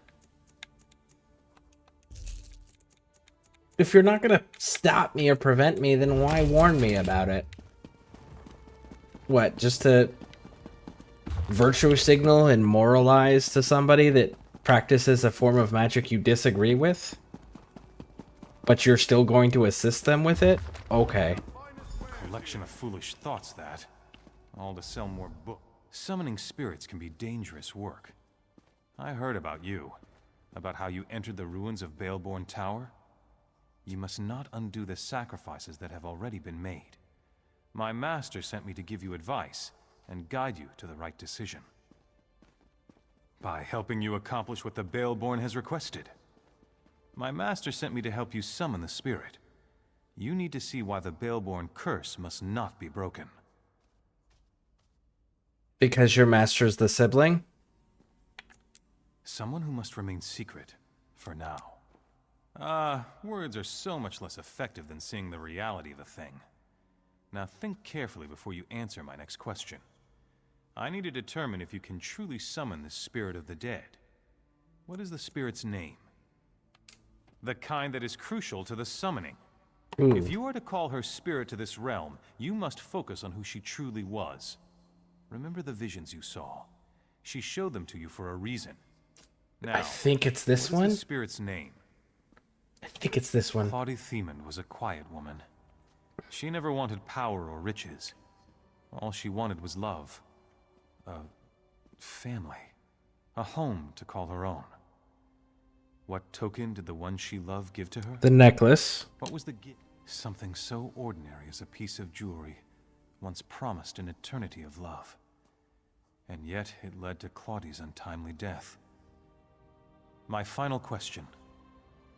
Speaker 1: If you're not gonna stop me or prevent me, then why warn me about it? What, just to virtue signal and moralize to somebody that practices a form of magic you disagree with? But you're still going to assist them with it? Okay.
Speaker 16: Collection of foolish thoughts, that. All to sell more books. Summoning spirits can be dangerous work. I heard about you. About how you entered the ruins of Baleborn Tower. You must not undo the sacrifices that have already been made. My master sent me to give you advice and guide you to the right decision. By helping you accomplish what the Baleborn has requested. My master sent me to help you summon the spirit. You need to see why the Baleborn curse must not be broken.
Speaker 1: Because your master's the sibling?
Speaker 16: Someone who must remain secret, for now. Words are so much less effective than seeing the reality of a thing. Now think carefully before you answer my next question. I need to determine if you can truly summon the spirit of the dead. What is the spirit's name? The kind that is crucial to the summoning.
Speaker 1: Ooh.
Speaker 16: If you are to call her spirit to this realm, you must focus on who she truly was. Remember the visions you saw. She showed them to you for a reason. Now,
Speaker 1: I think it's this one.
Speaker 16: The spirit's name?
Speaker 1: I think it's this one.
Speaker 16: Claudie Thiemann was a quiet woman. She never wanted power or riches. All she wanted was love. A family. A home to call her own. What token did the one she loved give to her?
Speaker 1: The necklace.
Speaker 16: What was the gift? Something so ordinary as a piece of jewelry, once promised an eternity of love. And yet it led to Claudie's untimely death. My final question.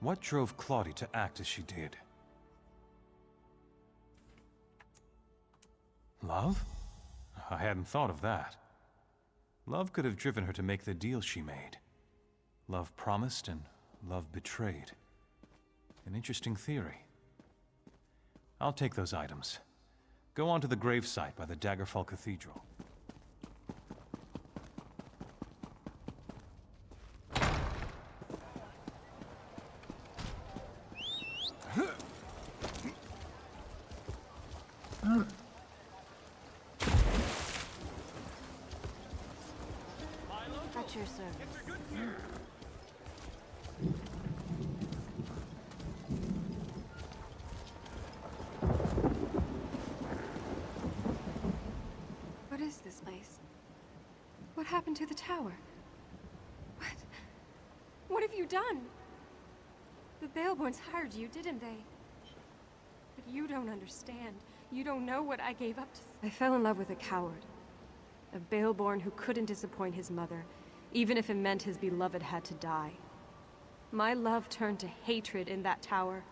Speaker 16: What drove Claudie to act as she did? Love? I hadn't thought of that. Love could have driven her to make the deal she made. Love promised and love betrayed. An interesting theory. I'll take those items. Go on to the gravesite by the Daggerfall Cathedral.
Speaker 3: At your service.
Speaker 10: What is this place? What happened to the tower? What have you done? The Baleborns hired you, didn't they? But you don't understand. You don't know what I gave up to... I fell in love with a coward. A Baleborn who couldn't disappoint his mother, even if it meant his beloved had to die. My love turned to hatred in that tower.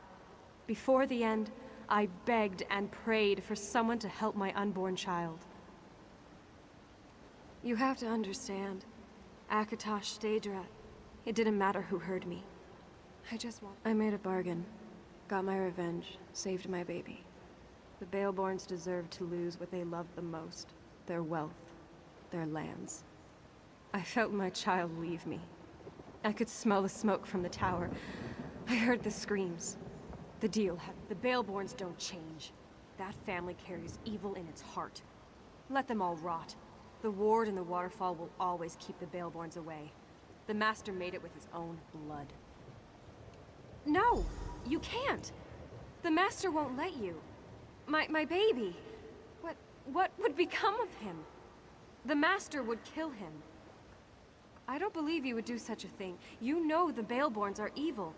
Speaker 10: Before the end, I begged and prayed for someone to help my unborn child. You have to understand. Akatosh, Daedra, it didn't matter who heard me. I made a bargain. Got my revenge. Saved my baby. The Baleborns deserved to lose what they loved the most. Their wealth. Their lands. I felt my child leave me. I could smell the smoke from the tower. I heard the screams. The deal had... The Baleborns don't change. That family carries evil in its heart. Let them all rot. The ward and the waterfall will always keep the Baleborns away. The Master made it with his own blood. No! You can't! The Master won't let you. My baby. What would become of him? The Master would kill him. I don't believe you would do such a thing. You know the Baleborns are evil.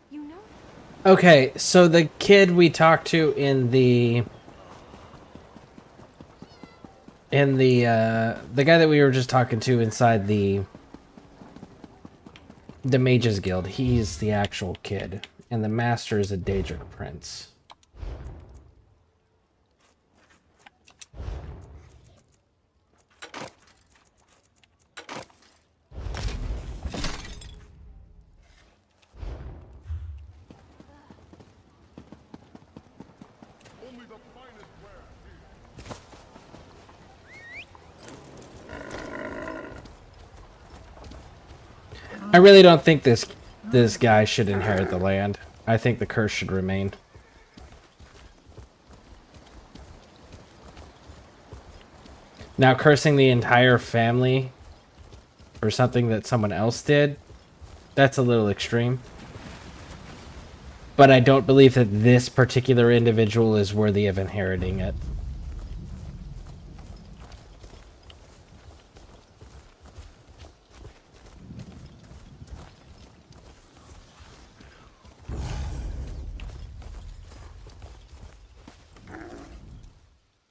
Speaker 10: You know.
Speaker 1: Okay, so the kid we talked to in the guy that we were just talking to inside the Mages Guild, he's the actual kid, and the Master is a Daedric prince. I really don't think this guy should inherit the land. I think the curse should remain. Now, cursing the entire family for something that someone else did, that's a little extreme. But I don't believe that this particular individual is worthy of inheriting it.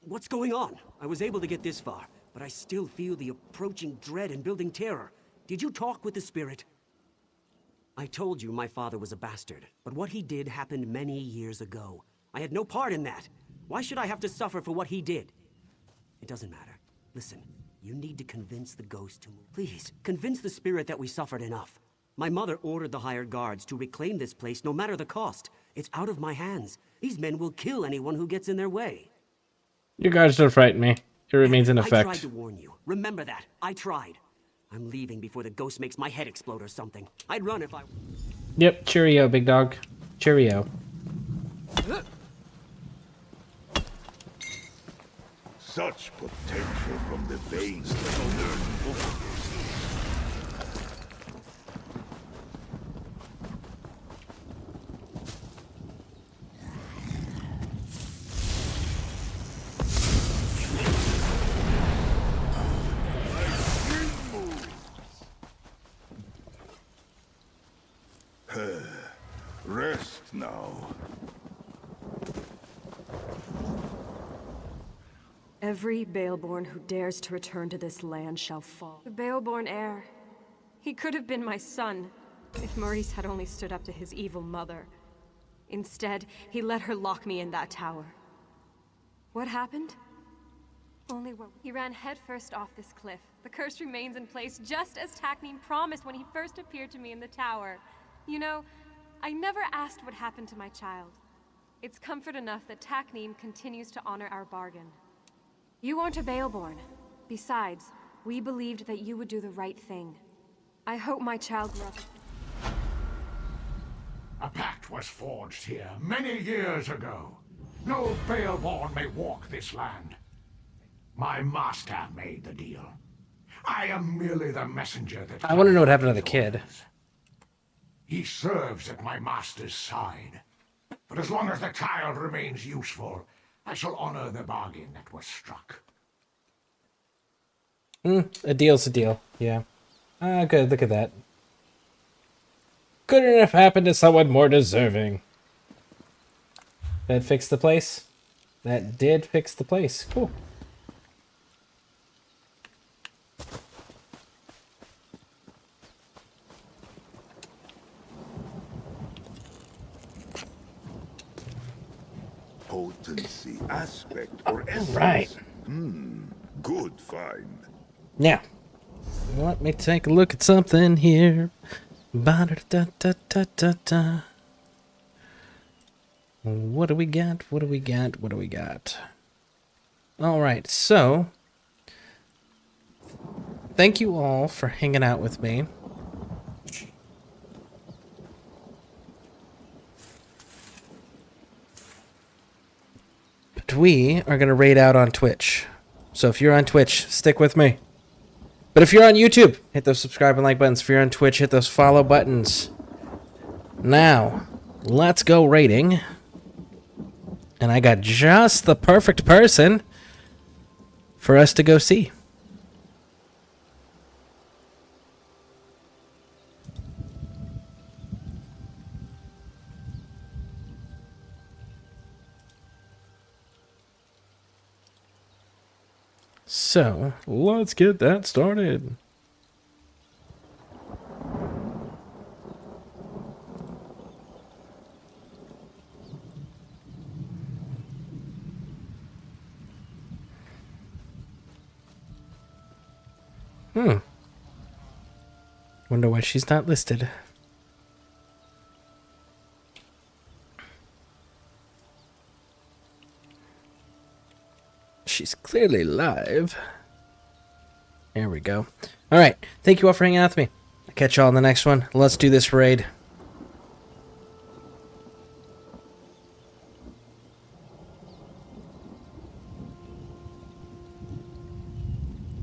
Speaker 9: What's going on? I was able to get this far, but I still feel the approaching dread and building terror. Did you talk with the spirit? I told you my father was a bastard, but what he did happened many years ago. I had no part in that. Why should I have to suffer for what he did? It doesn't matter. Listen, You need to convince the ghost to move. Please, convince the spirit that we suffered enough. My mother ordered the hired guards to reclaim this place no matter the cost. It's out of my hands. These men will kill anyone who gets in their way.
Speaker 1: You guys don't frighten me. It remains in
Speaker 9: I tried
Speaker 1: effect.
Speaker 9: to warn you. Remember that. I tried. I'm leaving before the ghost makes my head explode or something. I'd run if I...
Speaker 1: Yep, cheerio, big dog. Cheerio.
Speaker 2: Such potential from the veins of the Rest now.
Speaker 3: Every Baleborn who dares to return to this land shall fall. The Baleborn heir. He could have been my son, if Maurice had only stood up to his evil mother. Instead, he let her lock me in that tower. What happened? Only what... He ran headfirst off this cliff. The curse remains in place just as Taknim promised when he first appeared to me in the tower. You know, I never asked what happened to my child. It's comfort enough that Taknim continues to honor our bargain. You aren't a Baleborn. Besides, we believed that you would do the right thing. I hope my child grew up...
Speaker 6: A pact was forged here many years ago. No Baleborn may walk this land. My master made the deal. I am merely the messenger that...
Speaker 1: I want to know what happened to the kid.
Speaker 6: He serves at my master's side. But as long as the child remains useful, I shall honor the bargain that was struck.
Speaker 1: A deal's a deal, yeah. Good, look at that. Couldn't have happened to someone more deserving. That fixed the place? That did fix the place. Cool.
Speaker 2: Potency, aspect, or essence.
Speaker 1: Right.
Speaker 2: Good find.
Speaker 1: Now, let me take a look at something here. Ba-da-da-da-da-da-da. What do we got? What do we got? What do we got? All right, so thank you all for hanging out with me. But we are going to raid out on Twitch. So if you're on Twitch, stick with me. But if you're on YouTube, hit those subscribe and like buttons. If you're on Twitch, hit those follow buttons. Now, let's go raiding. And I got just the perfect person for us to go see. So, let's get that started. Wonder why she's not listed. She's clearly live. There we go. All right. Thank you all for hanging out with me. I'll catch y'all in the next one. Let's do this raid.